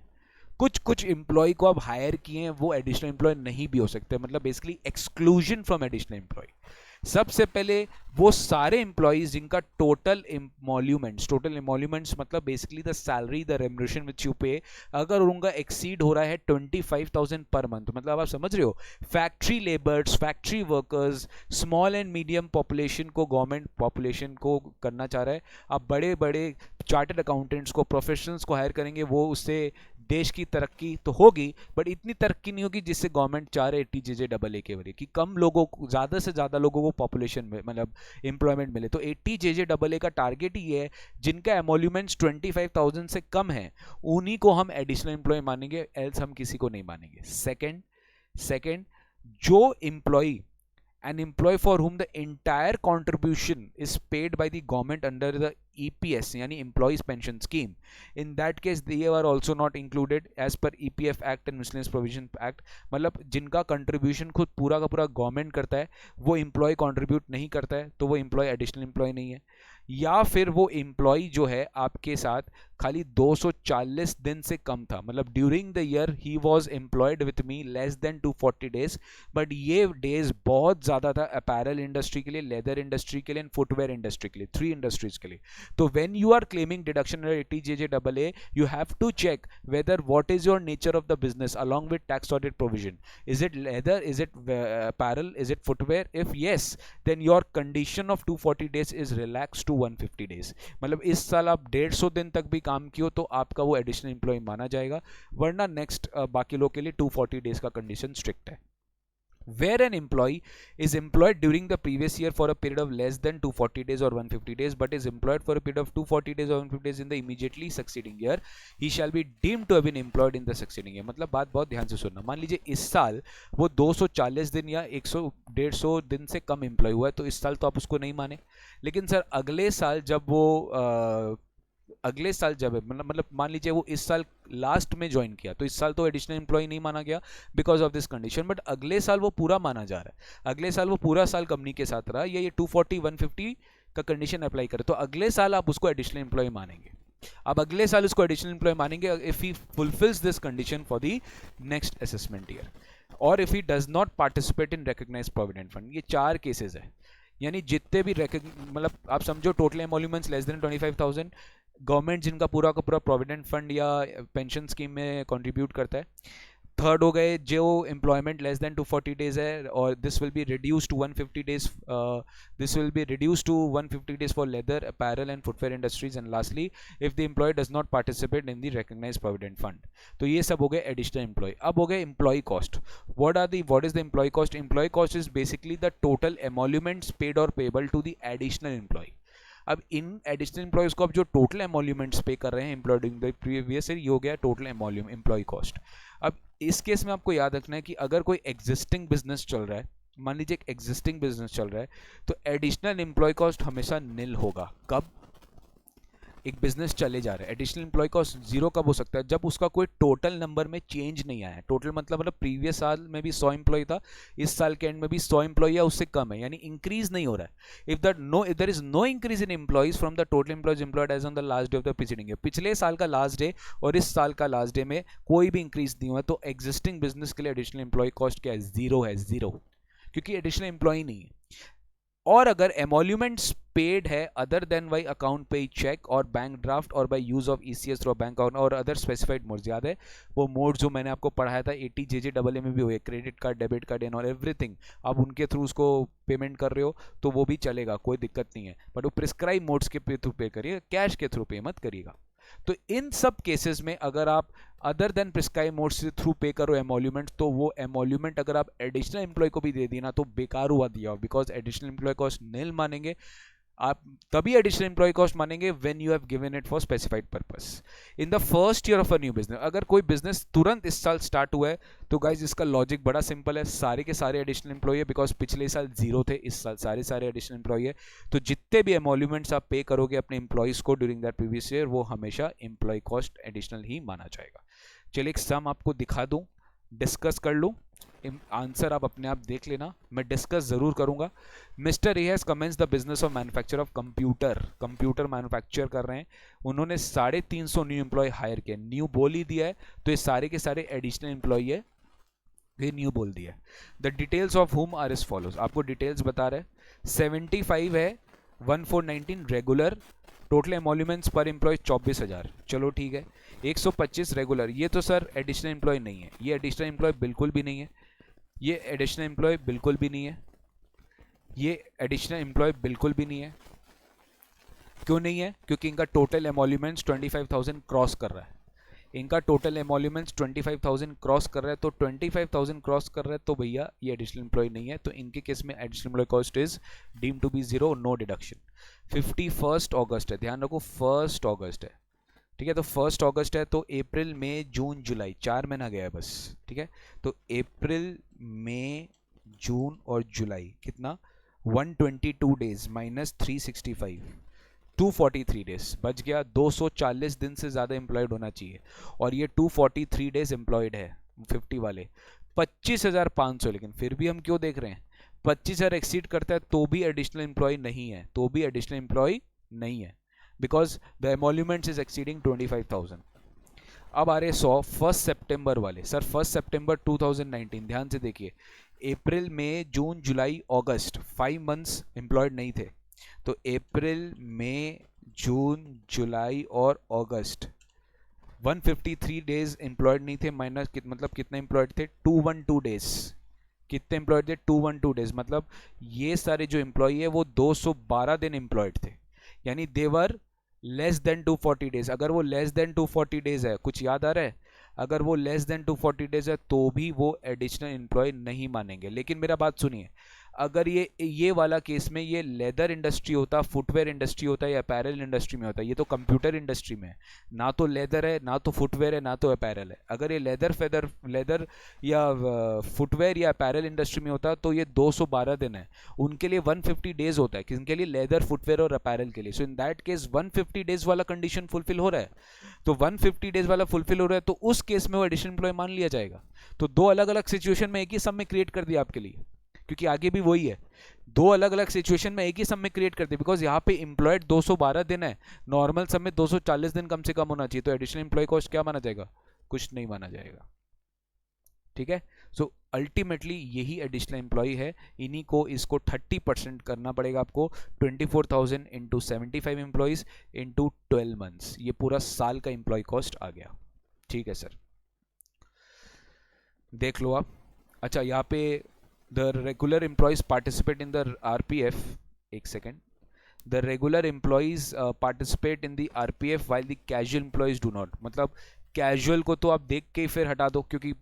कुछ एम्प्लॉय को आप हायर किए हैं वो एडिशनल एम्प्लॉय नहीं भी हो सकते, मतलब basically exclusion from additional employee. सबसे पहले वो सारे एम्प्लॉयज जिनका टोटल एमोल्यूमेंट्स मतलब basically the salary, the remuneration which you pay, अगर उनका एक्सीड हो रहा है 25,000 पर मंथ, मतलब आप समझ रहे हो, factory labours, factory workers, small and medium population को, गवर्नमेंट पॉपुलेशन को करना चाह रहा है, आप बड़े बड़े चार्टर्ड अकाउंटेंट्स को, प्रोफेशनल्स को हायर करेंगे, वो उससे देश की तरक्की तो होगी, बट इतनी तरक्की नहीं होगी जिससे गवर्नमेंट चाह रहे ATJJAA के वजह कि कम लोगों को, ज़्यादा से ज़्यादा लोगों को पॉपुलेशन में मतलब एम्प्लॉयमेंट मिले। तो ATJJAA का टारगेट ही है जिनका एमोल्यूमेंट्स 25,000 से कम है उन्हीं को हम एडिशनल एम्प्लॉय मानेंगे, एल्स हम किसी को नहीं मानेंगे। सेकंड, जो employ an employee for whom the entire contribution is paid by the government under the EPS यानी Employees Pension Scheme, in that case they are also not included as per EPF Act and Miscellaneous Provision Act। मतलब जिनका contribution खुद पूरा का पूरा government करता है वो एम्प्लॉय कंट्रीब्यूट नहीं करता है तो वो एम्प्लॉय एडिशनल एम्प्लॉय नहीं है। या फिर वो एम्प्लॉय जो है आपके साथ खाली 240 दिन से कम था, मतलब during the year he was employed with me less than 240 days, but ये डेज बहुत ज़्यादा था अपैरल इंडस्ट्री के लिए, लेदर इंडस्ट्री के लिए एंड फुटवेयर इंडस्ट्री के लिए, 3 इंडस्ट्रीज के लिए। तो when you are claiming deduction ATJJAA you have to check whether what is your nature of the business along with tax audit provision. Is it leather, is it apparel, is it footwear? If yes, then your condition of 240 days is relaxed to 150 days। मतलब इस साल आप 150 दिन तक भी काम किया तो आपका वो एडिशनल एम्प्लॉय माना जाएगा, वरना नेक्स्ट बाकी लोग के लिए 240 डेज का कंडीशन स्ट्रिक्ट है। Where an employee is employed during the previous year for a period of less than 240 days or 150 days but is employed for a period of 240 days or 150 days in the immediately succeeding year, he shall be deemed to have been employed in the succeeding year। मतलब बात बहुत ध्यान से सुनना। मान लीजिए इस साल वो 240 दिन या 100-150 दिन से कम एम्प्लॉय हुआ है तो इस साल तो आप उसको नहीं माने, लेकिन सर अगले साल जब वो अगले साल जब मतलब मान लीजिए वो इस साल लास्ट में ज्वाइन किया तो इस साल तो एडिशनल एम्प्लॉय नहीं माना गया because of this condition, but अगले साल वो पूरा माना जा रहा है, अगले साल वो पूरा साल कंपनी के साथ रहा, ये 240 150 का कंडीशन अप्लाई करे तो अगले साल आप उसको एडिशनल एम्प्लॉय मानेंगे। अब अगले साल उसको एडिशनल एम्प्लॉय मानेंगे if he fulfils this condition for the next assessment year और if he does not participate in recognised provident fund. ये 4 केसेस है, यानी जितने भी मतलब आप समझो टोटल एमोल्यूमेंट्स लेस देन 25,000, गवर्नमेंट जिनका पूरा का पूरा प्रोविडेंट फंड या पेंशन स्कीम में कंट्रीब्यूट करता है। थर्ड हो गए जो एम्प्लॉयमेंट लेस देन 240 डेज है और this will be reduce to 150 days, this will be reduce to 150 days for leather apparel and footwear industries. And lastly if the employee does not participate in the recognized provident fund. तो ये सब हो गए additional employee. अब हो गए employee cost. What is the employee cost? Employee cost is basically the total emoluments paid और payable to the additional employee. अब इन एडिशनल एम्प्लॉयज को अब जो टोटल एमोल्यूमेंट्स पे कर रहे हैं employee during the previous year, ये हो गया टोटल एम्प्लॉय कॉस्ट। अब इस केस में आपको याद रखना है कि अगर कोई एग्जिस्टिंग बिजनेस चल रहा है, मान लीजिए एक एग्जिस्टिंग बिजनेस चल रहा है, तो एडिशनल एम्प्लॉय कॉस्ट हमेशा निल होगा। कब एक बिजनेस चले जा रहा है एडिशनल एम्प्लॉय कॉस्ट जीरो कब हो सकता है? जब उसका कोई टोटल नंबर में चेंज नहीं आया है। टोटल मतलब प्रीवियस साल में भी 100 एम्प्लॉय था, इस साल के एंड में भी 100 एम्प्लॉय या उससे कम है, यानी इंक्रीज नहीं हो रहा है। If there is no increase in employees from the total employees employed as on the last day of the preceding year, पिछले साल का लास्ट डे और इस साल का लास्ट डे में कोई भी इंक्रीज नहीं हुआ, तो एग्जिस्टिंग बिजनेस के लिए एडिशनल एम्प्लॉय कॉस्ट क्या है? जीरो है, जीरो, क्योंकि एडिशनल एम्प्लॉय नहीं है। और अगर एमोल्यूमेंट्स पेड है अदर देन बाई अकाउंट पे चेक और बैंक ड्राफ्ट और by use of ECS through bank account और अदर स्पेसिफाइड मोड्स, याद है वो मोड जो मैंने आपको पढ़ाया था ATJJAA में भी हुए, credit card, debit card and all everything, आप उनके थ्रू उसको पेमेंट कर रहे हो तो वो भी चलेगा, कोई दिक्कत नहीं है, बट वो प्रिस्क्राइब मोड्स के थ्रू पे करिए, कैश के थ्रू पे मत करिएगा। तो इन सब केसेस में अगर आप अदर देन प्रिस्क्राइब मोड से थ्रू पे करो एमोल्यूमेंट, तो वो एमोल्यूमेंट अगर आप एडिशनल एम्प्लॉय को भी दे देना तो बेकार हुआ दिया, बिकॉज एडिशनल एम्प्लॉय कॉस्ट निल मानेंगे आप, तभी एडिशनल एम्प्लॉय कॉस्ट मानेंगे when you have given it for specified purpose in the first year of a new business. अगर कोई बिजनेस तुरंत इस साल स्टार्ट हुआ है तो गाइज इसका लॉजिक बड़ा सिंपल है, सारे के सारे एडिशनल एम्प्लॉय है, बिकॉज पिछले साल जीरो थे, इस साल सारे एडिशनल एम्प्लॉय है, तो जितने भी एमोल्यूमेंट्स आप पे करोगे अपने एम्प्लॉयज को ड्यूरिंग दैट प्रीवियस ईयर वो हमेशा एम्प्लॉय कॉस्ट एडिशनल ही माना जाएगा। चलिए एक सम आपको दिखा दूं, डिस्कस कर लूं, आंसर आप अपने आप देख लेना, मैं डिस्कस जरूर करूंगा। Mister A has commence the business of manufacture of computer manufacture कर रहे हैं, उन्होंने 350 न्यू एम्प्लॉय हायर किए, न्यू बोल ही दिया है तो ये सारे के सारे एडिशनल एम्प्लॉय है, ये न्यू बोल दिया है। The details of whom are as follows, आपको डिटेल्स बता रहे हैं। 75 है, 1419 रेगुलर, टोटल एमोल्यूमेंट्स पर एम्प्लॉय 24,000, चलो ठीक है। 125 रेगुलर, ये तो सर एडिशनल एम्प्लॉय नहीं है, ये एडिशनल एम्प्लॉय बिल्कुल भी नहीं है, ये एडिशनल एम्प्लॉय बिल्कुल भी नहीं है, ये एडिशनल एम्प्लॉय बिल्कुल भी नहीं है। क्यों नहीं है? क्योंकि इनका टोटल एमोल्यूमेंट्स 25,000 क्रॉस कर रहा है। इनका टोटल एमोल्यूमेंट्स 25,000 क्रॉस कर रहा है, तो 25,000 क्रॉस कर रहा है तो भैया ये एडिशनल एम्प्लॉय नहीं है, तो इनके केस में additional employee cost is deem to be zero, no deduction. 51 अगस्त है, ध्यान रखो 1 अगस्त है, ठीक है। तो 1 अगस्त है, तो अप्रैल मई जून जुलाई 4 महीना गया है बस, ठीक है। तो अप्रैल मई जून और जुलाई कितना 122 डेज माइनस 365 243 डेज बच गया। 240 दिन से ज़्यादा एम्प्लॉयड होना चाहिए और ये 243 डेज एम्प्लॉयड है 50 वाले। 25,500, लेकिन फिर भी हम क्यों देख रहे हैं 25,000 एक्सीड करता है तो भी एडिशनल एम्प्लॉय नहीं है, तो भी एडिशनल एम्प्लॉय नहीं है, बिकॉज द एमोल्यूमेंट्स इज एक्सीडिंग 25,000। अब आ रहे 1 सितंबर वाले। सर 1 सितंबर 2019, ध्यान से देखिए, अप्रैल मई जून जुलाई अगस्त 5 मंथ्स एम्प्लॉयड नहीं थे, तो अप्रैल मई जून जुलाई और अगस्त 153 डेज एम्प्लॉयड नहीं थे, माइनस मतलब कितने एम्प्लॉयड थे 212 डेज। कितने एम्प्लॉयड थे 212 डेज, मतलब ये सारे जो एम्प्लॉय है वो 212 दिन एम्प्लॉयड थे, यानी देवर लेस देन 240 डेज। अगर वो लेस देन 240 डेज है, कुछ याद आ रहा है, अगर वो लेस देन 240 डेज है तो भी वो एडिशनल एम्प्लॉय नहीं मानेंगे। लेकिन मेरा बात सुनिए, अगर ये वाला केस में ये लेदर इंडस्ट्री होता, फुटवेयर इंडस्ट्री होता या अपैरल इंडस्ट्री में होता, ये तो कंप्यूटर इंडस्ट्री में है, ना तो लेदर है, ना तो फुटवेयर है, ना तो अपैरल है। अगर ये लेदर या फुटवेयर या अपैरल इंडस्ट्री में होता तो ये 212 दिन है, उनके लिए 150 डेज होता है, किनके लिए, लेदर, फुटवेयर और अपैरल के लिए। सो इन दैट केस 150 डेज वाला कंडीशन फुलफिल हो रहा है, तो 150 डेज वाला फुलफिल हो रहा है तो उस केस में वो एडिशनल एम्प्लॉय मान लिया जाएगा। तो दो अलग अलग सिचुएशन में एक ही सम में क्रिएट कर दिया आपके लिए, क्योंकि आगे भी वही है, दो अलग अलग सिचुएशन में एक ही सम में क्रिएट कर दिया, बिकॉज यहाँ पे एम्प्लॉयड 212 दिन है, नॉर्मल सम में 240 दिन कम से कम होना चाहिए, तो एडिशनल एम्प्लॉय कॉस्ट क्या माना जाएगा, कुछ नहीं माना जाएगा, ठीक है। सो अल्टीमेटली यही एडिशनल एम्प्लॉय है, इन्हीं को इसको 30% करना पड़ेगा आपको, 24,000 इंटू 75 एम्प्लॉयज इंटू 12 मंथ्स, ये पूरा साल का एम्प्लॉय कॉस्ट आ गया, ठीक है सर, देख लो आप। अच्छा यहाँ पे the regular employees participate in the RPF, एक second, the regular employees participate in the RPF while the casual employees do not, मतलब कैजुअल को तो आप देख के फिर हटा दो, क्योंकि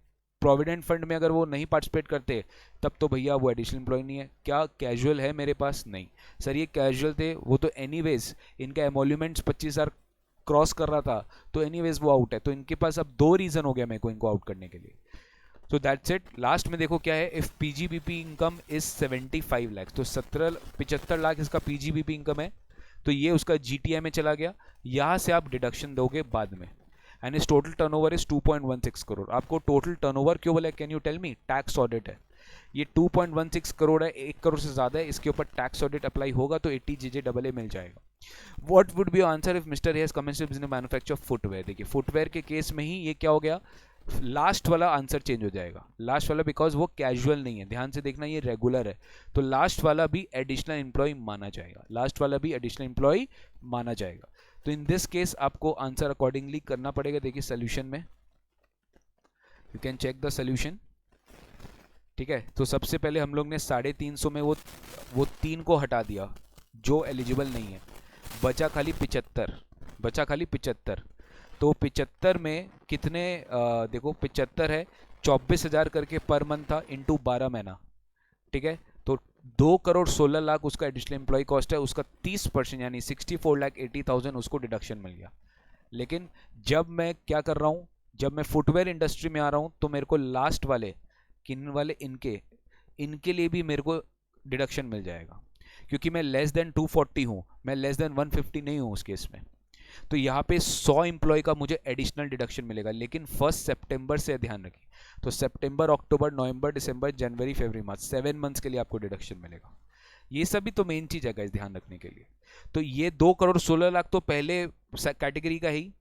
प्रोविडेंट फंड में अगर वो नहीं पार्टिसिपेट करते तब तो भैया वो एडिशनल एम्प्लॉय नहीं है। क्या कैजुअल है मेरे पास, नहीं सर ये कैजुअल थे, वो तो एनीवेज इनका एमोल्यूमेंट्स 25,000 क्रॉस कर रहा था, तो एनीवेज वो आउट है, तो इनके पास अब दो रीजन हो गया मेरे को इनको आउट करने के लिए। तो दैट्स इट। लास्ट में देखो क्या है, if PGBP income is 75 lakh, तो 75 लाख इसका पीजीबीपी इनकम है, तो ये उसका जीटीआई में चला गया, यहां से आप डिडक्शन दोगे बाद में, एंड इस टोटल टर्नओवर इज 2.16 करोड़। आपको टोटल टर्नओवर क्यों बोला, can you tell me, tax audit है, ये 2.16 करोड़ है, 1 करोड़ से ज्यादा है, इसके ऊपर टैक्स ऑडिट अप्लाई होगा तो 80 JJAA मिल जाएगा। What would be your answer if mister has commenced business manufacture footwear. देखिए फुटवेयर के केस में ही ये क्या हो गया, लास्ट वाला आंसर चेंज हो जाएगा, लास्ट वाला बिकॉज वो कैजुअल नहीं है, ध्यान से देखना ये रेगुलर है, तो लास्ट वाला भी एडिशनल एम्प्लॉय माना जाएगा, लास्ट वाला भी एडिशनल एम्प्लॉय माना जाएगा। तो इन दिस केस आपको आंसर अकॉर्डिंगली करना पड़ेगा। देखिए सोल्यूशन में you can check the solution, ठीक है। तो सबसे पहले हम लोग ने 350 में वो 3 को हटा दिया जो एलिजिबल नहीं है, बचा खाली 75, बचा खाली 75, तो 75 में कितने देखो 75 है, 24,000 करके पर मंथ था इंटू 12 महीना, ठीक है। तो 2 करोड़ 16 लाख उसका एडिशनल एम्प्लॉय कॉस्ट है, उसका 30% यानी 64,80,000 उसको डिडक्शन मिल गया। लेकिन जब मैं क्या कर रहा हूँ, जब मैं फुटवेयर इंडस्ट्री में आ रहा हूँ तो मेरे को लास्ट वाले किन वाले इनके लिए भी मेरे को डिडक्शन मिल जाएगा, क्योंकि मैं लेस देन 240 हूँ, मैं लेस देन 150 नहीं हूँ उस केस में। तो यहाँ पे 100 एम्प्लॉय का मुझे एडिशनल डिडक्शन मिलेगा, लेकिन 1 सितंबर से ध्यान रखिए, तो सितंबर, अक्टूबर, नवंबर, दिसंबर, जनवरी, फरवरी, मार्च 7 मंथ्स के लिए आपको डिडक्शन मिलेगा। ये सभी तो मेन चीज है गाइस ध्यान रखने के लिए। तो ये 2 करोड़ 16 लाख तो पहले कैटेगरी का ही,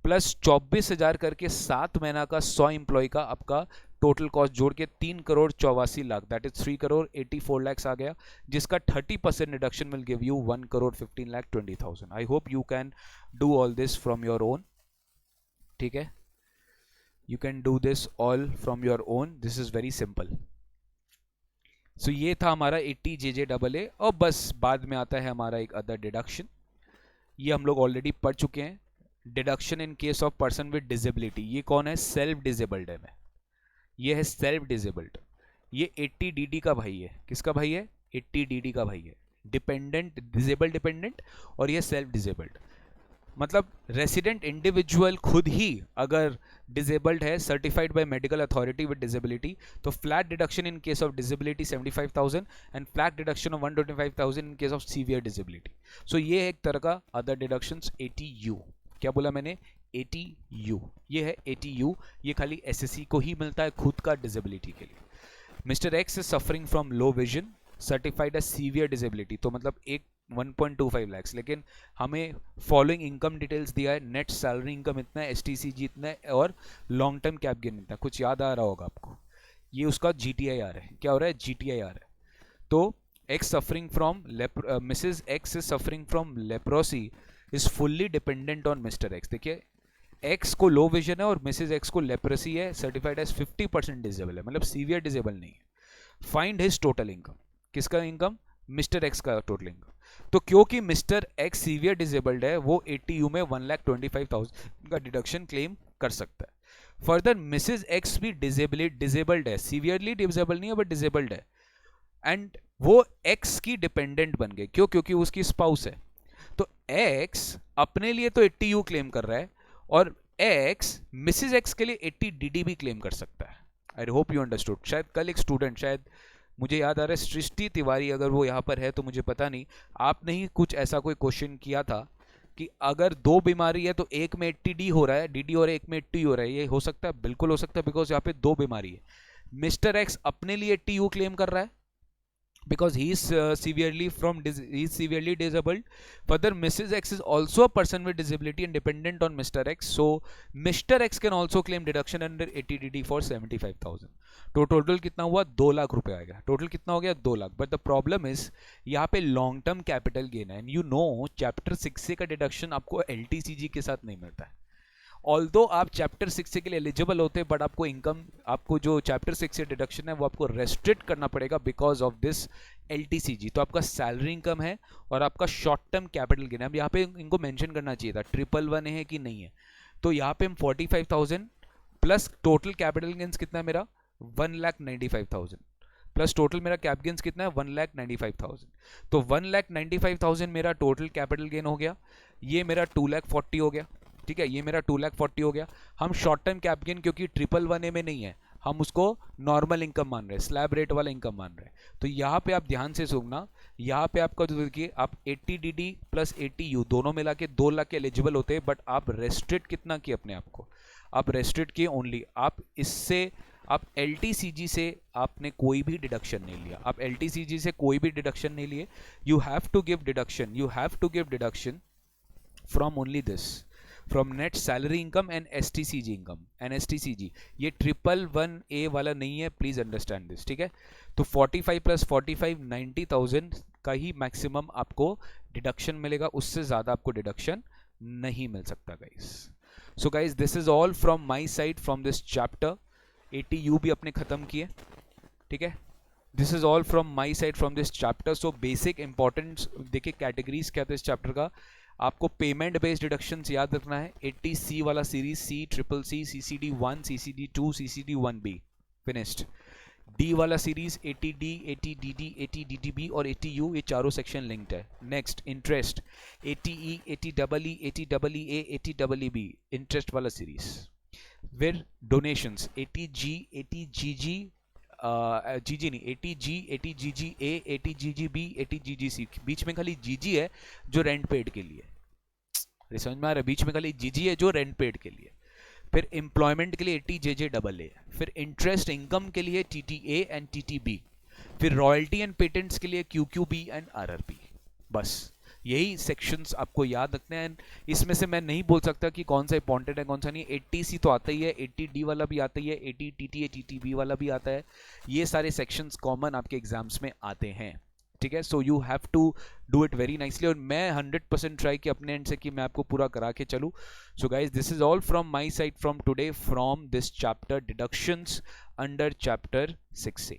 प्लस 24,000 करके 7 महीना का 100 एम्प्लॉय का आपका टोटल कॉस्ट जोड़ के 3 करोड़ 84 लाख, दैट इज 3 करोड़ 84 लैक्स आ गया, जिसका 30% reduction will give you 1 crore 15 lakh 20,000। I hope you can do all this from your own, ठीक है, you can do this all from your own, this is very simple. So ये था हमारा 80 JJAA, और बस बाद में आता है हमारा एक अदर डिडक्शन, ये हम लोग ऑलरेडी पढ़ चुके हैं, deduction in case of person with disability. ये कौन है? सेल्फ डिसेबल्ड है मैं, ये है सेल्फ डिसेबल्ड। ये 80 डीडी का भाई है। किसका भाई है? 80 डीडी का भाई है। डिपेंडेंट, डिसेबल्ड डिपेंडेंट, और ये सेल्फ डिसेबल्ड। मतलब रेसिडेंट इंडिविजुअल खुद ही अगर डिसेबल्ड है, certified by medical authority with disability, तो flat deduction in case of disability 75,000 and flat deduction of 125,000 in case of severe disability. So ये है एक तरह का अदर डिडक्शंस 80U। क्या बोला मैंने? 80U। ये है 80U। ये खाली एसएससी को ही मिलता है खुद का डिसेबिलिटी के लिए। Mister X is suffering from low vision, certified as severe disability, तो मतलब एक 1.25 लाख, लेकिन हमें फॉलोइंग इनकम डिटेल्स दिया है। नेट सैलरी इनकम इतना है, एसटीसीजी इतना है, और लॉन्ग टर्म कैप गेन इतना। कुछ याद आ रहा होगा आपको? ये उसका जीटीआईआर है। क्या हो रहा है? जीटीआईआर है। तो X suffering from Mrs X is suffering from leprosy is fully dependent on mister X. देखिए, एक्स को लो विजन है और मिसेज एक्स को लेप्रोसी है, सर्टिफाइड एज 50% डिसेबल है, मतलब सीवियर डिसेबल नहीं है। Find his total income. किसका इनकम? मिस्टर एक्स का टोटल इनकम। तो क्योंकि मिस्टर एक्स सीवियर डिसेबल्ड है, वो 80U में 1,25,000 का डिडक्शन क्लेम कर सकता है। फर्दर मिसेज एक्स भी डिसेबल्ड है, सीवियरली डिसेबल नहीं है बट डिसेबल्ड है, एंड वो एक्स की डिपेंडेंट बन गए। क्यों? क्योंकि उसकी स्पाउस है। तो एक्स अपने लिए तो 80U क्लेम कर रहा है, और एक्स मिसेज एक्स के लिए 80 DD भी क्लेम कर सकता है। आई होप यू अंडरस्टूड। शायद कल एक स्टूडेंट, शायद मुझे याद आ रहा है सृष्टि तिवारी, अगर वो यहाँ पर है तो मुझे पता नहीं, आपने ही कुछ ऐसा कोई क्वेश्चन किया था कि अगर दो बीमारी है तो एक में 80D हो रहा है, DD, और एक में 80 हो रहा है। ये हो सकता है? बिल्कुल हो सकता है, बिकॉज यहाँ पे दो बीमारी है। मिस्टर एक्स अपने लिए 80U क्लेम कर रहा है because he is severely disabled. Further, Mrs. X is also a person with disability and dependent on Mr. X, so Mr. X can also claim deduction under 80DD for 75,000. तो total कितना हुआ? 2 लाख रुपए आएगा। Total कितना हो गया? 2 lakh. But the problem is यहाँ पे लॉन्ग टर्म कैपिटल गेन है, एंड यू नो चैप्टर 6 का डिडक्शन आपको LTCG के साथ नहीं मिलता है। ऑल्दो आप चैप्टर 6 के लिए एलिजिबल होते हैं, बट आपको इनकम, आपको जो चैप्टर 6 से डिडक्शन है वो आपको रेस्ट्रिक्ट करना पड़ेगा बिकॉज ऑफ दिस LTCG। तो आपका सैलरी इनकम है और आपका शॉर्ट टर्म कैपिटल गेन है। अब यहाँ पे इनको मेंशन करना चाहिए था 111 है कि नहीं है। तो यहाँ पे हम 45,000 प्लस टोटल कैपिटल गेन्स कितना है मेरा? 1,95,000 प्लस टोटल मेरा कैप गेन्स कितना है? 1,95,000। तो 1,95,000 मेरा टोटल कैपिटल गेन हो गया। ये मेरा 2,40,000 हो गया। ठीक है, ये मेरा 2,40,000 हो गया। हम शॉर्ट टर्म कैप गेन क्योंकि 111A में नहीं है, हम उसको नॉर्मल इनकम मान रहे हैं, स्लैब रेट वाला इनकम मान रहे हैं। तो यहाँ पे आप ध्यान से सुनना, यहाँ पे आपका जो देखिए, आप 80DD प्लस 80U दोनों मिला के 2 लाख के एलिजिबल होते हैं, बट आप रेस्ट्रिक्ट कितना किए अपने आप को? आप रेस्ट्रिक्ट किए ओनली, आप इससे, आप LTCG से आपने कोई भी डिडक्शन नहीं लिया। आप LTCG से कोई भी डिडक्शन नहीं लिए। You have to give deduction from only this, from net salary income and STCG income and STCG। ये 111A वाला नहीं है, प्लीज अंडरस्टैंड दिस। ठीक है, तो 45 प्लस 45 90,000 का ही मैक्सिमम आपको डिडक्शन मिलेगा, उससे ज्यादा आपको डिडक्शन नहीं मिल सकता guys. So guys, this is all from my side from this chapter. 80U भी अपने खत्म किए। ठीक है, this is all from my side from this chapter. So basic importance देखिए, कैटेगरीज क्या था इस चैप्टर का। आपको पेमेंट बेस्ड डिडक्शंस याद रखना है। 80C वाला series, C, triple C, CCD1, CCD2, CCD1B finished. D वाला सीरीज 80D, 80DD, 80DDB और 80U, ये चारों सेक्शन लिंक्ड है। Next interest 80E, 80EE, 80EA, 80EB interest वाला सीरीज। फिर डोनेशंस 80G, 80GG, GG नहीं, 80G, 80GGA, 80GGB, 80GGC। बीच में खाली GG है जो रेंट पेड के लिए। समझ में आ रहा है? बीच में खाली GG है जो रेंट पेड के लिए। फिर एम्प्लॉयमेंट के लिए 80JJAA। फिर इंटरेस्ट इनकम के लिए TTA एंड TTB। फिर रॉयल्टी एंड पेटेंट्स के लिए QQB एंड RRB। बस यही सेक्शंस आपको याद रखने हैं। इसमें से मैं नहीं बोल सकता कि कौन सा इंपॉर्टेंट है कौन सा नहीं। 80C तो आता ही है, 80D वाला भी आता ही है, 80TTA, TTB वाला भी आता है। ये सारे सेक्शंस कॉमन आपके एग्जाम्स में आते हैं। ठीक है, so you have to do it very nicely, और मैं 100% ट्राई कि अपने एंड से कि मैं आपको पूरा करा के चलूँ। So guys, this is all from my side from today from this chapter deductions under chapter 6A।